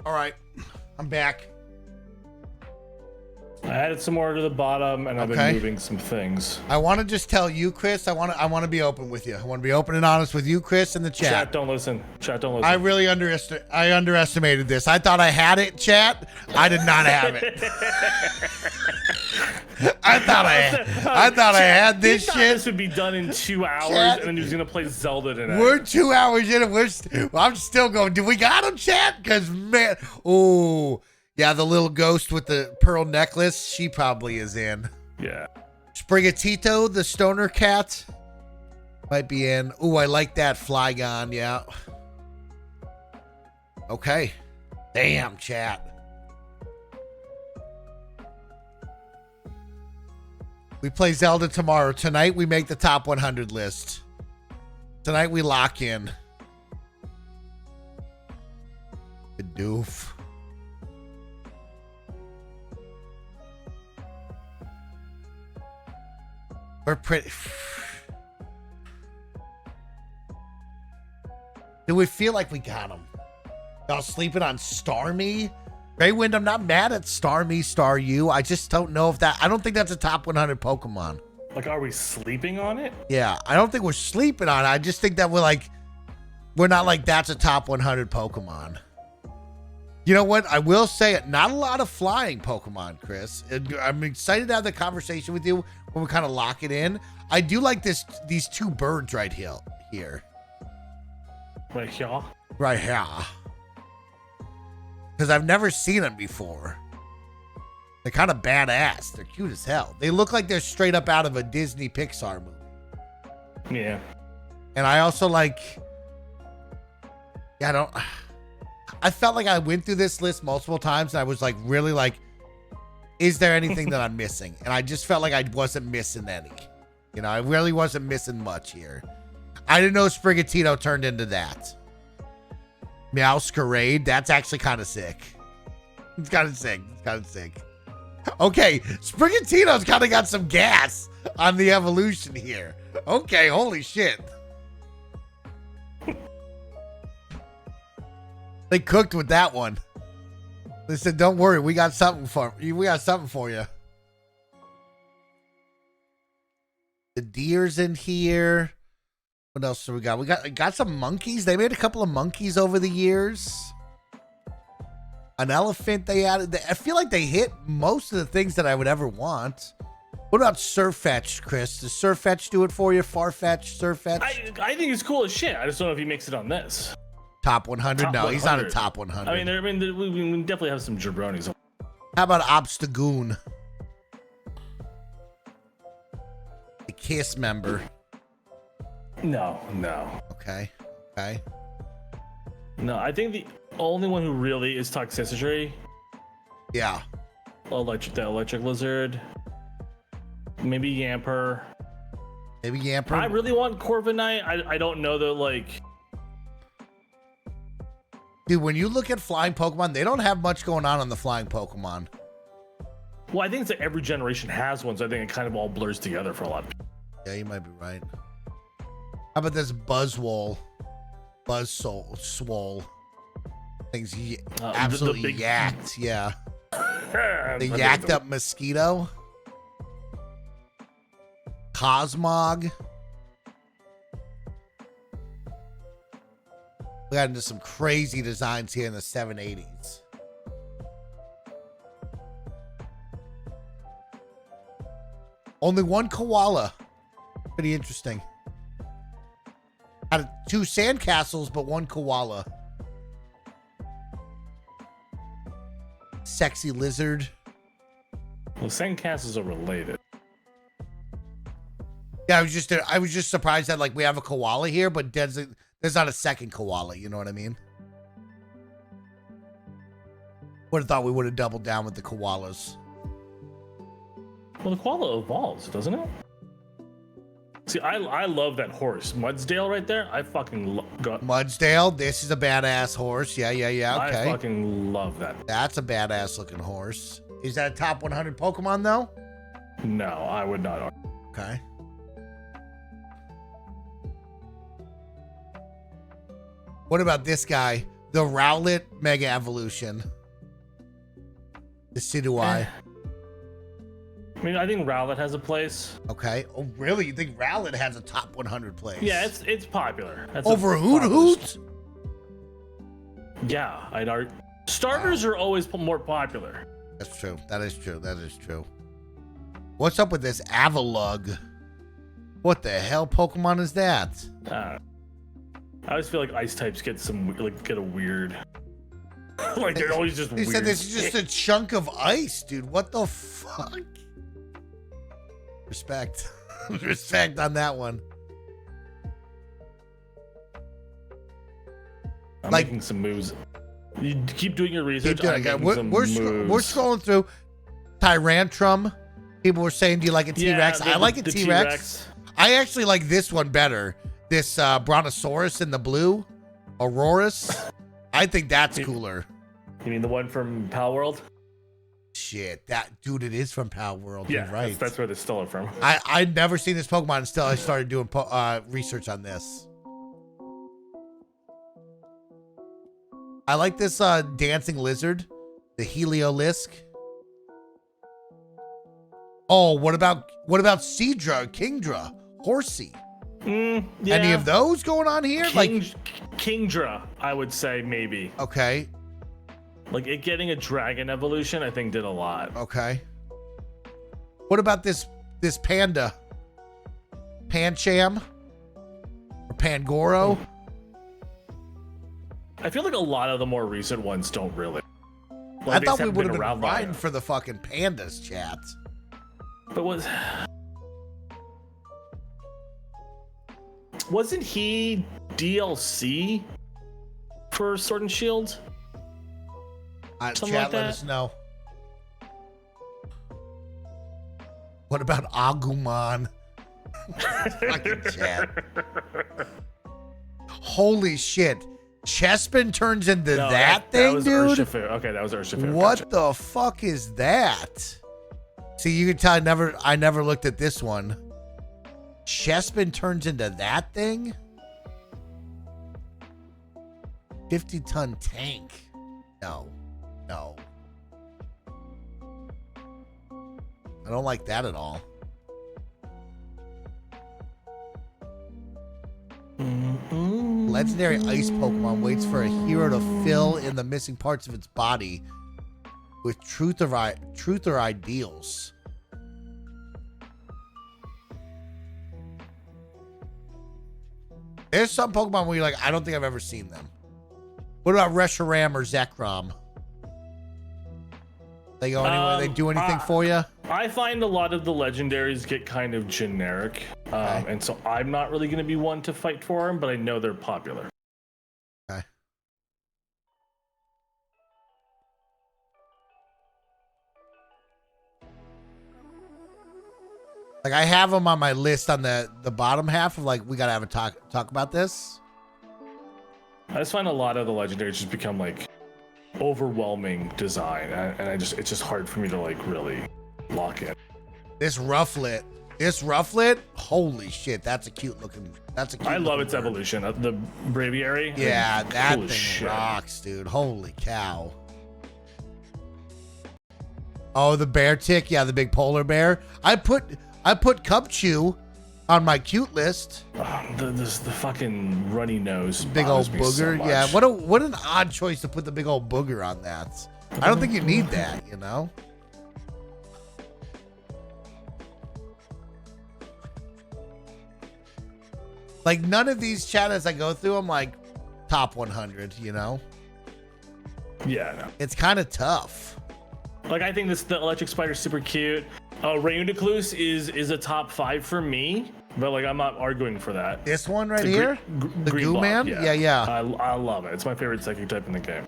All right, I'm back. I added some more to the bottom, and I've been moving some things. I want to just tell you, Kris. I want to be open with you. I want to be open and honest with you, Kris, in the chat. Chat, don't listen. Chat, don't listen. I really underestimated this. I thought I had it, chat. I did not have it. I thought I had this shit. This would be done in 2 hours, Chat. and then he was gonna play Zelda tonight. We're 2 hours in, and I'm still going. Do we got him, chat? Because man, oh yeah, the little ghost with the pearl necklace. She probably is in. Yeah. Sprigatito, the stoner cat, might be in. Ooh, I like that Flygon. Yeah. Okay. Damn, chat. We play Zelda tomorrow. Tonight, we make the top 100 list. Tonight, we lock in. Good doof. We're pretty... Do we feel like we got him? Y'all sleeping on Starmie? Grey Wind, I'm not mad at Starmie, Staryu. I just don't know if that... I don't think that's a top 100 Pokemon. Like, are we sleeping on it? Yeah, I don't think we're sleeping on it. I just think that we're not like, that's a top 100 Pokemon. You know what? I will say it. Not a lot of flying Pokemon, Kris. I'm excited to have the conversation with you when we kind of lock it in. I do like these two birds right here. Right here? Right here. Because I've never seen them before. They're kind of badass. They're cute as hell. They look like they're straight up out of a Disney Pixar movie. Yeah. And I also like... Yeah, I felt like I went through this list multiple times and I was like, really like, is there anything that I'm missing? And I just felt like I wasn't missing any. You know, I really wasn't missing much here. I didn't know Sprigatito turned into that. Meowscarade, that's actually kind of sick. It's kind of sick. Okay, Sprigatito's kind of got some gas on the evolution here. Okay, holy shit. They cooked with that one. They said, "Don't worry, we got something for you. The deer's in here. What else do we got? We got some monkeys. They made a couple of monkeys over the years. An elephant they added. I feel like they hit most of the things that I would ever want. What about Surfetch, Kris? Does Surfetch do it for you? Farfetch, Surfetch? I think it's cool as shit. I just don't know if he makes it on this. Top 100? Top no, 100. He's not a top 100. I mean, we definitely have some jabronis. How about Obstagoon? The Kiss member. No. Okay. No, I think the only one who really is Toxicity. Yeah. The electric lizard. Maybe Yamper. I really want Corviknight. I don't know though, like... Dude, when you look at flying Pokemon, they don't have much going on the flying Pokemon. Well, I think it's that every generation has one, so I think it kind of all blurs together for a lot of people. Yeah, you might be right. How about this Buzzwole? Swole. Things absolutely big... yacked, yeah. The yacked up mosquito. Cosmog. We got into some crazy designs here in the 780s. Only one koala. Pretty interesting. Had 2 sandcastles, but 1 koala. Sexy lizard. Well, sandcastles are related. Yeah, I was just surprised that like we have a koala here, but there's not a second koala. You know what I mean? Would have thought we would have doubled down with the koalas. Well, the koala evolves, doesn't it? See, I love that horse, Mudsdale, right there. I fucking Mudsdale. This is a badass horse. Yeah. Okay. I fucking love that. That's a badass looking horse. Is that a top 100 Pokemon though? No, I would not. Okay. What about this guy? The Rowlet Mega Evolution. The Sidui. I mean, I think Rowlet has a place. Okay. Oh, really? You think Rowlet has a top 100 place? Yeah, it's popular. That's over Hoot Hoot? Yeah, I'd argue. Starters are always more popular. That's true. That is true. That is true. What's up with this Avalugg? What the hell Pokemon is that? I always feel like ice types get a weird. Like they're always just. He said this is just a chunk of ice, dude. What the fuck? Respect. Respect on that one. I'm making some moves. You keep doing your research. Keep doing it. We're scrolling through Tyrantrum. People were saying, do you like a T-Rex? I like a T-Rex. I actually like this one better. This Brontosaurus in the blue. Aurorus. I think that's cooler. You mean the one from Pal World? Shit, that dude, it is from Pal World. Yeah, you're right. That's where they stole it from. I'd never seen this Pokemon until I started doing research on this. I like this dancing lizard, the Heliolisk. Oh, what about Seadra, Kingdra, Horsey? Yeah. Any of those going on here? Kingdra, I would say maybe. Okay. Like it getting a dragon evolution, I think did a lot. Okay. What about this panda? Pancham? Or Pangoro? I feel like a lot of the more recent ones don't really. I thought we would have been riding for the fucking pandas, chat. But wasn't he DLC for Sword and Shield? Chat, let us know. What about Agumon? Fucking chat. Holy shit. Chespin turns into that thing, was dude? Urshifu. Okay, that was Urshifu. What the fuck is that? See, you can tell I never looked at this one. Chespin turns into that thing? 50-ton tank. No. I don't like that at all. Legendary ice Pokemon waits for a hero to fill in the missing parts of its body with truth or ideals. There's some Pokemon where you're like, I don't think I've ever seen them. What about Reshiram or Zekrom? They go anywhere? They do anything for you? I find a lot of the legendaries get kind of generic, and so I'm not really going to be one to fight for them, but I know they're popular. Okay. Like I have them on my list on the bottom half of like we gotta have a talk about this. I just find a lot of the legendaries just become like overwhelming design, and it's just hard for me to like really lock in. This Rufflet, holy shit, that's a cute looking. I love its evolution. The Braviary. Yeah, that thing shit. rocks, dude. Holy cow. Oh, the bear tick, yeah, the big polar bear. I put Cubchoo on my cute list. The fucking runny nose. Big old booger. So yeah, what an odd choice to put the big old booger on that. I don't think you need that, you know? Like none of these chat as I go through, I'm like top 100, you know? Yeah, no. It's kind of tough. Like I think the electric spider's super cute. Rayundiclus is a top 5 for me, but like I'm not arguing for that. This one right here, the Goo Man. Yeah. I love it. It's my favorite psychic type in the game.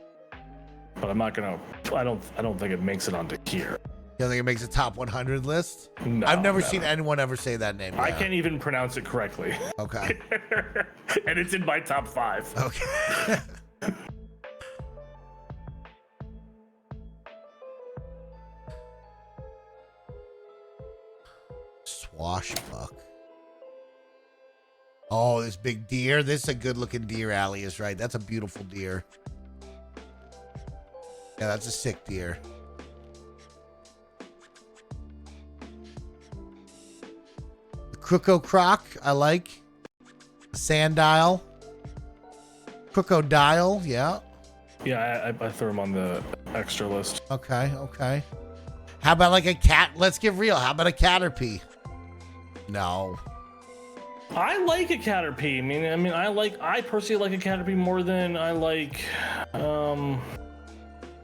But I'm not gonna. I don't think it makes it onto here. You don't think it makes a top 100 list? No, I've never seen anyone ever say that name. I can't even pronounce it correctly. Okay. And it's in my top 5. Okay. Swashbuck. Oh, this big deer. This is a good looking deer, Allie is right. That's a beautiful deer. Yeah, that's a sick deer. Crococroc, I like. Sandile. Crocodile, yeah. Yeah, I threw him on the extra list. Okay, okay. How about like a cat? Let's get real. How about a Caterpie? No. I like a Caterpie. I personally like a Caterpie more than I like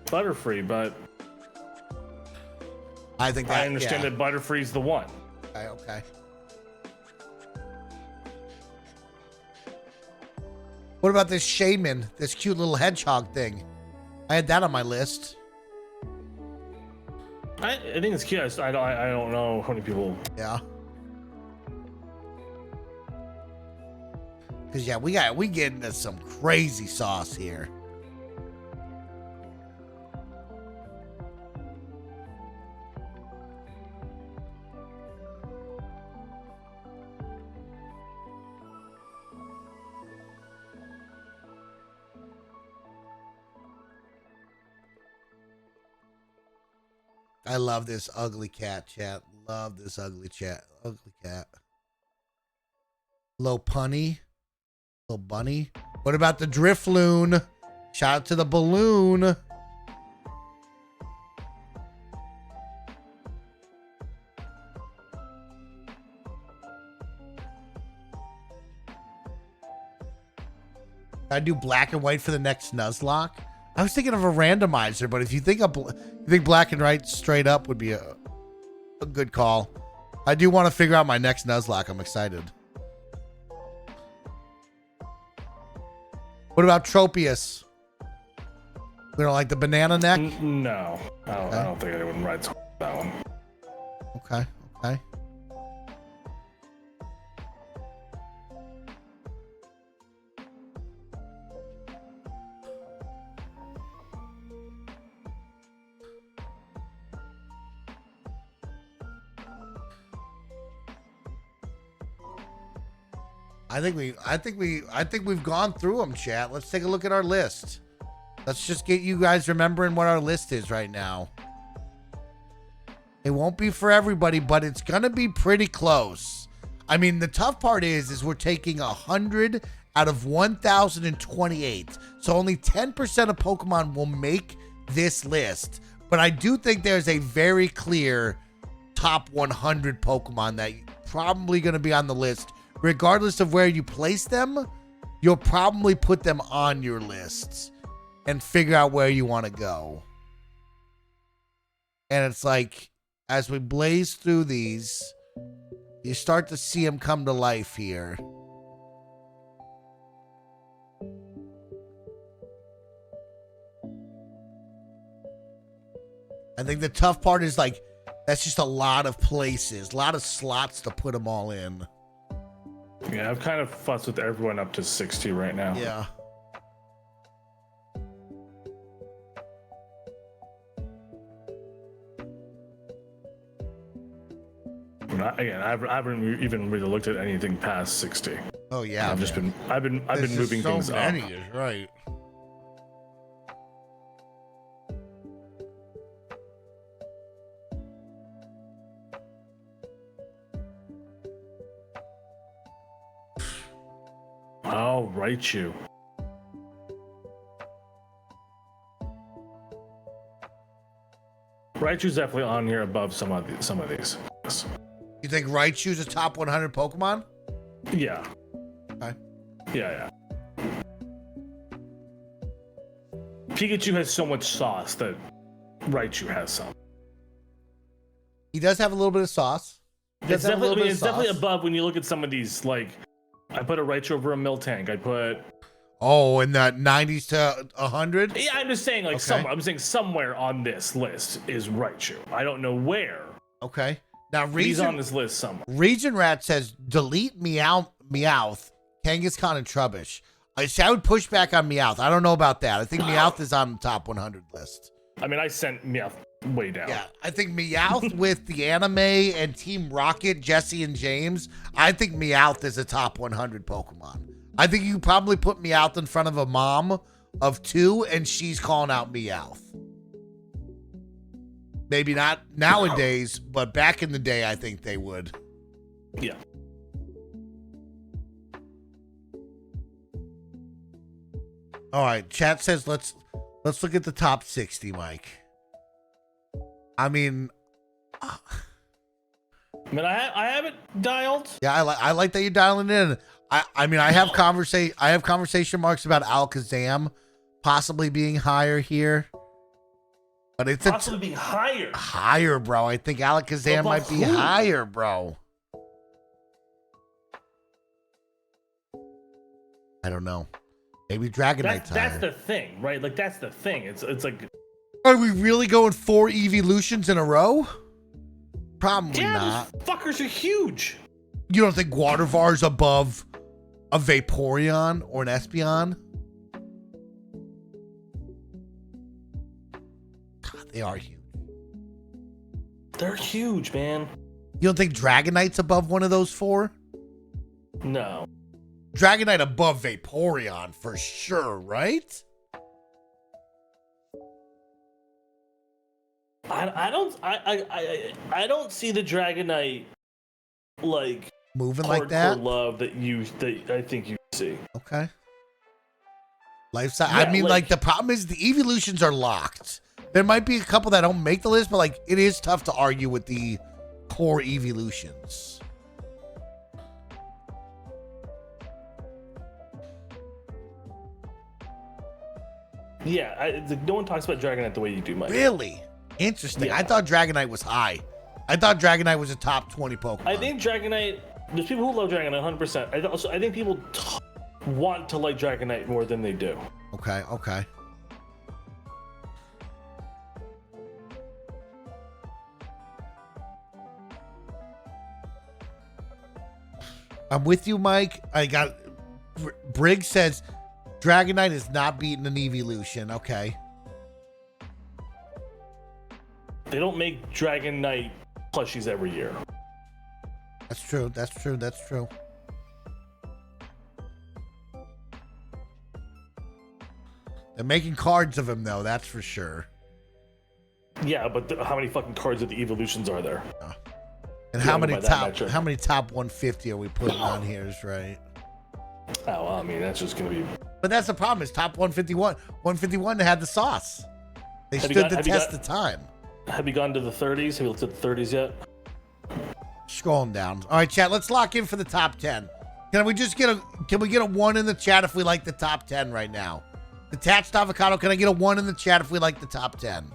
Butterfree, but I think that, I understand that Butterfree's the one. Okay, okay. What about this Shaman? This cute little hedgehog thing. I had that on my list. I think it's cute. I don't know how many people. Yeah. Cause yeah, we get into some crazy sauce here. I love this ugly cat, chat. Love this ugly cat. Ugly cat. Low punny. Little bunny. What about the Drifloon? Shout out to the balloon. I do black and white for the next Nuzlocke. I was thinking of a randomizer, but if you think black and white straight up would be a good call. I do want to figure out my next Nuzlocke. I'm excited. What about Tropius? We don't like the banana neck? No, I don't think anyone rides that one. Okay, okay. I think we've gone through them, chat. Let's take a look at our list. Let's just get you guys remembering what our list is right now. It won't be for everybody, but it's gonna be pretty close. I mean, the tough part is we're taking 100 out of 1,028. So only 10% of Pokemon will make this list. But I do think there's a very clear top 100 Pokemon that probably gonna be on the list. Regardless of where you place them, you'll probably put them on your lists and figure out where you want to go. And it's like, as we blaze through these, you start to see them come to life here. I think the tough part is like, that's just a lot of places, a lot of slots to put them all in. Yeah, I've kind of fussed with everyone up to 60 right now. Yeah. I haven't even really looked at anything past 60. Oh yeah. I've been moving so things many up. Is right. I'll write you. Raichu's definitely on here above some of these. Yes. You think Raichu's a top 100 Pokemon? Yeah. Okay. Yeah. Pikachu has so much sauce that Raichu has some. He does have a little bit of sauce. It's definitely above when you look at some of these. Like, I put a Raichu over a Miltank. I put. Oh, in the 90s to 100? Yeah, I'm just saying, like, Okay. somewhere. I'm saying somewhere on this list is Raichu. I don't know where. Okay. Now, He's on this list somewhere. Region Rat says delete Meowth, Kangaskhan, and Trubbish. I would push back on Meowth. I don't know about that. I think Meowth is on the top 100 list. I mean, I sent Meowth way down. Yeah, I think Meowth with the anime and Team Rocket, Jesse and James, I think Meowth is a top 100 Pokemon. I think you probably put Meowth in front of a mom of 2 and she's calling out Meowth. Maybe not nowadays, but back in the day, I think they would. Yeah. All right, chat says let's look at the top 60, Mike. I mean, I mean, I have it dialed. yeah, I like that you're dialing in. I mean, I have conversation marks about Alakazam possibly being higher here, but it's Possibly being higher. Higher, bro. I think Alakazam might be higher, bro. I don't know. Maybe Dragonite's higher. That's the thing, right? Like that's the thing. It's like. Are we really going 4 evolutions in a row? Probably not. Those fuckers are huge. You don't think Watervar's above a Vaporeon or an Espeon? God, they are huge. They're huge, man. You don't think Dragonite's above one of those 4? No. Dragonite above Vaporeon for sure, right? I don't see the Dragonite like moving like that. Love that I think you see. Okay. Lifestyle. Yeah, I mean, like the problem is the evolutions are locked. There might be a couple that don't make the list, but like it is tough to argue with the core evolutions. Yeah, no one talks about Dragonite the way you do, Mike. Really? Interesting. Yeah. I thought Dragonite was high. I thought Dragonite was a top 20 Pokemon. I think Dragonite. There's people who love Dragonite 100%. I think people want to like Dragonite more than they do. Okay. Okay. I'm with you, Mike. I got. Briggs says Dragonite is not beating an evolution. Okay. They don't make Dragonite plushies every year. That's true. That's true. That's true. They're making cards of him, though. That's for sure. Yeah, but how many fucking cards of the evolutions are there? And how many top 150 are we putting on here? Is right. Oh, well, I mean, that's just gonna be. But that's the problem. Is top 151. 151 had the sauce. They stood the test of time. Have you gone to the 30s? Have you looked at the 30s yet? Scrolling down. All right, chat. Let's lock in for the top 10. Can we get a 1 in the chat if we like the top 10 right now? Detached Avocado, can I get a 1 in the chat if we like the top 10?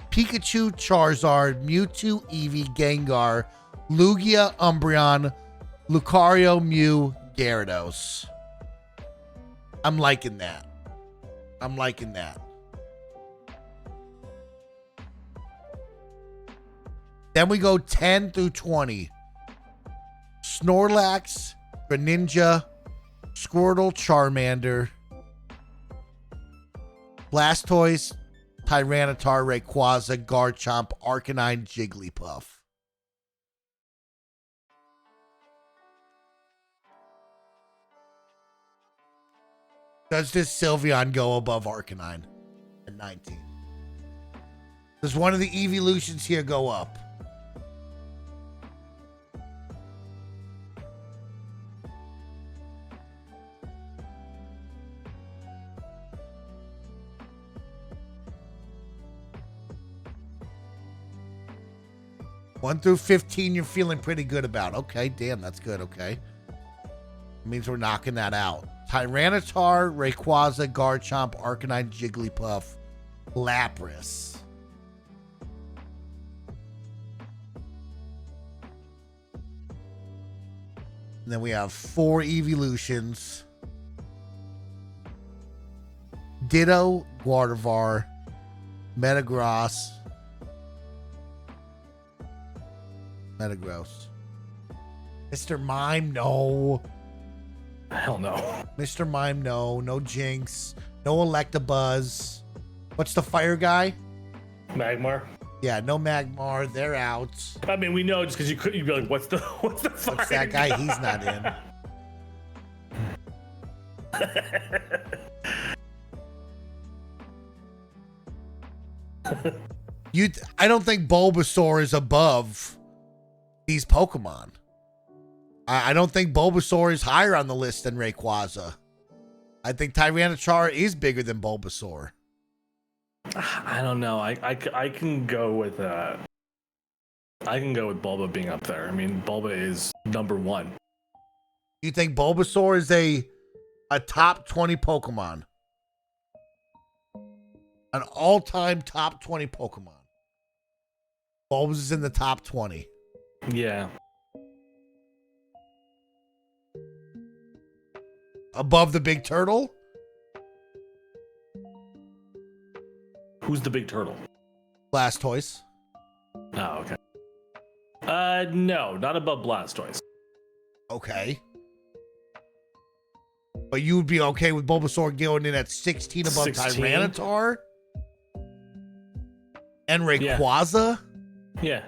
Pikachu, Charizard, Mewtwo, Eevee, Gengar, Lugia, Umbreon, Lucario, Mew, Gyarados. I'm liking that. I'm liking that. Then we go 10 through 20. Snorlax, Greninja, Squirtle, Charmander, Blastoise, Tyranitar, Rayquaza, Garchomp, Arcanine, Jigglypuff. Does this Sylveon go above Arcanine at 19? Does one of the evolutions here go up? One through 15, you're feeling pretty good about. Okay, damn, that's good. Okay. It means we're knocking that out. Tyranitar, Rayquaza, Garchomp, Arcanine, Jigglypuff, Lapras. And then we have 4 evolutions. Ditto, Gardevoir, Metagross, Metagross. Mr. Mime, no. Hell no. Mr. Mime, no. No Jinx. No Electabuzz. What's the fire guy? Magmar. Yeah, no Magmar. They're out. I mean, we know just because you'd be like, what's the fire What's that guy? He's not in. I don't think Bulbasaur is above these Pokemon. I don't think Bulbasaur is higher on the list than Rayquaza. I think Tyranitar is bigger than Bulbasaur. I don't know. I can go with I can go with Bulba being up there. I mean, Bulba is number 1. You think Bulbasaur is a top 20 Pokemon? An all-time top 20 Pokemon. Bulbas is in the top 20. Yeah. Above the big turtle? Who's the big turtle? Blastoise. Oh, okay. No, not above Blastoise. Okay. But you would be okay with Bulbasaur going in at 16 above 16? Tyranitar? And Rayquaza? Yeah.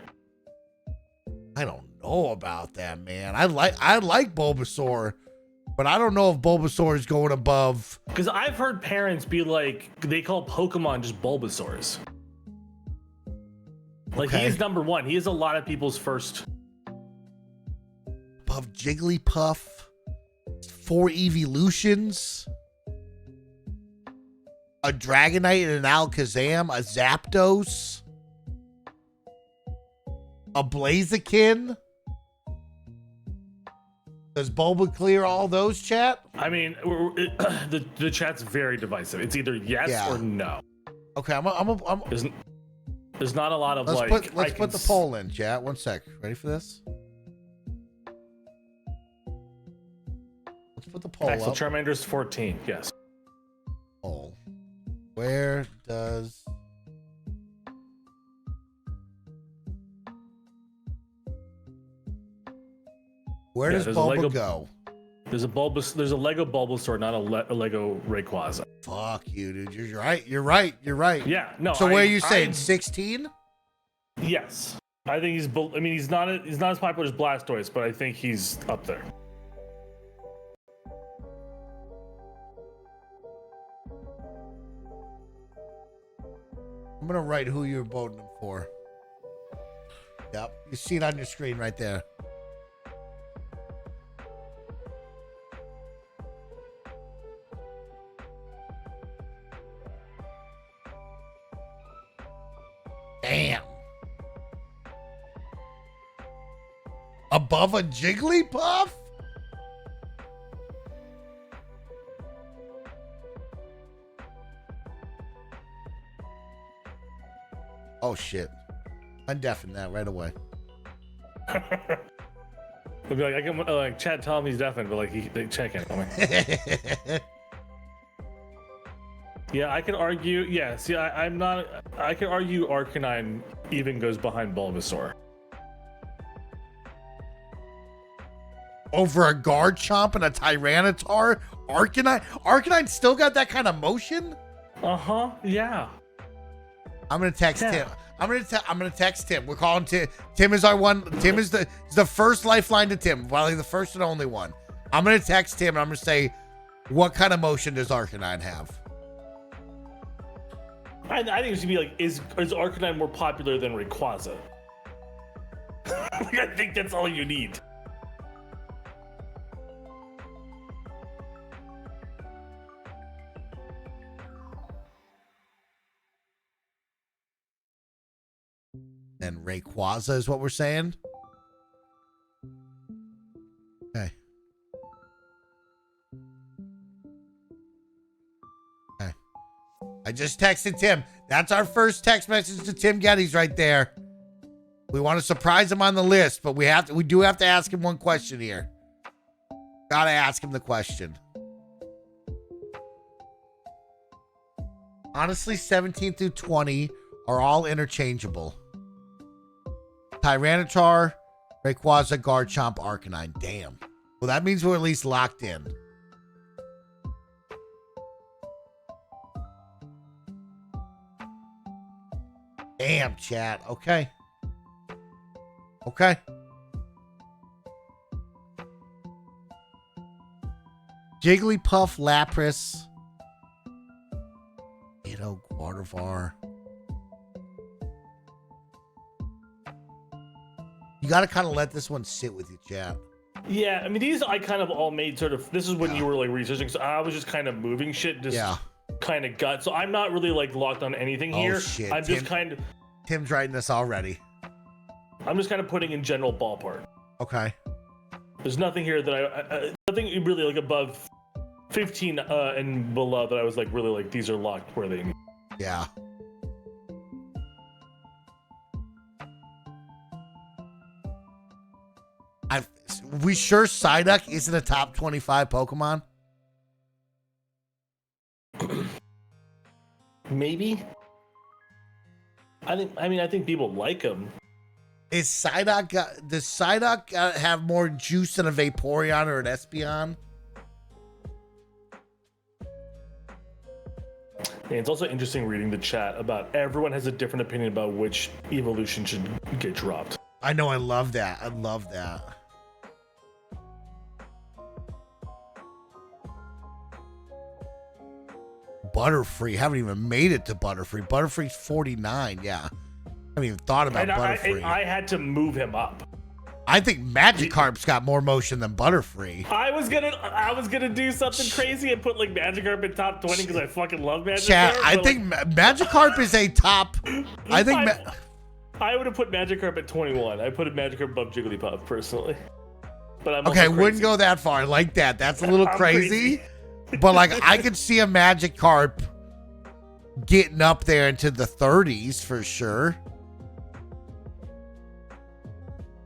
I don't know about that, man. I like Bulbasaur, but I don't know if Bulbasaur is going above. Because I've heard parents be like, they call Pokemon just Bulbasaurs. Like, Okay. he is number 1. He is a lot of people's first. Above Jigglypuff. 4 evolutions. A Dragonite and an Alakazam. A Zapdos. A Blaziken. Does Bulba clear all those, chat? I mean, the chat's very divisive. It's either yes or no. Okay, There's not a lot of let's put the poll in, chat. 1 sec. Ready for this? Let's put the poll Axel up. Charmander's 14. Yes. Poll. Where does there's Bulba go? There's a Lego Bulbasaur, not a Lego Rayquaza. Fuck you, dude. You're right. You're right. You're right. Yeah. No. So where are you saying 16? Yes. I think he's not as popular as Blastoise, but I think he's up there. I'm gonna write who you're voting him for. Yep, you see it on your screen right there. Damn. Above a Jigglypuff? Oh shit. Undeafen that right away. I'll be like, I can like chat tell him he's deafened, but like they check in. Yeah, I could argue. Yeah, see, I'm not. I could argue Arcanine even goes behind Bulbasaur. Over a Garchomp and a Tyranitar? Arcanine still got that kind of motion? Uh-huh, yeah. I'm gonna text Tim. I'm gonna text Tim. We're calling Tim. Tim is our one. Tim is the first lifeline to Tim. Well, he's the first and only one. I'm gonna text Tim and I'm gonna say, what kind of motion does Arcanine have? I think it should be like, is Arcanine more popular than Rayquaza? Like, I think that's all you need. And Rayquaza is what we're saying? Okay. Okay. I just texted Tim. That's our first text message to Tim Geddes right there. We want to surprise him on the list, but we do have to ask him one question here. Gotta ask him the question. Honestly, 17 through 20 are all interchangeable. Tyranitar, Rayquaza, Garchomp, Arcanine. Damn. Well, that means we're at least locked in. Damn, chat. Okay. Okay. Jigglypuff, Lapras. Gardevoir. You got to kind of let this one sit with you, chat. Yeah, I mean, these I kind of all made sort of. This is when you were like researching, so I was just kind of moving shit, just kind of gut. So I'm not really like locked on anything here. Shit. I'm just kind of. Tim's writing this already. I'm just kind of putting in general ballpark. Okay. There's nothing here that I nothing really like above 15 and below that I was like really like these are locked where they. Yeah. We sure Psyduck isn't a top 25 Pokemon? Maybe. I think people like him. Is Psyduck does Psyduck have more juice than a Vaporeon or an Espeon? And it's also interesting reading the chat about everyone has a different opinion about which evolution should get dropped. I know, I love that. I love that. Butterfree. Haven't even made it to Butterfree. Butterfree's 49. Yeah. I haven't even thought about Butterfree. I had to move him up. I think Magikarp's got more motion than Butterfree. I was gonna do something crazy and put like Magikarp in top 20 because I fucking love Magikarp. Chat, I think Magikarp is a top. I think I would have put Magikarp at 21. I put a Magikarp above Jigglypuff personally. But I'm okay. Wouldn't go that far. I like that. That's a little crazy. But like, I could see a Magikarp getting up there into the 30s for sure.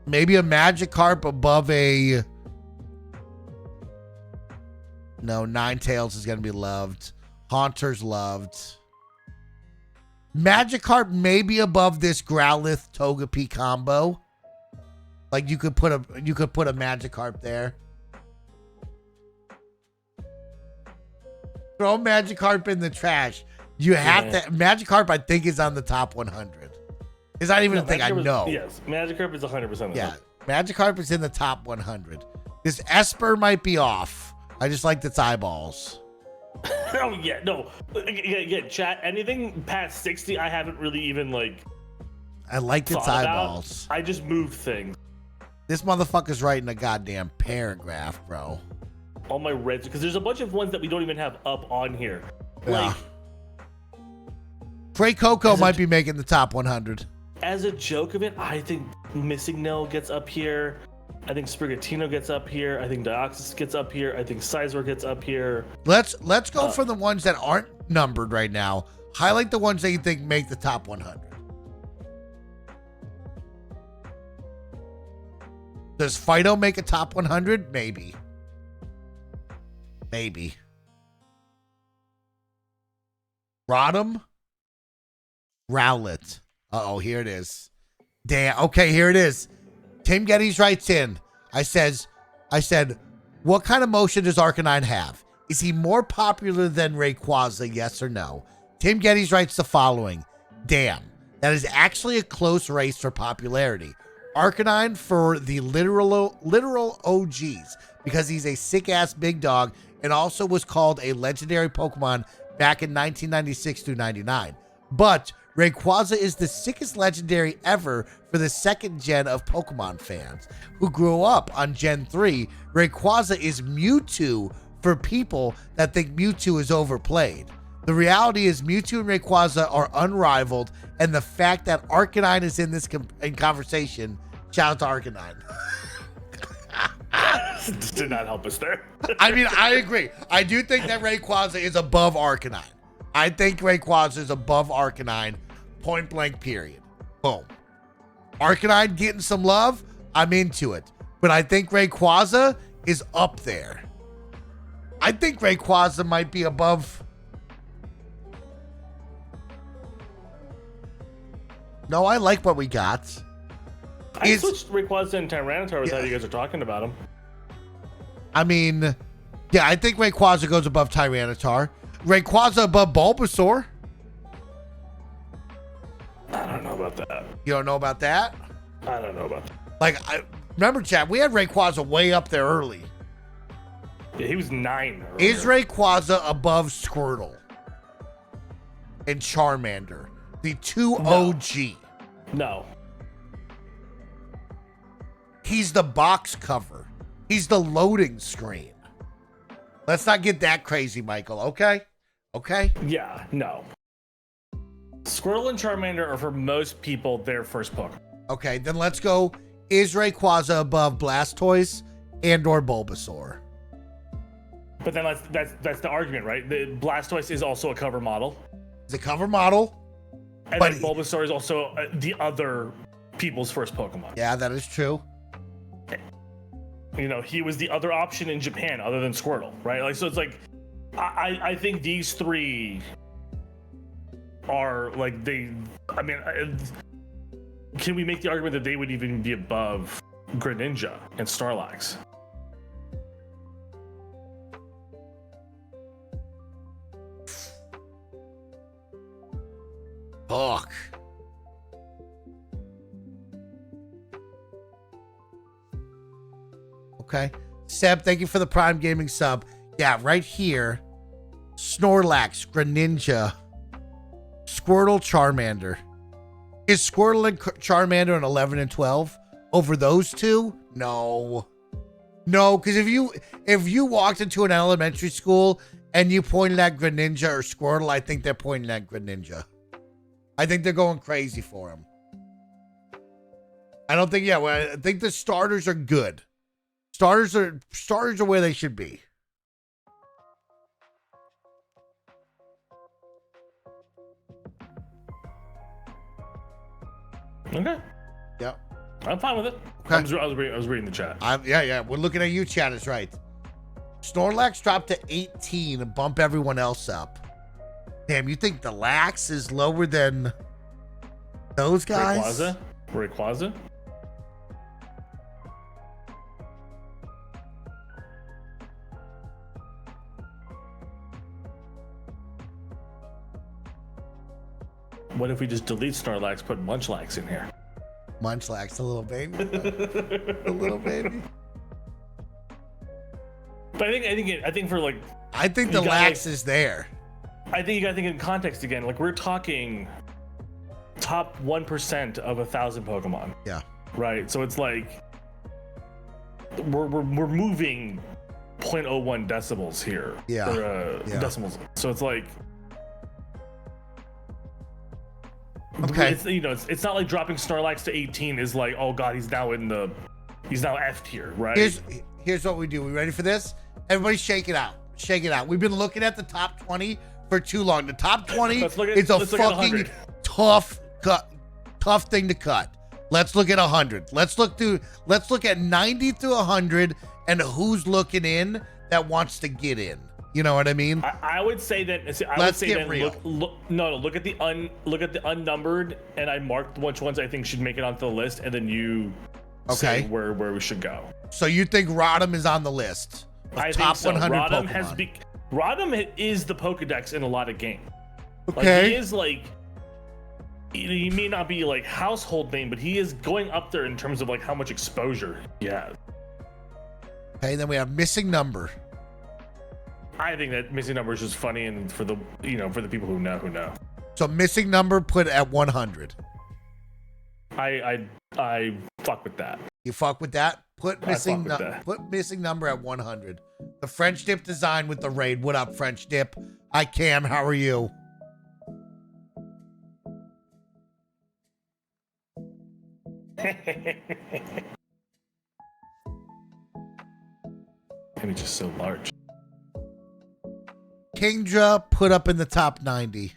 Maybe a Magikarp above a... No, Ninetales is going to be loved. Haunter's loved. Magikarp maybe above this Growlithe Togepi combo. Like you could put a Magikarp there. Throw Magikarp in the trash. You have to... Magikarp, I think, is on the top 100. Is not even a thing I know. Yes, Magikarp is 100%. Yeah, Magikarp is in the top 100. This Esper might be off. I just liked its eyeballs. Oh, yeah, no. Yeah, chat, anything past 60, I haven't really even, like... I liked its eyeballs. I just moved things. This motherfucker's writing a goddamn paragraph, bro. All my reds, because there's a bunch of ones that we don't even have up on here. Yeah. Like... Frey Coco might be making the top 100. As a joke of it, I think Missing No gets up here. I think Sprigatino gets up here. I think Deoxys gets up here. I think Sizor gets up here. Let's go for the ones that aren't numbered right now. Highlight the ones that you think make the top 100. Does Fido make a top 100? Maybe. Maybe. Rodham? Rowlet. Uh-oh, here it is. Damn. Okay, here it is. Tim Geddes writes in. I said, what kind of motion does Arcanine have? Is he more popular than Rayquaza, yes or no? Tim Geddes writes the following. Damn. That is actually a close race for popularity. Arcanine for the literal OGs, because he's a sick-ass big dog and also was called a legendary Pokemon back in 1996 through 99. But Rayquaza is the sickest legendary ever for the second gen of Pokemon fans who grew up on Gen 3. Rayquaza is Mewtwo for people that think Mewtwo is overplayed. The reality is Mewtwo and Rayquaza are unrivaled, and the fact that Arcanine is in this in conversation, shout out to Arcanine. This did not help us there. I mean, I agree. I do think that Rayquaza is above Arcanine. I think Rayquaza is above Arcanine. Point blank, period. Boom. Arcanine getting some love, I'm into it. But I think Rayquaza is up there. I think Rayquaza might be above. No, I like what we got. I switched Rayquaza and Tyranitar with how you guys are talking about him. I mean, yeah, I think Rayquaza goes above Tyranitar. Rayquaza above Bulbasaur. I don't know about that. You don't know about that? I don't know about that. Like, remember, chat, we had Rayquaza way up there early. Yeah, he was 9. Earlier. Is Rayquaza above Squirtle and Charmander? The two OG. No. He's the box cover. He's the loading screen. Let's not get that crazy, Michael. Okay? Okay? Yeah, no. Squirtle and Charmander are for most people their first Pokemon. Okay, then let's go. Is Rayquaza above Blastoise and or Bulbasaur? But then that's the argument, right? The Blastoise is also a cover model. It's a cover model. And then Bulbasaur is also the other people's first Pokemon. Yeah, that is true. You know, he was the other option in Japan other than Squirtle, right? Like, so it's like, I think these three are like can we make the argument that they would even be above Greninja and Snorlax? Fuck. Okay. Seb, thank you for the Prime Gaming sub. Yeah, right here. Snorlax, Greninja, Squirtle, Charmander. Is Squirtle and Charmander an 11 and 12 over those two? No. No, because if you walked into an elementary school and you pointed at Greninja or Squirtle, I think they're pointing at Greninja. I think they're going crazy for him. I don't think, yeah, well, I think the starters are good. Starters are where they should be. Okay. Yeah. I'm fine with it. Okay. I was reading the chat. Yeah. We're looking at you, chat is right. Snorlax dropped to 18 and bump everyone else up. Damn, you think the Lax is lower than those guys? Rayquaza? What if we just delete Snorlax, put Munchlax in here? Munchlax, a little baby. A little baby. But I think for like... I think the Lax is there. I think you gotta think in context again. Like, we're talking top 1% of 1,000 Pokemon. Yeah. Right? So it's like... We're moving 0.01 decibels here. Yeah. Or, decimals. So it's like... Okay. It's not like dropping Snorlax to 18 is like, oh god, he's now F tier, right? Here's what we do. We ready for this? Everybody shake it out. Shake it out. We've been looking at the top 20 for too long. The top 20 is a fucking tough thing to cut. Let's look at 100. Let's look at 90 through 100 and who's looking in that wants to get in. You know what I mean? I would say that. Let's get real. Look at the unnumbered, and I marked which ones I think should make it onto the list, and then you say where we should go. So you think Rodham is on the list? I top think so. 100 Rodham Pokemon. Rodham is the Pokedex in a lot of games. Okay. Like, he is like. He may not be like household name, but he is going up there in terms of like how much exposure he has. Okay, then we have missing number. I think that missing number is just funny, and for the people who know. So missing number put at 100. I fuck with that. You fuck with that? Put missing number at 100. The French dip design with the raid. What up, French dip? Hi Cam, how are you? And it's just so large. Kingdra put up in the top 90.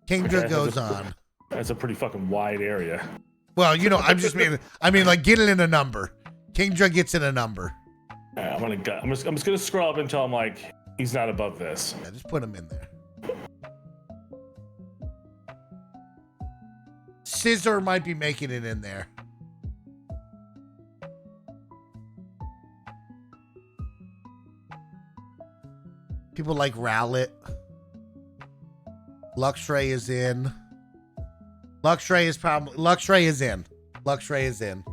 Kingdra goes on. That's a pretty fucking wide area. Well, I'm just like get it in a number. Kingdra gets in a number. I'm just gonna scroll up until I'm like, he's not above this. Yeah, just put him in there. Scissor might be making it in there. People like Rowlet. Luxray is in. Luxray is in.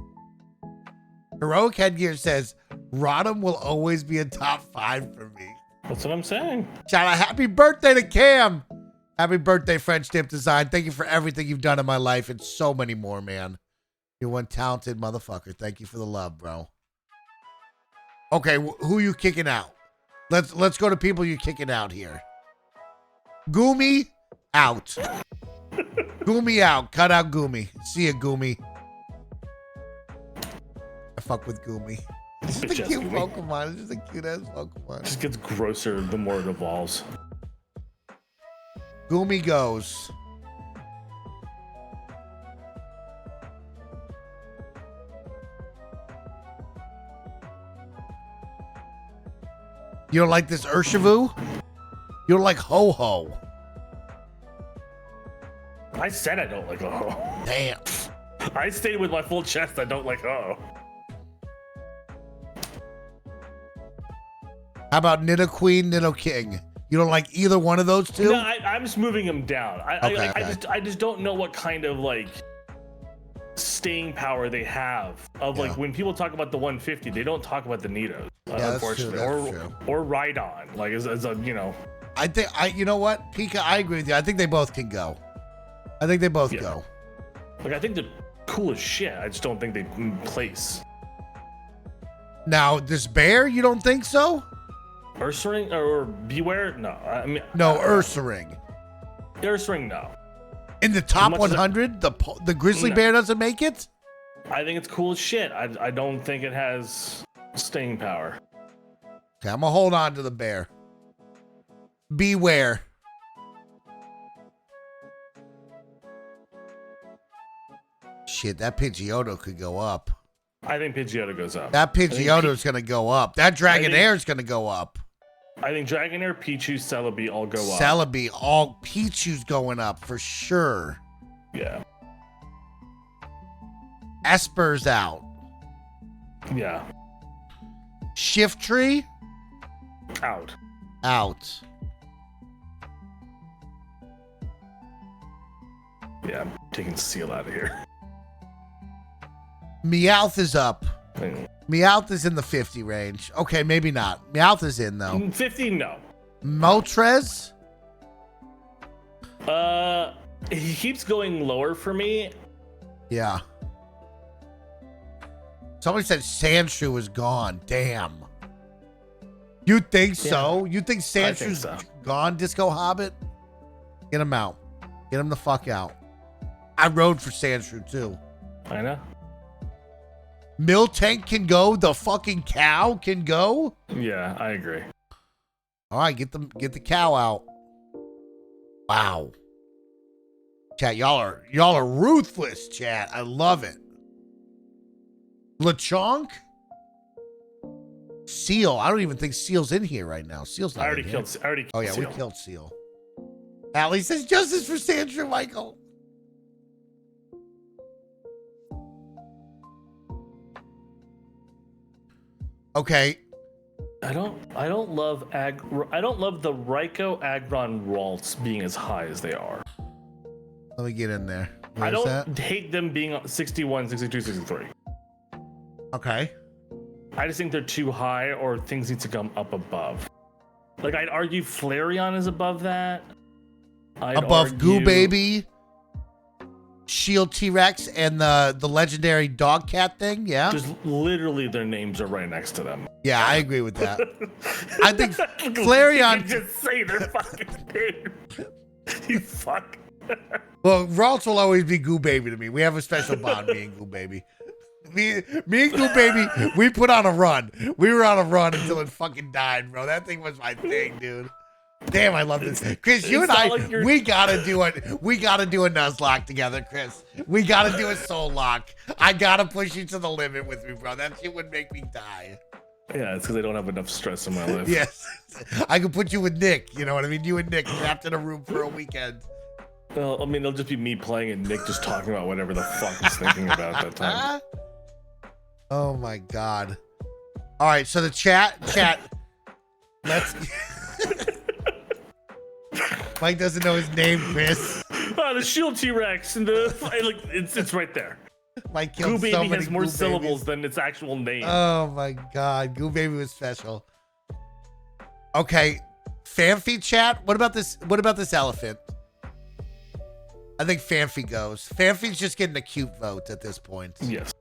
Heroic Headgear says, Rodham will always be a top 5 for me. That's what I'm saying. Shout out, happy birthday to Cam. Happy birthday, French Dip Design. Thank you for everything you've done in my life and so many more, man. You're one talented motherfucker. Thank you for the love, bro. Okay, who you kicking out? Let's go to people you kicking out here. Goomy out. Goomy out. Cut out Goomy. See ya, Goomy. I fuck with Goomy. It's just a cute Pokemon. It's just a cute ass Pokemon. It just gets grosser the more it evolves. Goomy goes. You don't like this Urshifu? You don't like Ho-Ho? I said I don't like Ho-Ho. Damn. I stayed with my full chest. I don't like Ho-Ho. How about Nidoqueen, Nidoking? You don't like either one of those two? No, I'm just moving him down. I just don't know what kind of like staying power they have. Like when people talk about the 150, they don't talk about the Nidos, unfortunately, or Rhydon. Like as a I think you know what, Pika, I agree with you. I think they both can go. I think they both go. Like I think they're cool as shit. I just don't think they place. Now this bear, you don't think so? Ursaring or Beware? No, I mean no. Ursaring. Ursaring, no. In the top 100, the grizzly bear doesn't make it. I think it's cool as shit. I don't think it has staying power. Okay, I'm gonna hold on to the bear. Beware. Shit, that Pidgeotto could go up. I think Pidgeotto goes up. That Pidgeotto's gonna go up. That Dragonair's gonna go up. I think Dragonair, Pichu, Celebi all go up. Celebi, all Pichu's going up for sure. Yeah. Esper's out. Yeah. Shiftry? Out. Out. Yeah, I'm taking Seal out of here. Meowth is up. Meowth is in the 50 range. Okay, maybe not. Meowth is in, though. 50, no. Moltres? He keeps going lower for me. Yeah. Somebody said Sandshrew was gone. Damn. You think so? You think Sandshrew's gone, Disco Hobbit? Get him out. Get him the fuck out. I rode for Sandshrew, too. I know. Miltank can go. The fucking cow can go. Yeah, I agree. All right, get the cow out. Wow. Chat, y'all are ruthless, chat. I love it. Lechonk? Seal. I don't even think Seal's in here right now. Seal's not in here. Oh yeah, Seal. we killed Seal. Allie says justice for Sandra Michael. Okay. I don't love the Raikou Aggron being as high as they are. Let me get in there. I don't hate them being 61, 62, 63. Okay. I just think they're too high or things need to come up above. Like I'd argue Flareon is above that. Above Goo Baby, Shield T-Rex, and the legendary dog cat thing, yeah? Just literally their names are right next to them. Yeah, I agree with that. I think Flareon... You just say their fucking name. You fuck. Well, Ralts will always be Goo Baby to me. We have a special bond, me and Goo Baby. Me and Goo Baby, we put on a run. We were on a run until it fucking died, bro. That thing was my thing, dude. Damn, I love this. Chris, you and I, we gotta do it. We gotta do a Nuzlocke together, Chris. We gotta do a soul lock. I gotta push you to the limit with me, bro. That shit would make me die. Yeah, it's because I don't have enough stress in my life. Yes. I could put you with Nick, you know what I mean? You and Nick trapped in a room for a weekend. Well, I mean, it'll just be me playing and Nick just talking about whatever the fuck he's thinking about at that time. Oh my God. All right, so the chat, let's... Mike doesn't know his name, Chris. The Shield T-Rex and it's right there. Mike killed Goo Baby so many has more Goo syllables Babies. than its actual name. Oh my God, Goo Baby was special. Okay, Fanfi chat. What about this? What about this elephant? I think Fanfi goes. Fanfi's just getting a cute vote at this point. Yes.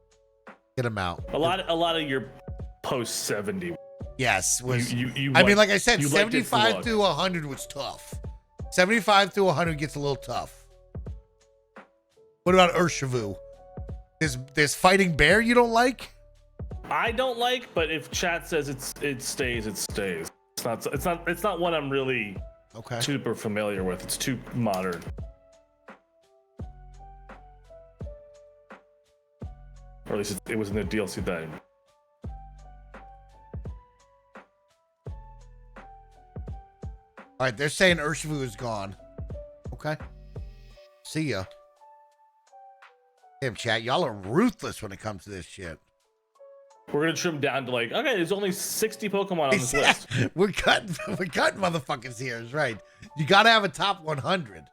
Get him out. A lot of your post 70 Yes, was. You I mean, liked- like I said, you liked its 75 look. to 100 was tough. 75 to 100 gets a little tough. What about Urshivu? This fighting bear you don't like? I don't like, but if chat says it stays, it stays. It's not one I'm really Okay. super familiar with. It's too modern. Or at least it was in the DLC then. All right, they're saying Urshivu is gone. Okay. See ya. Damn, chat, y'all are ruthless when it comes to this shit. We're gonna trim down to like, okay, there's only 60 Pokemon on this list. we're cutting motherfuckers here. Is right. You gotta have a top 100.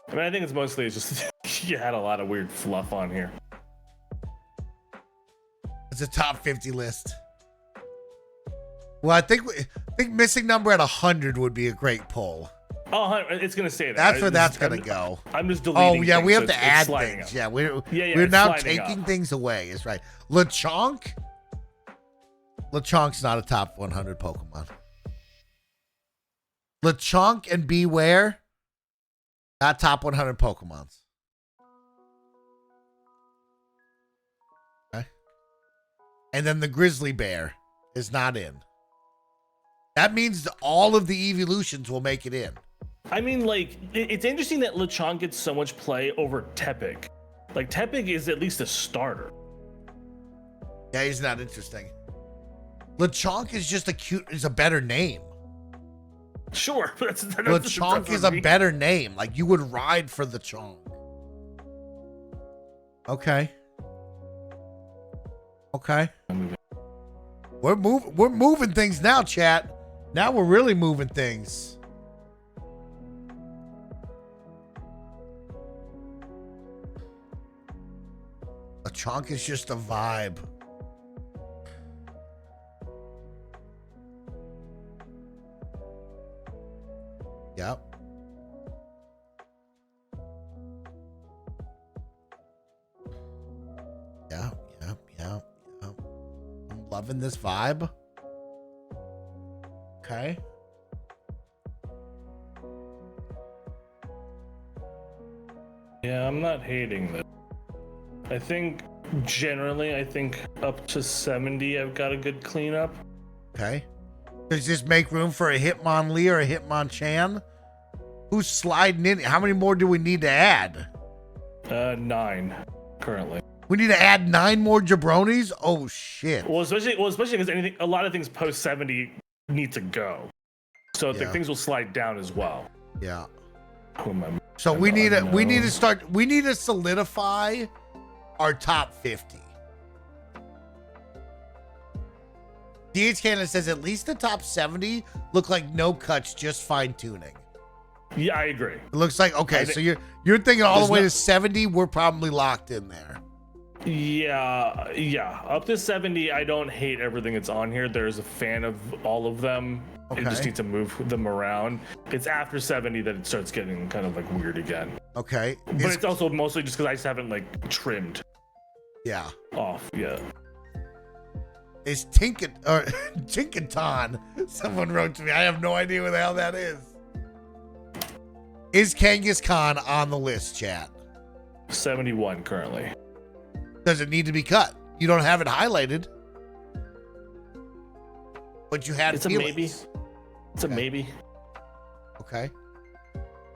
I mean, I think it's mostly just you had a lot of weird fluff on here. It's a top 50 list. Well, I think missing number at 100 would be a great poll. Oh, it's gonna say that. That's where that's gonna go. I'm just deleting. Oh yeah, we have so to it's add sliding things. up. Yeah, we're it's now sliding taking up. things away. It's right. Lechonk's not a top 100 Pokemon. Lechonk and Beware, not top 100 Pokemons. Okay. And then the Grizzly Bear is not in. That means all of the evolutions will make it in. I mean, like, it's interesting that Lechonk gets so much play over Tepig. Like, Tepig is at least a starter. Yeah, he's not interesting. Lechonk is just is a better name. Sure, but that's Lechonk is a better name. Like, you would ride for the Chonk. Okay. Okay. We're moving things now, chat. Now we're really moving things. Lechonk is just a vibe. Yep. Yep. I'm loving this vibe. Okay. Yeah, I'm not hating this. I think generally, up to 70, I've got a good cleanup. Okay. Does this make room for a Hitmonlee or a Hitmonchan? Who's sliding in? How many more do we need to add? 9 currently. We need to add 9 more jabronis? Oh shit. Well, especially because a lot of things post 70 need to go, so Yeah. things will slide down as well. Yeah. Who am I? So we need to solidify our top 50. DH Canada says at least the top 70 look like no cuts, just fine tuning. Yeah, I agree. It looks like okay, so you're thinking all There's the way no- to 70, we're probably locked in there. Yeah. Up to 70, I don't hate everything that's on here. There's a fan of all of them. You just Okay. need to move them around. It's after 70 that it starts getting kind of like weird again. Okay. But it's also mostly just because I just haven't like trimmed Yeah. off yet. Is Tinkaton? Someone wrote to me. I have no idea what the hell that is. Is Kangaskhan on the list, chat? 71 currently. Does it need to be cut? You don't have it highlighted. But you had It's a feelings. maybe. It's a Okay. maybe. Okay.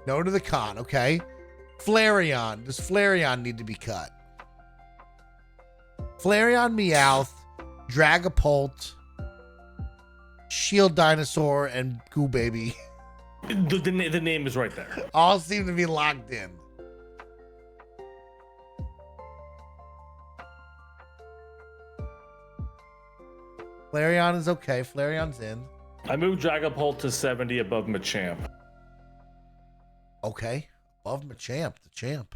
No to the con. Okay. Flareon. Does Flareon need to be cut? Flareon, Meowth, Dragapult, Shield Dinosaur, and Goo Baby The name is right there. all seem to be locked in. Flareon is okay. Flareon's in. I moved Dragapult to 70 above Machamp. Okay. Above Machamp, the champ.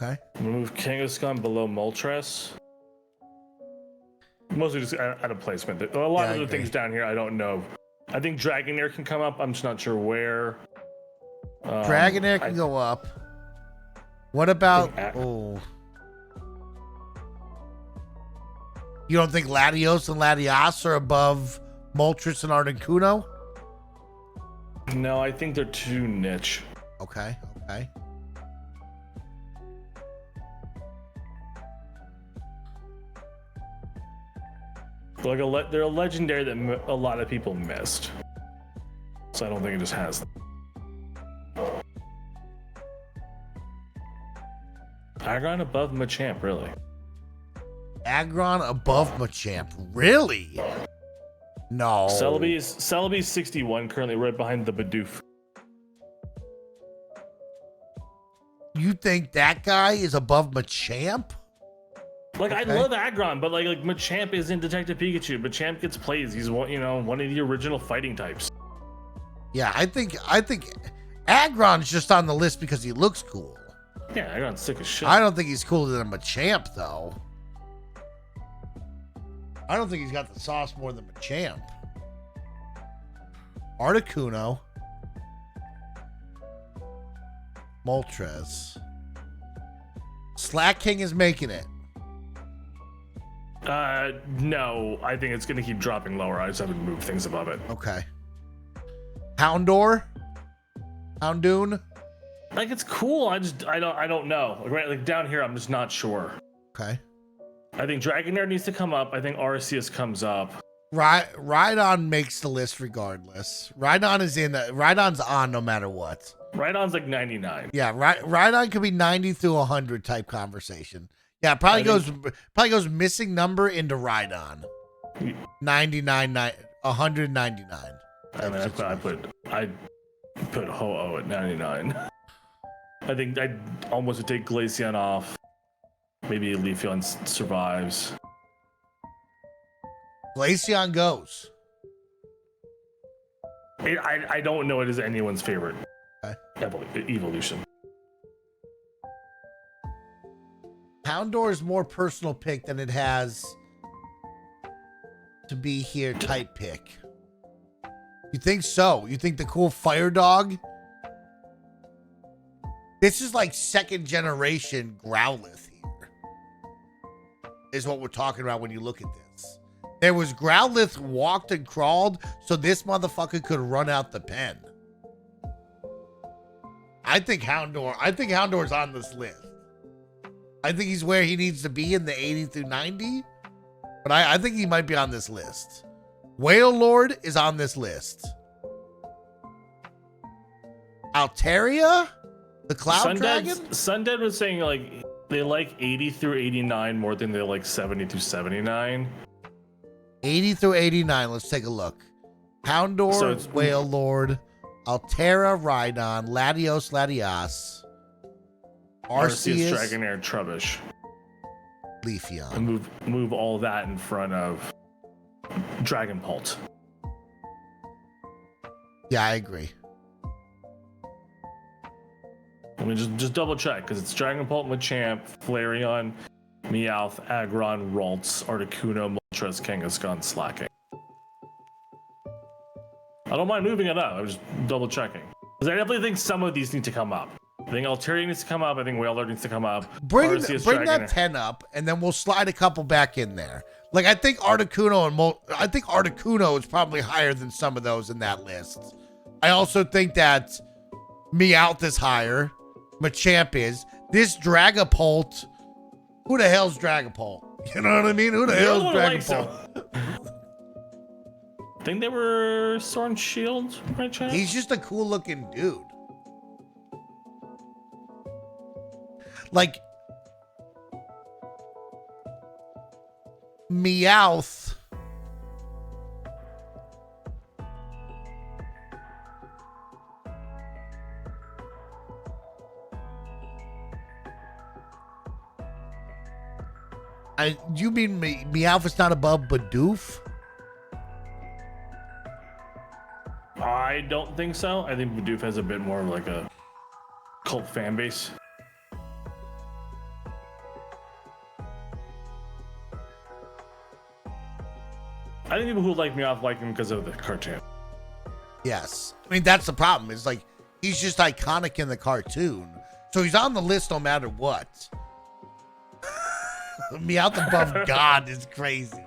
Okay. I moved Kangaskhan below Moltres. Mostly just out of placement. A lot Yeah, I of the agree. things down here I don't know. I think Dragonair can come up. I'm just not sure where. Dragonair can go up. What about think oh You don't think Latios and Latias are above Moltres and Articuno? No, I think they're too niche. Okay. They're a legendary that a lot of people missed. So I don't think it just has them. Aggron above Machamp, really? Aggron above Machamp, really? No. Celebi's 61 currently, right behind the Bidoof. You think that guy is above Machamp? Like, Okay. I love Aggron, but like Machamp is in Detective Pikachu. Machamp gets plays. He's one of the original fighting types. Yeah, I think Aggron's just on the list because he looks cool. Yeah, Aggron's sick as shit. I don't think he's cooler than Machamp, though. I don't think he's got the sauce more than Machamp. Articuno. Moltres. Slack King is making it. No, I think it's gonna keep dropping lower. I just haven't moved things above it. Okay. Houndour? Houndoon? Like, it's cool. I don't know. Like down here, I'm just not sure. Okay. I think Dragonair needs to come up. I think Arceus comes up. Rhydon makes the list regardless. Rhydon's on no matter what. Rhydon's like 99. Yeah, Rhydon could be 90 through 100 type conversation. Yeah, probably goes missing number into Rhydon. 99, 199. I mean, I put Ho-Oh at 99. I think I almost would take Glaceon off. Maybe Leafeon survives. Glaceon goes. I don't know it is anyone's favorite evolution. Houndour is more personal pick than it has to be here type pick. You think so? You think the cool fire dog? This is like second generation Growlithe here. Is what we're talking about when you look at this. There was Growlithe walked and crawled, so this motherfucker could run out the pen. I think Houndour's on this list. I think he's where he needs to be in the 80 through 90. But I think he might be on this list. Whale Lord is on this list. Altaria? The Cloud Dragon? Sundead was saying like they like 80 through 89 more than they like 70 through 79. 80 through 89. Let's take a look. Houndour, So it's- Whale Lord, Altera, Rhydon, Latios, Latias, Arceus, Arceus, Dragonair, Trubbish. Leafeon. And move all that in front of Dragonpult. Yeah, I agree. I mean, just double check because it's Dragonpult, Machamp, Flareon, Meowth, Aggron, Ralts, Articuno, Moltres, Kangaskhan, Slacking. I don't mind moving it up. I'm just double checking because I definitely think some of these need to come up. I think Altaria needs to come up. I think Whaler needs to come up. Bring Arceus, that Dragonair. 10 up, and then we'll slide a couple back in there. Like, I think Articuno is probably higher than some of those in that list. I also think that Meowth is higher. Machamp is. This Dragapult. Who the hell's Dragapult? You know what I mean? Who the hell's Dragapult? I think they were Sword and Shield, right, Chad? He's just a cool looking dude. Like, Meowth. You mean Meowth is not above Bidoof? I don't think so. I think Bidoof has a bit more of like a cult fan base. I think people who like Meowth like him because of the cartoon. Yes. I mean, that's the problem. It's like, he's just iconic in the cartoon. So he's on the list no matter what. Meowth above God is crazy.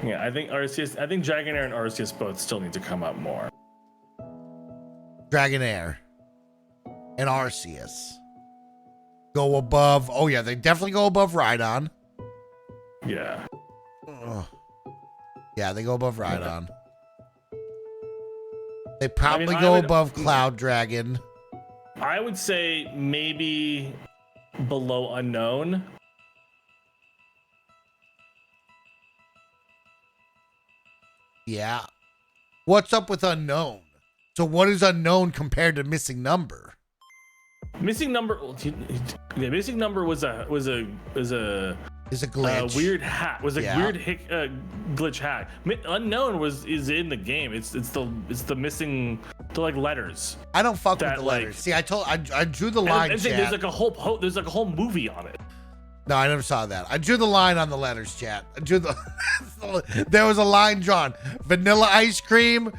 Yeah, I think Dragonair and Arceus both still need to come up more. Dragonair and Arceus go above. Oh yeah, they definitely go above Rhydon. Yeah. Ugh. Yeah, they go above Rhydon. They probably go above Cloud Dragon. I would say maybe below Unknown. Yeah. What's up with Unknown? So what is Unknown compared to Missing Number? Missing Number. Yeah, Missing Number was a Is a glitch. Weird hack. Was a weird glitch hack. Unknown is in the game. It's the missing like letters. I don't fuck with that, the like- letters. See, I drew the line. And Chat. there's like a whole movie on it. No, I never saw that. I drew the line on the letters, chat. I drew the. There was a line drawn. Vanilla ice cream,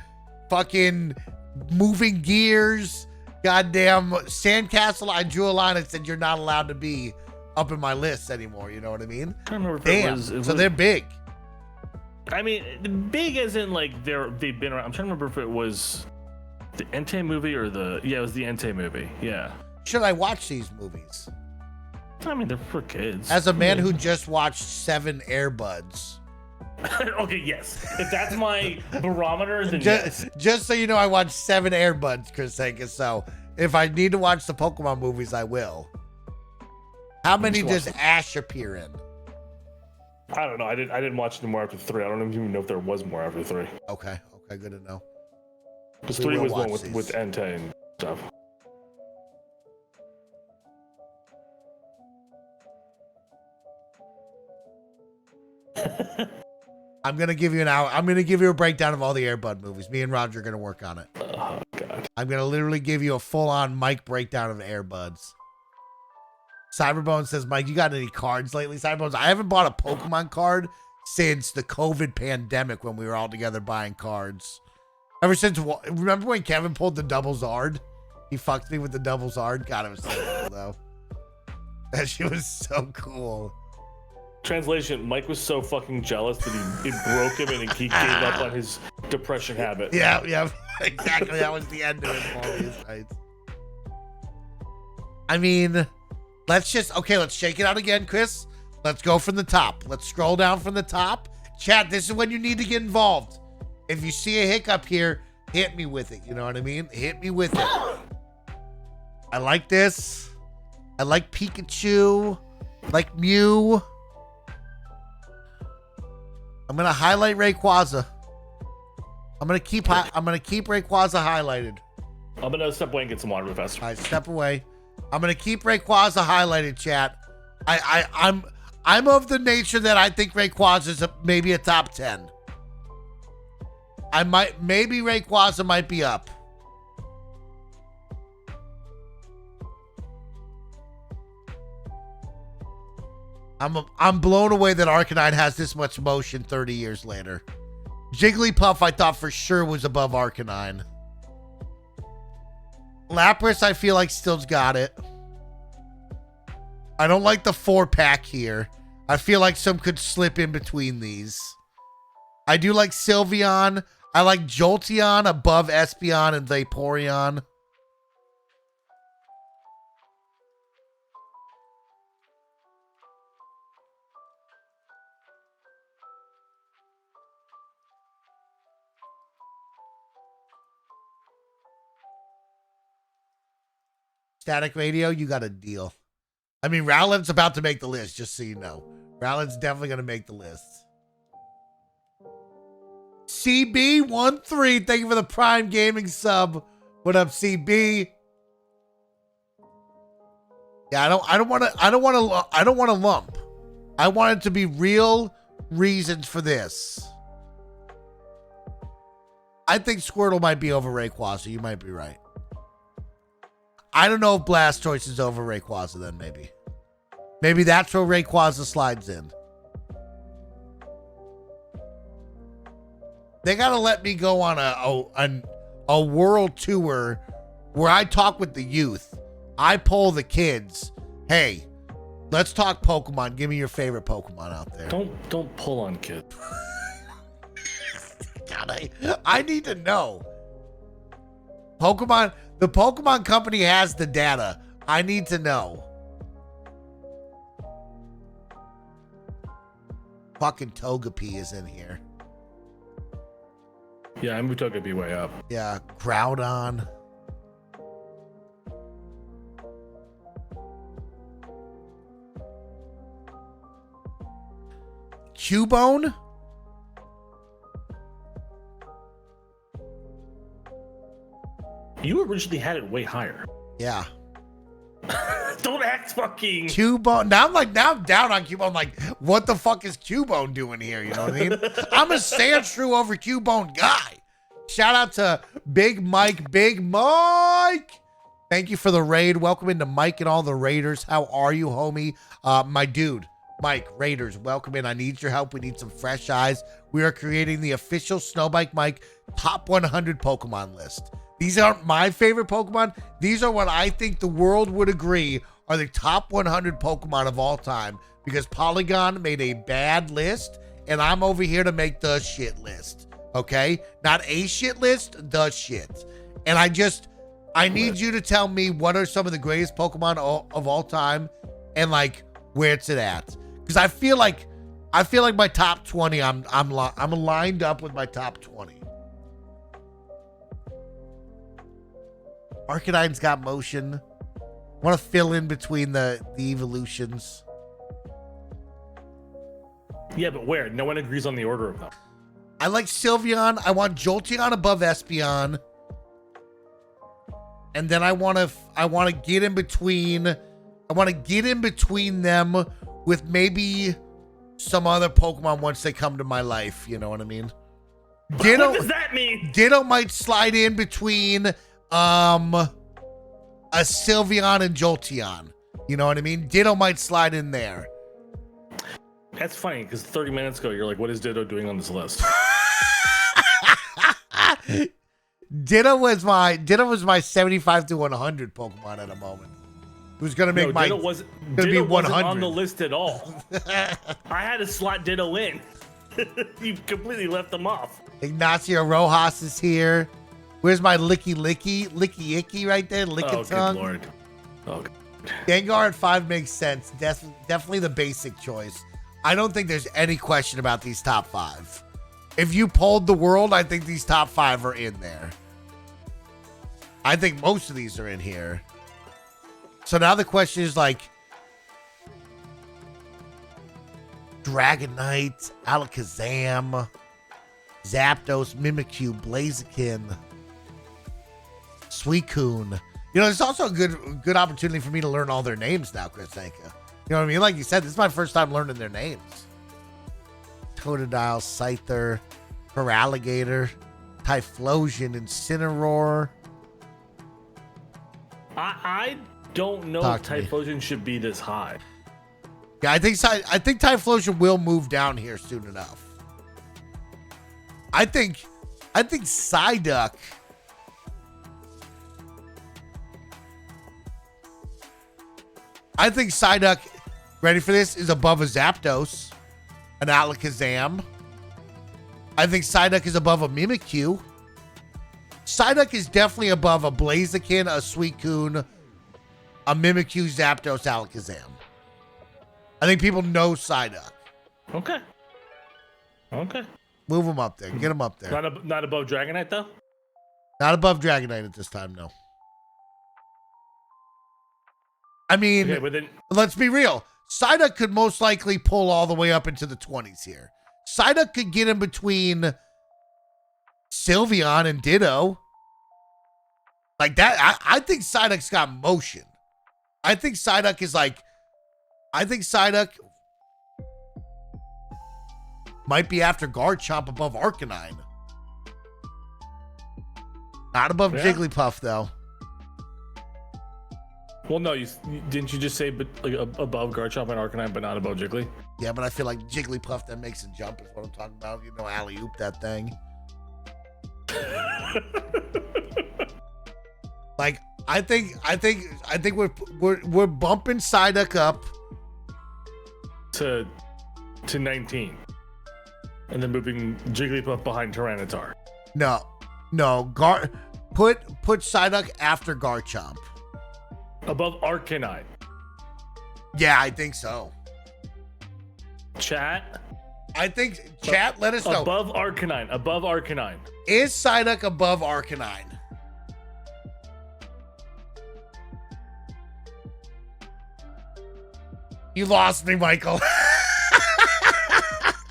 fucking moving gears, goddamn sandcastle. I drew a line and said you're not allowed to be up in my list anymore. You know what I mean? I don't remember if Damn. So they're big. I mean, big as in like they've been around. I'm trying to remember if it was the Entei movie or it was the Entei movie. Yeah. Should I watch these movies? I mean, they're for kids. As a man who just watched 7 Airbuds. Okay, yes. If that's my barometer, then yes. Just so you know, I watched 7 Airbuds, Kris Anka. So if I need to watch the Pokemon movies, I will. How many does Ash appear in? I don't know. I didn't watch any more after 3. I don't even know if there was more after 3. Okay, good to know. Because 3 was one with Entei and stuff. I'm gonna give you an hour. I'm gonna give you a breakdown of all the Airbud movies. Me and Roger are gonna work on it. Oh god. I'm gonna literally give you a full-on Mike breakdown of Airbuds. Cyberbone says, Mike, you got any cards lately? Cyberbones, I haven't bought a Pokemon card since the COVID pandemic when we were all together buying cards. Ever since, remember when Kevin pulled the double Zard? He fucked me with the double Zard. God, it was so cool though. That shit was so cool. Translation, Mike was so fucking jealous that he broke him and he gave up on his depression habit. Yeah, exactly. That was the end of it. All these nights. I mean, let's shake it out again, Kris. Let's go from the top. Let's scroll down from the top. Chat, this is when you need to get involved. If you see a hiccup here, hit me with it. You know what I mean? Hit me with it. I like this. I like Pikachu. I like Mew. I'm gonna highlight Rayquaza. I'm gonna keep Rayquaza highlighted. I'm gonna step away and get some water real fast. All right, step away. I'm gonna keep Rayquaza highlighted, chat. I'm of the nature that I think Rayquaza is maybe a top 10. Maybe Rayquaza might be up. I'm blown away that Arcanine has this much motion 30 years later. Jigglypuff I thought for sure was above Arcanine. Lapras I feel like still's got it. I don't like the 4-pack here. I feel like some could slip in between these. I do like Sylveon. I like Jolteon above Espeon and Vaporeon. Static Radio, you got a deal. I mean, Rowland's about to make the list, just so you know. Rowland's definitely going to make the list. CB13, thank you for the Prime Gaming sub. What up, CB? Yeah, I don't want to lump. I want it to be real reasons for this. I think Squirtle might be over Rayquaza. You might be right. I don't know if Blastoise is over Rayquaza then, maybe. Maybe that's where Rayquaza slides in. They got to let me go on a world tour where I talk with the youth. I poll the kids. Hey, Let's talk Pokemon. Give me your favorite Pokemon out there. Don't pull on kids. God, I need to know. Pokemon, the Pokemon company has the data. I need to know. Fucking Togepi is in here. Yeah, I'm Togepi way up. Yeah, Groudon. Cubone? You originally had it way higher. Yeah. Don't act fucking. Cubone. Now I'm down on Cubone. I'm like, what the fuck is Cubone doing here? You know what I mean? I'm a Sandshrew over Cubone guy. Shout out to Big Mike. Thank you for the raid. Welcome into Mike and all the raiders. How are you, homie? My dude, Mike, raiders, welcome in. I need your help. We need some fresh eyes. We are creating the official SnowBikeMike top 100 Pokemon list. These aren't my favorite Pokemon. These are what I think the world would agree are the top 100 Pokemon of all time, because Polygon made a bad list and I'm over here to make the shit list. Okay? Not a shit list, the shit. And I need you to tell me what are some of the greatest Pokemon of all time and like where it's at. Because I feel like my top 20, I'm lined up with my top 20. Arcanine's got motion. Want to fill in between the evolutions. Yeah, but where? No one agrees on the order of them. I like Sylveon. I want Jolteon above Espeon. And then I want to get in between. I want to get in between them with maybe some other Pokemon once they come to my life. You know what I mean? Ditto, what does that mean? Ditto might slide in between a Sylveon and Jolteon. You know what I mean? Ditto might slide in there. That's funny because 30 minutes ago you're like, what is Ditto doing on this list? Ditto was my 75 to 100 Pokemon at a moment. Who's gonna make my Ditto wasn't on the list at all. I had to slot Ditto in. You completely left them off. Ignacio Rojas is here. Where's my Licky Icky right there? Lickitung. Oh, good lord. Oh, God. Gengar at 5 makes sense. Definitely the basic choice. I don't think there's any question about these top 5. If you polled the world, I think these top 5 are in there. I think most of these are in here. So now the question is like Dragonite, Alakazam, Zapdos, Mimikyu, Blaziken, Suicune. You know, it's also a good opportunity for me to learn all their names now, Kris Anka. You know what I mean? Like you said, this is my first time learning their names. Totodile, Scyther, Feraligatr, Typhlosion, Incineroar. I don't know if Typhlosion should be this high. Yeah, I think Typhlosion will move down here soon enough. I think Psyduck. I think Psyduck, ready for this, is above a Zapdos, an Alakazam. I think Psyduck is above a Mimikyu. Psyduck is definitely above a Blaziken, a Suicune, a Mimikyu, Zapdos, Alakazam. I think people know Psyduck. Okay. Move him up there. Get him up there. Not above Dragonite, though? Not above Dragonite at this time, no. I mean, okay, but then, let's be real. Psyduck could most likely pull all the way up into the 20s here. Psyduck could get in between Sylveon and Ditto. Like that, I think Psyduck's got motion. I think Psyduck might be after Garchomp above Arcanine. Not above Jigglypuff, though. Well, no, didn't you just say like above Garchomp and Arcanine, but not above Jiggly? Yeah, but I feel like Jigglypuff that makes a jump is what I'm talking about. You know, alley-oop that thing. Like, I think we're bumping Psyduck up to 19, and then moving Jigglypuff behind Tyranitar. No. Put Psyduck after Garchomp. Above Arcanine. Yeah, I think so. Chat. I think chat. Let us know. Above Arcanine. Is Psyduck above Arcanine? You lost me, Michael.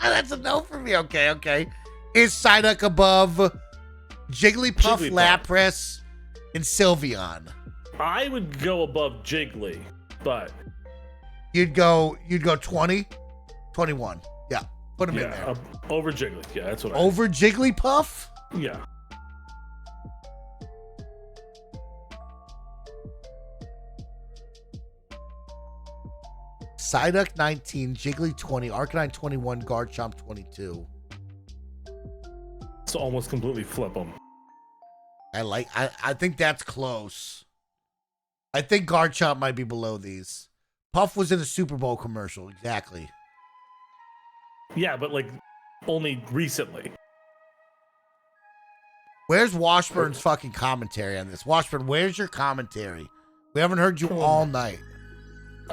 That's a no for me. Okay. Is Psyduck above Jigglypuff, Lapras, and Sylveon? I would go above Jiggly, but you'd go 20, 21. Yeah, put him in there. Over Jiggly. Yeah, that's what. Over Jigglypuff? Yeah. Psyduck 19, Jiggly 20, Arcanine 21, Garchomp 22. So almost completely flip them. I think that's close. I think Garchomp might be below these. Puff was in a Super Bowl commercial, exactly. Yeah, but like only recently. Where's Washburn's fucking commentary on this? Washburn, where's your commentary? We haven't heard you all night.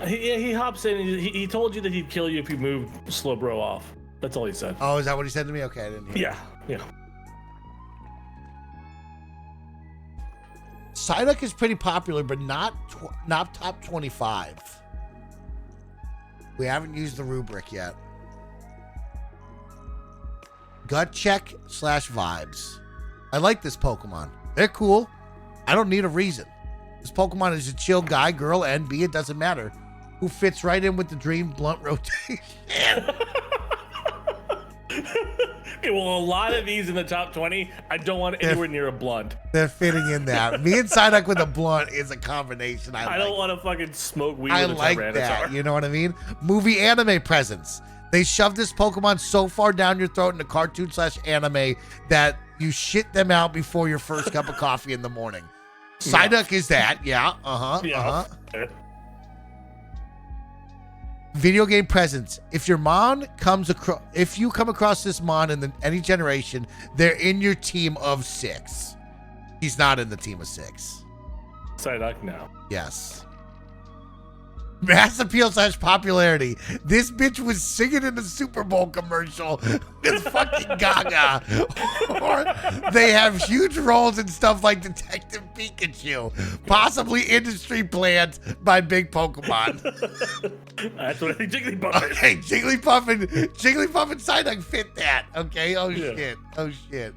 He hops in. He told you that he'd kill you if you moved Slowbro off. That's all he said. Oh, is that what he said to me? Okay, I didn't hear. Yeah. Psyduck is pretty popular, but not top 25. We haven't used the rubric yet. Gut check / vibes. I like this Pokemon. They're cool. I don't need a reason. This Pokemon is a chill guy, girl, NB, it doesn't matter. Who fits right in with the dream blunt rotation. Okay, well, a lot of these in the top 20, I don't want anywhere near a blunt. They're fitting in that. Me and Psyduck with a blunt is a combination. I don't want to fucking smoke weed I with a like Tyranitar. that. You know what I mean? Movie anime presence. They shoved this Pokemon so far down your throat in the cartoon / anime that you shit them out before your first cup of coffee in the morning. Psyduck is that. Yeah. Video game presence. If you come across this Mon in any generation, they're in your team of 6. He's not in the team of 6. Psyduck, no. Yes. Mass appeal / popularity. This bitch was singing in the Super Bowl commercial with fucking Gaga. Or they have huge roles in stuff like Detective Pikachu. Possibly industry planned by big Pokemon. That's what I think Jigglypuff is. Okay, Jigglypuff and Psyduck fit that. Okay, shit. Oh shit.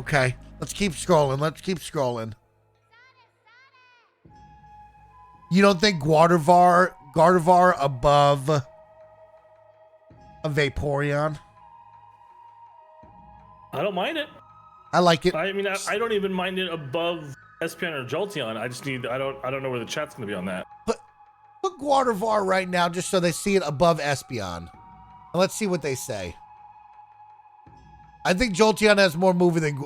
Okay. Let's keep scrolling. You don't think Gardevoir above a Vaporeon? I don't mind it. I like it. I mean, I don't even mind it above Espeon or Jolteon. I don't know where the chat's gonna be on that. But put Gardevoir right now just so they see it above Espeon. And let's see what they say. I think Jolteon has more movement than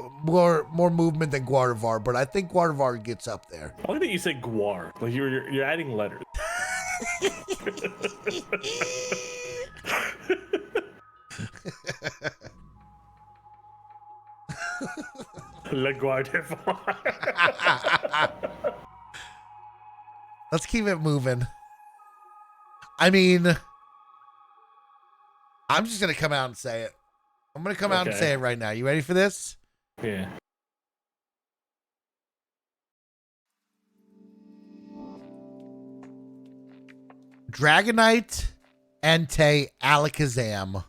Gardevoir, but I think Gardevoir gets up there. I like that you say Guar. Like you're adding letters. Le Gardevoir. Let's keep it moving. I mean, I'm just gonna come out and say it. I'm going to come out and say it right now. You ready for this? Yeah. Dragonite, Entei, Alakazam.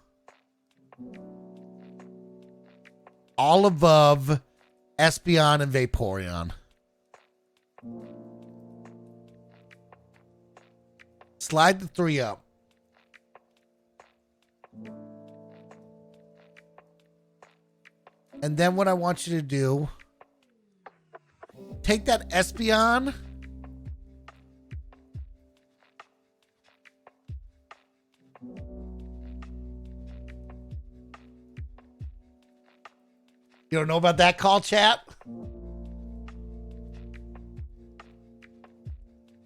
All above Espeon and Vaporeon. Slide the 3 up. And then what I want you to do, take that Espeon You don't know about that call, chat?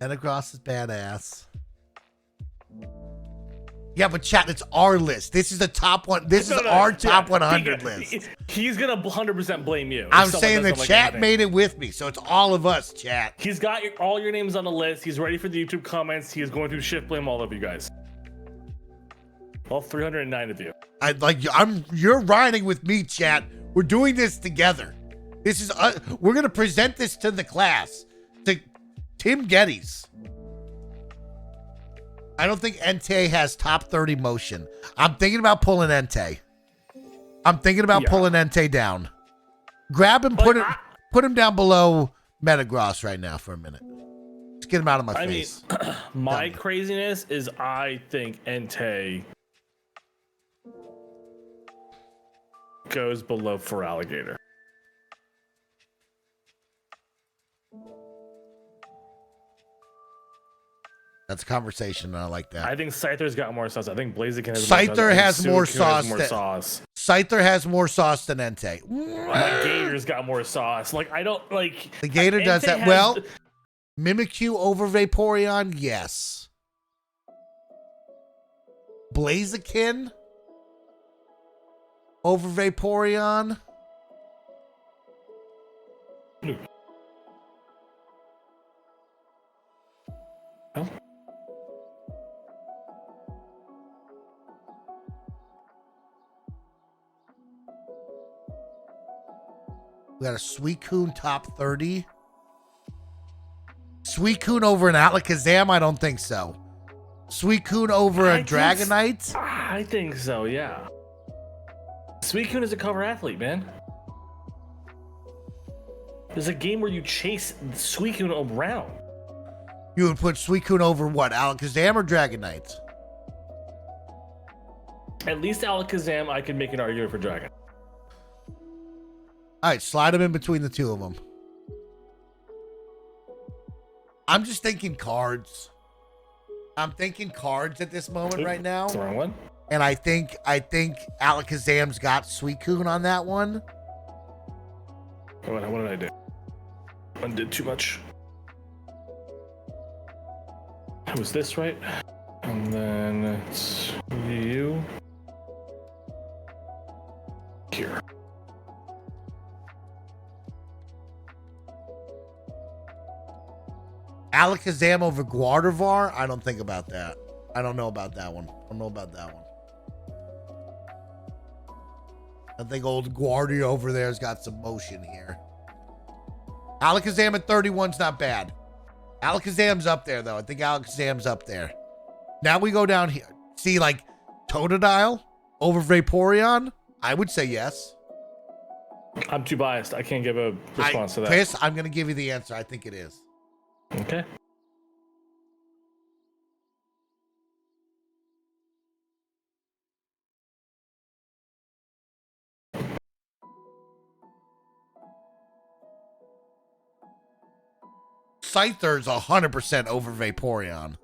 Metagross is badass. Yeah, but chat, it's our list. This is the top one. This is our top 100 list. He's gonna 100% blame you. I'm saying the chat made it with me, so it's all of us, chat. He's got all your names on the list. He's ready for the YouTube comments. He is going to shift blame all of you guys. All 309 of you. You're riding with me, chat. We're doing this together. This is we're gonna present this to the class, to Tim Geddes. I don't think Entei has top 30 motion. I'm thinking about pulling Entei. Pulling Entei down. Grab him, put him down below Metagross right now for a minute. Let's get him out of my face. My craziness is I think Entei goes below for Alligator. That's a conversation, and I like that. I think Scyther's got more sauce. I think Blaziken has Scyther has more sauce. Scyther has more sauce than Entei. My Gator's got more sauce. Like, I don't like. The Gator does that well. Mimikyu over Vaporeon, yes. Blaziken over Vaporeon. Oh. We got a Suicune top 30. Suicune over an Alakazam? I don't think so. Suicune over a Dragonite? I think so, yeah. Suicune is a cover athlete, man. There's a game where you chase Suicune around. You would put Suicune over what? Alakazam or Dragonite? At least Alakazam, I can make an argument for Dragon. All right, slide them in between the two of them. I'm just thinking cards. I'm thinking cards at this moment right now. That's the wrong one. And I think Alakazam's got Suicune on that one. What did I do? Undid too much. Was this right? And then it's you. Here. Alakazam over Gardevoir? I don't think about that. I don't know about that one. I think old Guardia over there's got some motion here. Alakazam at 31's not bad. Alakazam's up there, though. I think Alakazam's up there. Now we go down here. See, like, Totodile over Vaporeon? I would say yes. I'm too biased. I can't give a response to that. Chris, I'm going to give you the answer. I think it is. Okay. Scyther's 100% over Vaporeon.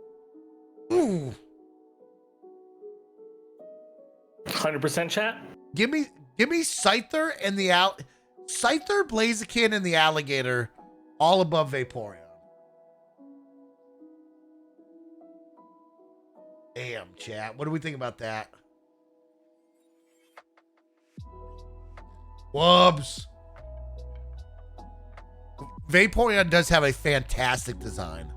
Ooh. 100% chat? Give me Scyther and the Scyther, Blaziken, and the Alligator all above Vaporeon. Damn, chat. What do we think about that? Wubs. Vaporeon does have a fantastic design.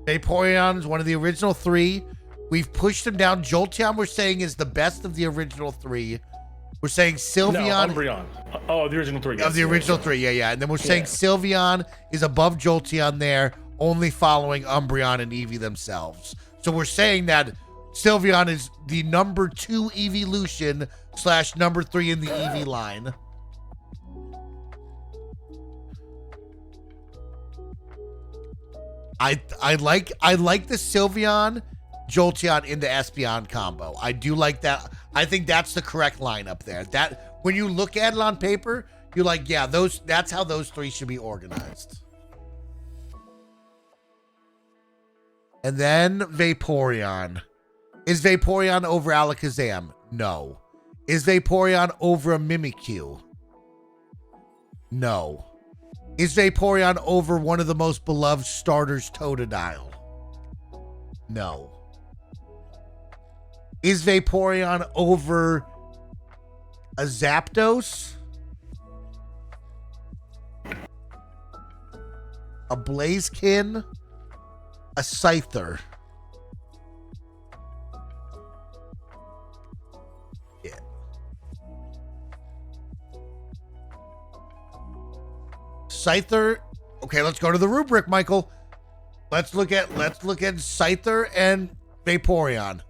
Vaporeon is one of the original three. We've pushed him down. Jolteon, we're saying, is the best of the original three. We're saying Sylveon. No, Umbreon. Oh, the original three. Of the original three, yeah. And then we're saying Sylveon is above Jolteon there, only following Umbreon and Eevee themselves. So we're saying that Sylveon is the number 2 evolution / number 3 in the Eevee line. I like the Sylveon Jolteon into Espeon combo. I do like that. I think that's the correct lineup there. That when you look at it on paper, you're like, yeah, that's how those three should be organized. And then Vaporeon. Is Vaporeon over Alakazam? No. Is Vaporeon over a Mimikyu? No. Is Vaporeon over one of the most beloved starters, Totodile? No. Is Vaporeon over a Zapdos? A Blaziken? A Scyther? Yeah. Scyther. Okay, let's go to the rubric, Michael. Let's look at Scyther and Vaporeon.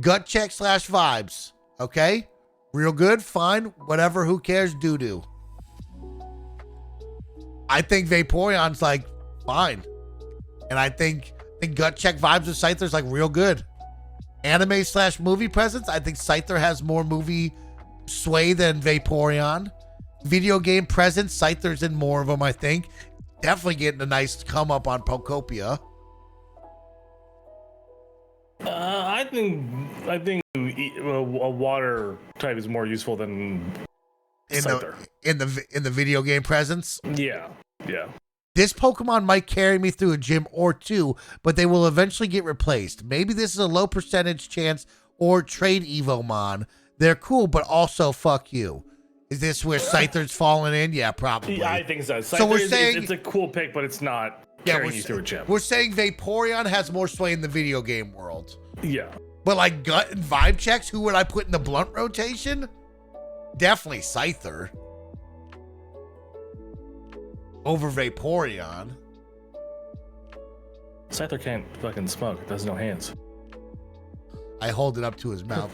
Gut check / vibes. Okay? Real good, fine, whatever, who cares, doo-doo. I think Vaporeon's like fine. And I think gut check vibes with Scyther's like real good. Anime / movie presence, I think Scyther has more movie sway than Vaporeon. Video game presence, Scyther's in more of them, I think. Definitely getting a nice come up on Pokopia. I think a water type is more useful than Scyther. In the video game presence. Yeah. This Pokemon might carry me through a gym or two, but they will eventually get replaced. Maybe this is a low percentage chance or trade Evomon. They're cool, but also fuck you. Is this where Scyther's falling in? Yeah, probably. Yeah, I think so. So we're saying it's a cool pick, but it's not carrying you through a gym. We're saying Vaporeon has more sway in the video game world. Yeah. But like gut and vibe checks, who would I put in the blunt rotation? Definitely Scyther. Over Vaporeon. Scyther can't fucking smoke. It has no hands. I hold it up to his mouth.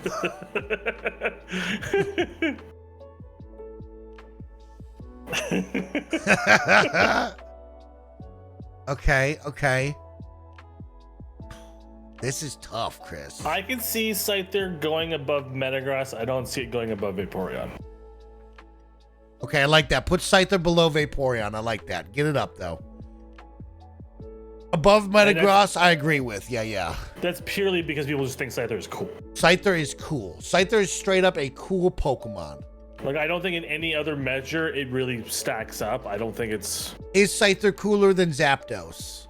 Okay. This is tough, Kris. I can see Scyther going above Metagross. I don't see it going above Vaporeon. Okay, I like that. Put Scyther below Vaporeon. I like that. Get it up, though. Above Metagross, I agree with. Yeah. That's purely because people just think Scyther is cool. Scyther is cool. Scyther is straight up a cool Pokemon. Like, I don't think in any other measure it really stacks up. I don't think it's... Is Scyther cooler than Zapdos?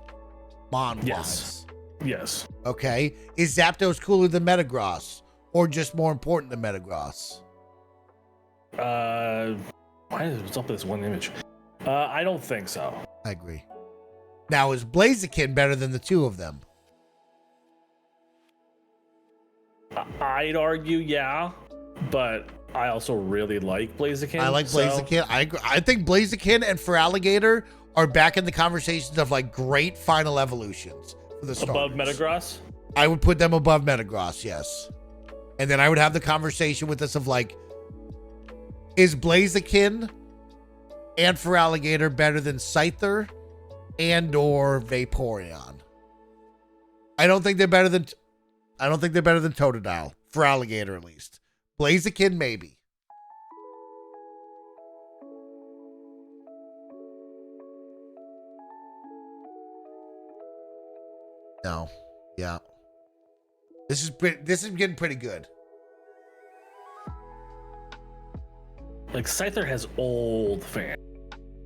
Mon-wise. Yes. Okay. Is Zapdos cooler than Metagross? Or just more important than Metagross? What's up with this one image? I don't think so. I agree. Now, is Blaziken better than the two of them? I'd argue, yeah, but I also really like Blaziken. I like Blaziken. I agree. I think Blaziken and Feraligatr are back in the conversations of like great final evolutions for the starters. Above Metagross? I would put them above Metagross, yes. And then I would have the conversation with us of like, is Blaziken and Feraligatr better than Scyther and or Vaporeon? I don't think they're better than Totodile. Feraligatr at least. Blaziken maybe. No. Yeah. This is getting pretty good. Like, Scyther has old fans.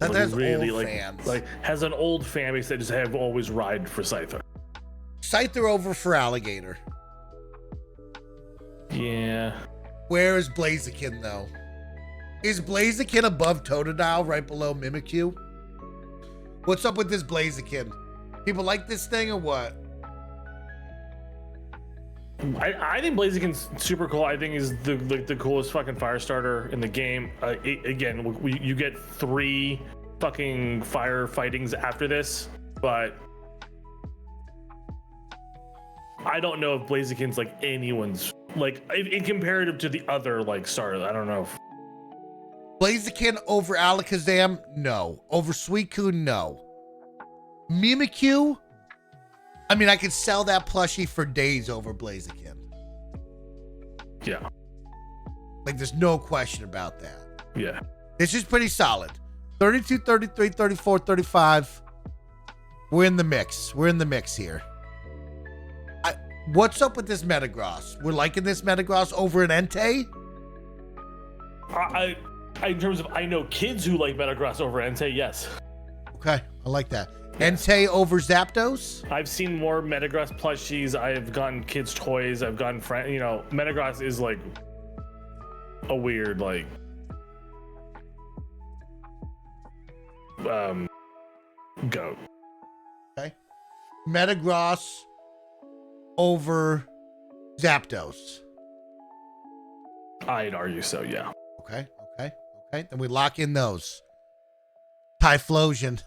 That like, has really, old like, fans. Like, has an old fan base that just have always ride for Scyther. Scyther over Feraligatr. Yeah. Where is Blaziken, though? Is Blaziken above Totodile, right below Mimikyu? What's up with this Blaziken? People like this thing or what? I think Blaziken's super cool. I think he's the coolest fucking fire starter in the game. Again, you get 3 fucking fire fightings after this, but I don't know if Blaziken's like anyone's like in comparative to the other like starters. I don't know. If... Blaziken over Alakazam? No. Over Suicune? No. Mimikyu? I mean, I could sell that plushie for days over Blaziken. Yeah. Like, there's no question about that. Yeah. This is pretty solid. 32, 33, 34, 35. We're in the mix. We're in the mix here. What's up with this Metagross? We're liking this Metagross over an Entei? I in terms of I know kids who like Metagross over Entei. Yes. Okay, I like that. Entei over Zapdos? I've seen more Metagross plushies. I've gotten kids' toys. I've gotten friends. You know, Metagross is like a weird like goat. Okay. Metagross over Zapdos. I'd argue so, yeah. Okay. Then we lock in those. Typhlosion.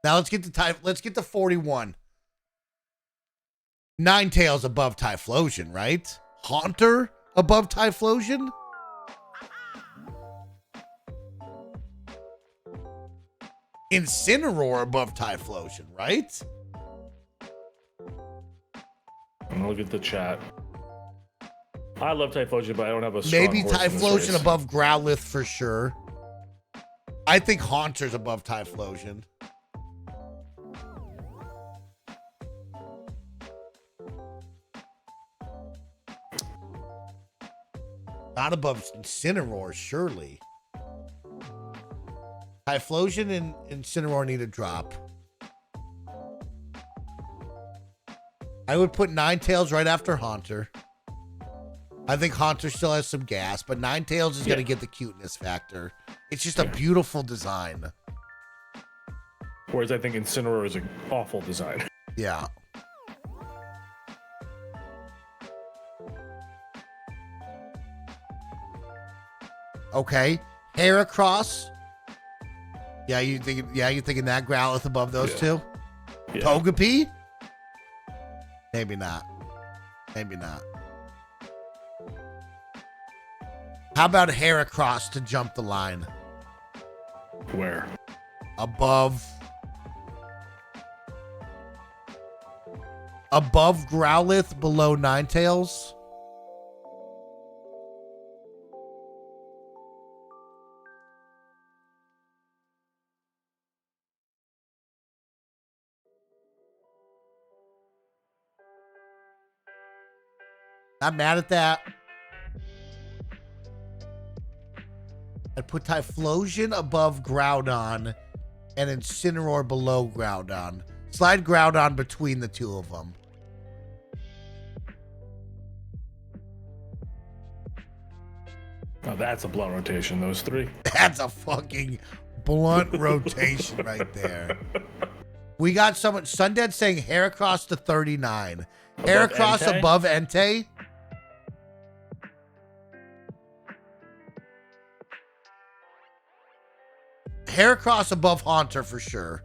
Now let's get to 41. Ninetales above Typhlosion, right? Haunter above Typhlosion? Incineroar above Typhlosion, right? I'm gonna look at the chat. I love Typhlosion, but I don't have a strong Maybe horse in this Typhlosion race. above Growlithe for sure. I think Haunter's above Typhlosion. Not above Incineroar, surely. Typhlosion and Incineroar need a drop. I would put Ninetales right after Haunter. I think Haunter still has some gas, but Ninetales is going to get the cuteness factor. It's just a beautiful design. Whereas I think Incineroar is an awful design. Yeah. Okay. Heracross. Yeah, you thinking that Growlithe above those two? Yeah. Togepi? Maybe not. How about Heracross to jump the line? Where? Above Growlithe, below Ninetales? Not mad at that. I'd put Typhlosion above Groudon and Incineroar below Groudon. Slide Groudon between the two of them. Oh, that's a blunt rotation, those three. That's a fucking blunt rotation right there. We got someone, Sundead saying Heracross to 39. Heracross Entei? above Entei? Heracross above Haunter for sure.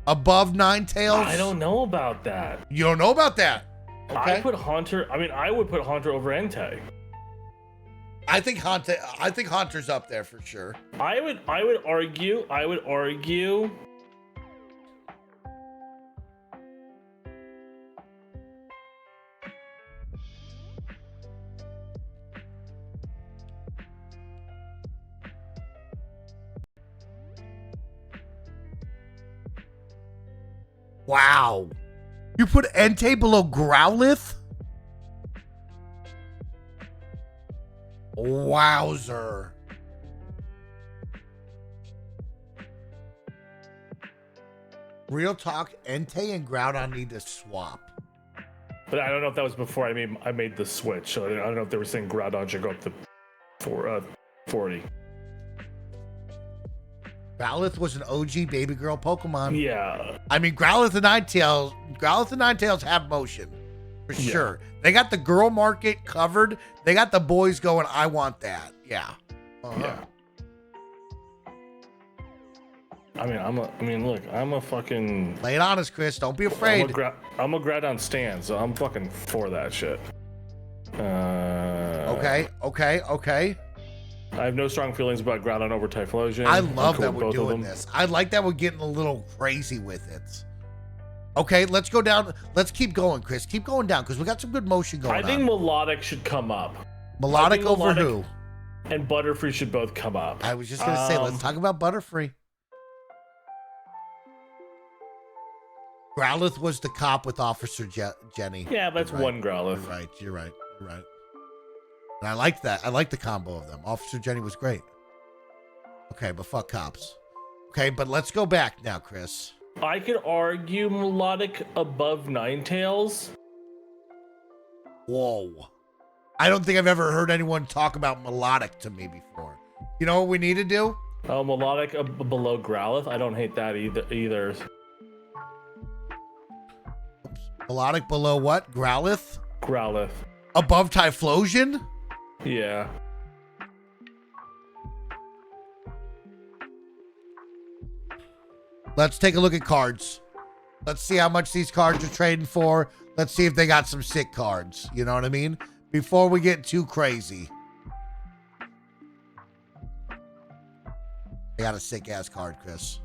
Above Ninetales? I don't know about that. You don't know about that? Okay. I would put Haunter over Entei. I think Haunter's up there for sure. I would argue. Wow. You put Entei below Growlithe? Wowzer. Real talk, Entei and Groudon need to swap. But I don't know if that was before I made the switch. So I don't know if they were saying Groudon should go up to 40. Growlithe was an OG baby girl Pokemon. Yeah. I mean, Growlithe and Ninetales have motion. For sure. They got the girl market covered. They got the boys going, I want that. Yeah. Yeah. Look, I'm a fucking... Lay it on us, Kris. Don't be afraid. I'm a Groudon stan, so I'm fucking for that shit. Okay. I have no strong feelings about Groudon over Typhlosion. I I'm love cool that with we're both of doing them. this. I like that we're getting a little crazy with it. Okay, let's go down. Let's keep going, Kris. Keep going down because we got some good motion going on. I think Melodic should come up. Melodic over who? And Butterfree should both come up. I was just going to say, let's talk about Butterfree. Growlithe was the cop with Officer Jenny. Yeah, that's You're right. one Growlithe. You're right. And I liked that. I liked the combo of them. Officer Jenny was great. Okay, but fuck cops. Okay, but let's go back now, Kris. I could argue melodic above Ninetales. Whoa. I don't think I've ever heard anyone talk about melodic to me before. You know what we need to do? Oh, melodic below Growlithe. I don't hate that either. Oops. Melodic below what? Growlithe? Growlithe. Above Typhlosion? Yeah. Let's take a look at cards. Let's see how much these cards are trading for. Let's see if they got some sick cards. You know what I mean? Before we get too crazy. I got a sick ass card, Kris.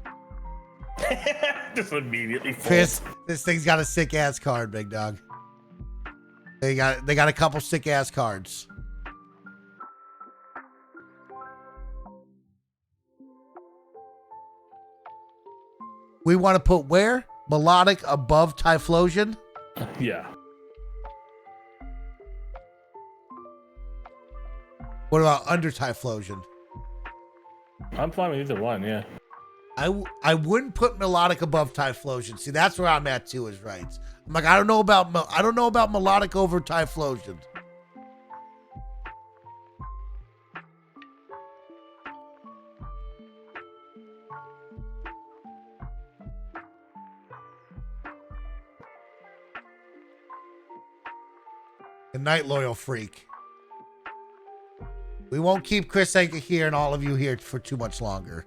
Just immediately falls. Kris, this thing's got a sick ass card, big dog. They got a couple sick ass cards. We want to put where? Melodic above Typhlosion? Yeah. What about under Typhlosion? I'm fine with either one, yeah. I wouldn't put melodic above Typhlosion. See, that's where I'm at too. Is right. I'm like, I don't know about melodic over Typhlosion. Good night, loyal freak. We won't keep Kris Anka here and all of you here for too much longer.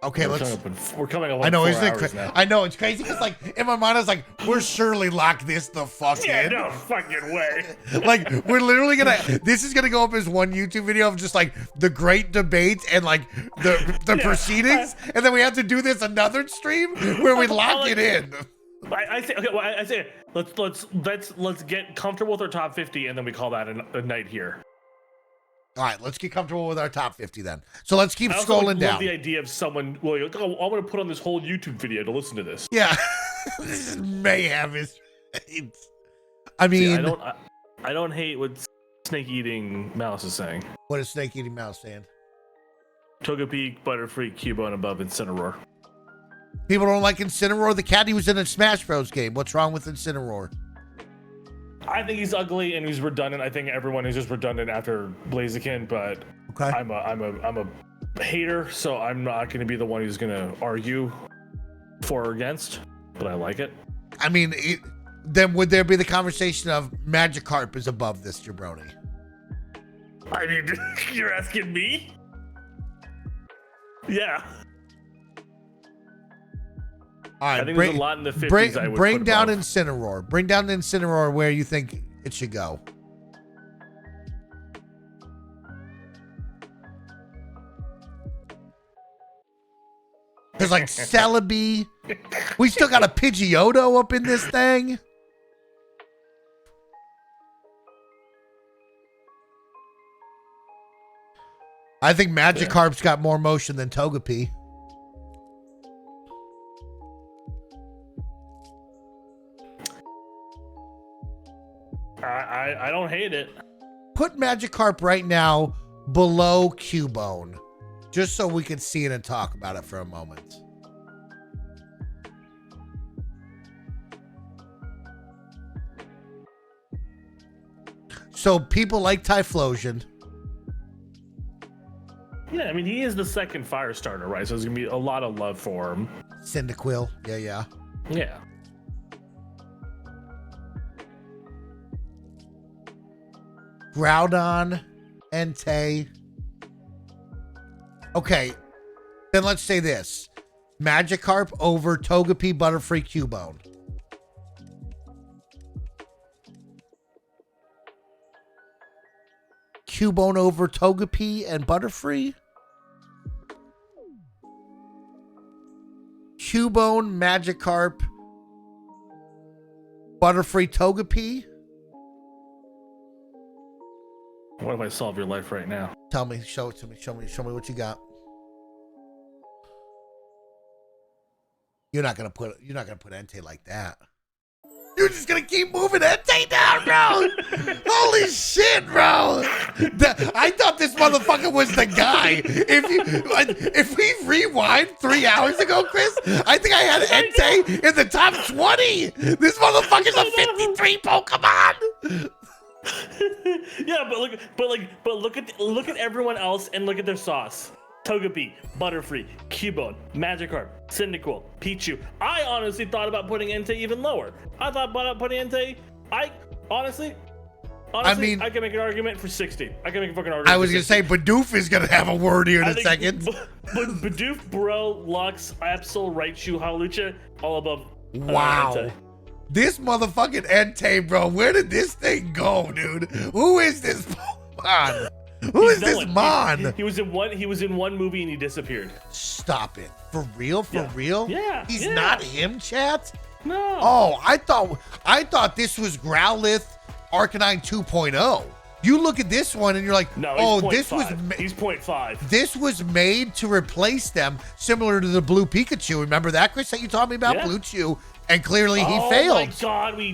Okay, we're coming up. I know, 4 isn't it hours crazy? now. I know, it's crazy because, like, in my mind, I was like, we're surely lock this the fuck Yeah, in. no fucking way. Like, we're literally this is gonna go up as one YouTube video of just like the great debate and like the proceedings, and then we have to do this another stream where we lock it in. I say okay. Well, I say let's get comfortable with our top 50, and then we call that a night here. All right, let's get comfortable with our top 50 then. So let's keep I also scrolling love down. the idea of someone. Well, you're like, oh, I'm gonna put on this whole YouTube video to listen to this. Yeah, this is mayhem. I mean, See, I don't hate what Snake Eating Mouse is saying. What is Snake Eating Mouse saying? Togepi, Butterfree, Cubone above Incineroar. People don't like Incineroar. The cat he was in a Smash Bros game. What's wrong with Incineroar? I think he's ugly and he's redundant. I think everyone is just redundant after Blaziken, but Okay. I'm a hater, so I'm not going to be the one who's going to argue for or against. But I like it. I mean, then would there be the conversation of Magikarp is above this jabroni? I mean, you're asking me? Yeah. All right, I think there's a lot in the 50s I would bring put down above. Incineroar. Bring down Incineroar where you think it should go. There's like Celebi. We still got a Pidgeotto up in this thing. I think Magikarp's got more motion than Togepi. I don't hate it. Put Magikarp right now below Cubone, just so we can see it and talk about it for a moment. So people like Typhlosion. Yeah, I mean, he is the second fire starter, right? So there's going to be a lot of love for him. Cyndaquil. Yeah. Yeah. Groudon, Entei. Okay, then let's say this. Magikarp over Togepi, Butterfree, Cubone. Cubone over Togepi and Butterfree. Cubone, Magikarp, Butterfree, Togepi. What if I solve your life right now? Tell me, show it to me, show me what you got. You're not gonna put Entei like that. You're just gonna keep moving Entei down, bro. Holy shit, bro. I thought this motherfucker was the guy. If we rewind 3 hours ago, Kris, I think I had Entei in the top 20. This motherfucker's a 53 Pokemon. Yeah, but look at everyone else and look at their sauce. Togepi, Butterfree, Cubone, Magikarp, Cyndaquil, Pichu. I honestly thought about putting Entei even lower. I thought about putting Entei. Honestly, I mean, I can make an argument for 60. I can make a fucking argument. I was gonna say Bidoof is gonna have a word here in a second. Bidoof, Bro, Lux, Absol, Raichu, Hawlucha, all above. Wow. Entei. This motherfucking Entei, bro. Where did this thing go, dude? Who is this Pokemon? Who is this Mon? He was in one movie and he disappeared. Stop it. For real? For real? Yeah. He's not him, chat? No. Oh, I thought this was Growlithe Arcanine 2.0. You look at this one and you're like, no, oh, he's 0.5. This was made to replace them, similar to the Blue Pikachu. Remember that, Kris, that you taught me about? Yeah. Blue Chew. And clearly he failed. Oh my god, we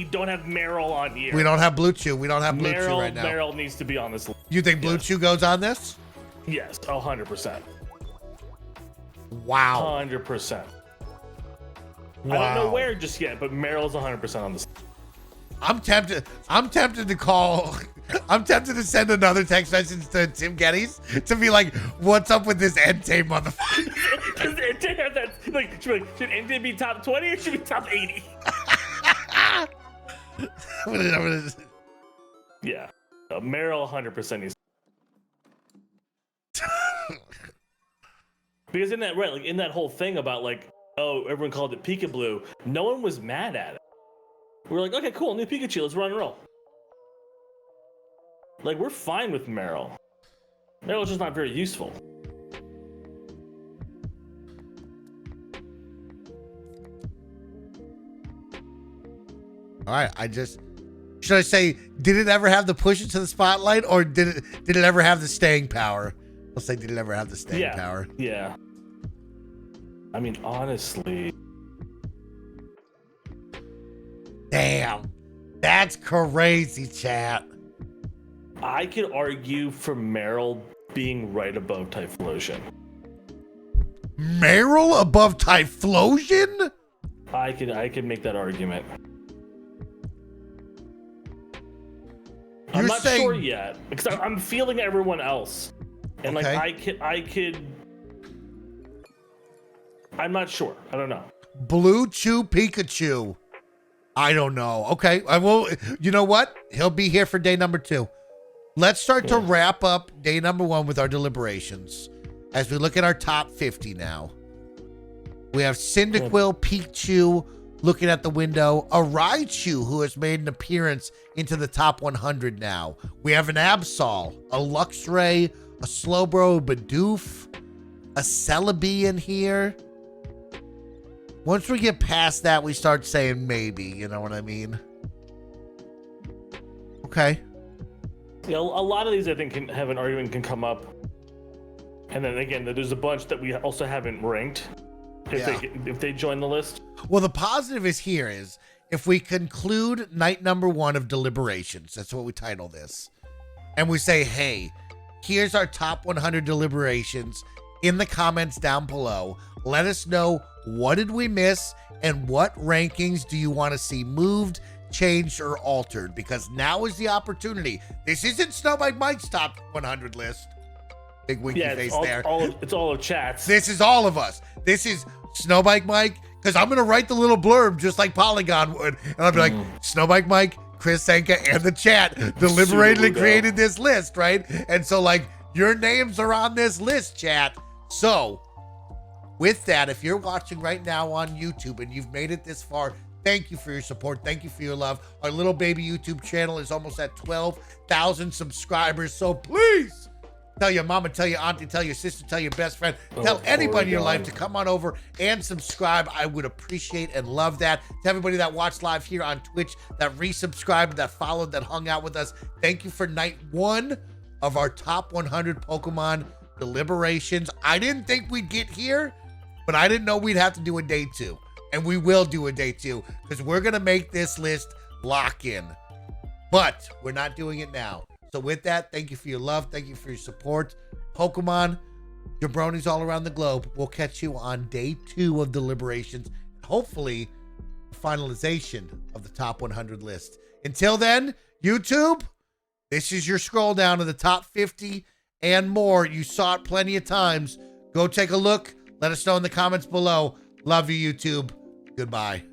don't have Meryl on here. We don't have Blue Chew. We don't have Blue Chew right now. Meryl needs to be on this list. You think Blue Chew goes on this? Yes, 100%. Wow. 100%. Wow. I don't know where just yet, but Meryl's 100% on this. I'm tempted to call. I'm tempted to send another text message to Tim Geddes to be like, "What's up with this Entei motherfucker?" Does Entei have that? Should Entei be top 20 or should be top 80? Yeah, Meryl 100% needs. Because in that in that whole thing about everyone called it Pika-Blue, no one was mad at it. We were like, okay, cool, new Pikachu, let's run and roll. We're fine with Meryl. Meryl's just not very useful. All right, should I say, did it ever have the push into the spotlight, or did it ever have the staying power? I'll say, did it ever have the staying power? Yeah. I mean, honestly. Damn, that's crazy, chat. I could argue for Meryl being right above Typhlosion. Meryl above Typhlosion? I could make that argument. I'm not sure yet because I'm feeling everyone else, and I'm not sure. I don't know. Blue Chew Pikachu. I don't know. Okay, I will. You know what? He'll be here for day number 2. Let's start to wrap up day number 1 with our deliberations. As we look at our top 50 now, we have Cyndaquil, Pikachu looking at the window, a Raichu who has made an appearance into the top 100 now. We have an Absol, a Luxray, a Slowbro, Bidoof, a Celebi in here. Once we get past that, we start saying maybe, you know what I mean? Okay. Yeah, a lot of these I think can have an argument can come up. And then again, there's a bunch that we also haven't ranked if they join the list. Well, the positive is here is if we conclude night number 1 of deliberations, that's what we title this, and we say, hey, here's our top 100 deliberations. In the comments down below, let us know what did we miss and what rankings do you want to see moved, changed, or altered, because now is the opportunity. This isn't SnowBikeMike's top 100 list. Big winky face there. It's all of chats. This is all of us. This is SnowBikeMike, because I'm going to write the little blurb just like Polygon would, and I'll be like, SnowBikeMike, Kris, Anka, and the chat deliberated and created this list, right? And so, your names are on this list, chat. So, with that, if you're watching right now on YouTube and you've made it this far, thank you for your support. Thank you for your love. Our little baby YouTube channel is almost at 12,000 subscribers. So please tell your mama, tell your auntie, tell your sister, tell your best friend, tell anybody in your life to come on over and subscribe. I would appreciate and love that. To everybody that watched live here on Twitch, that resubscribed, that followed, that hung out with us, thank you for night 1 of our top 100 Pokemon deliberations. I didn't think we'd get here, but I didn't know we'd have to do a day 2. And we will do a day 2 because we're going to make this list lock in. But we're not doing it now. So with that, thank you for your love. Thank you for your support. Pokemon, jabronis all around the globe. We'll catch you on day 2 of Deliberations. Hopefully, finalization of the top 100 list. Until then, YouTube, this is your scroll down to the top 50 and more. You saw it plenty of times. Go take a look. Let us know in the comments below. Love you, YouTube. Goodbye.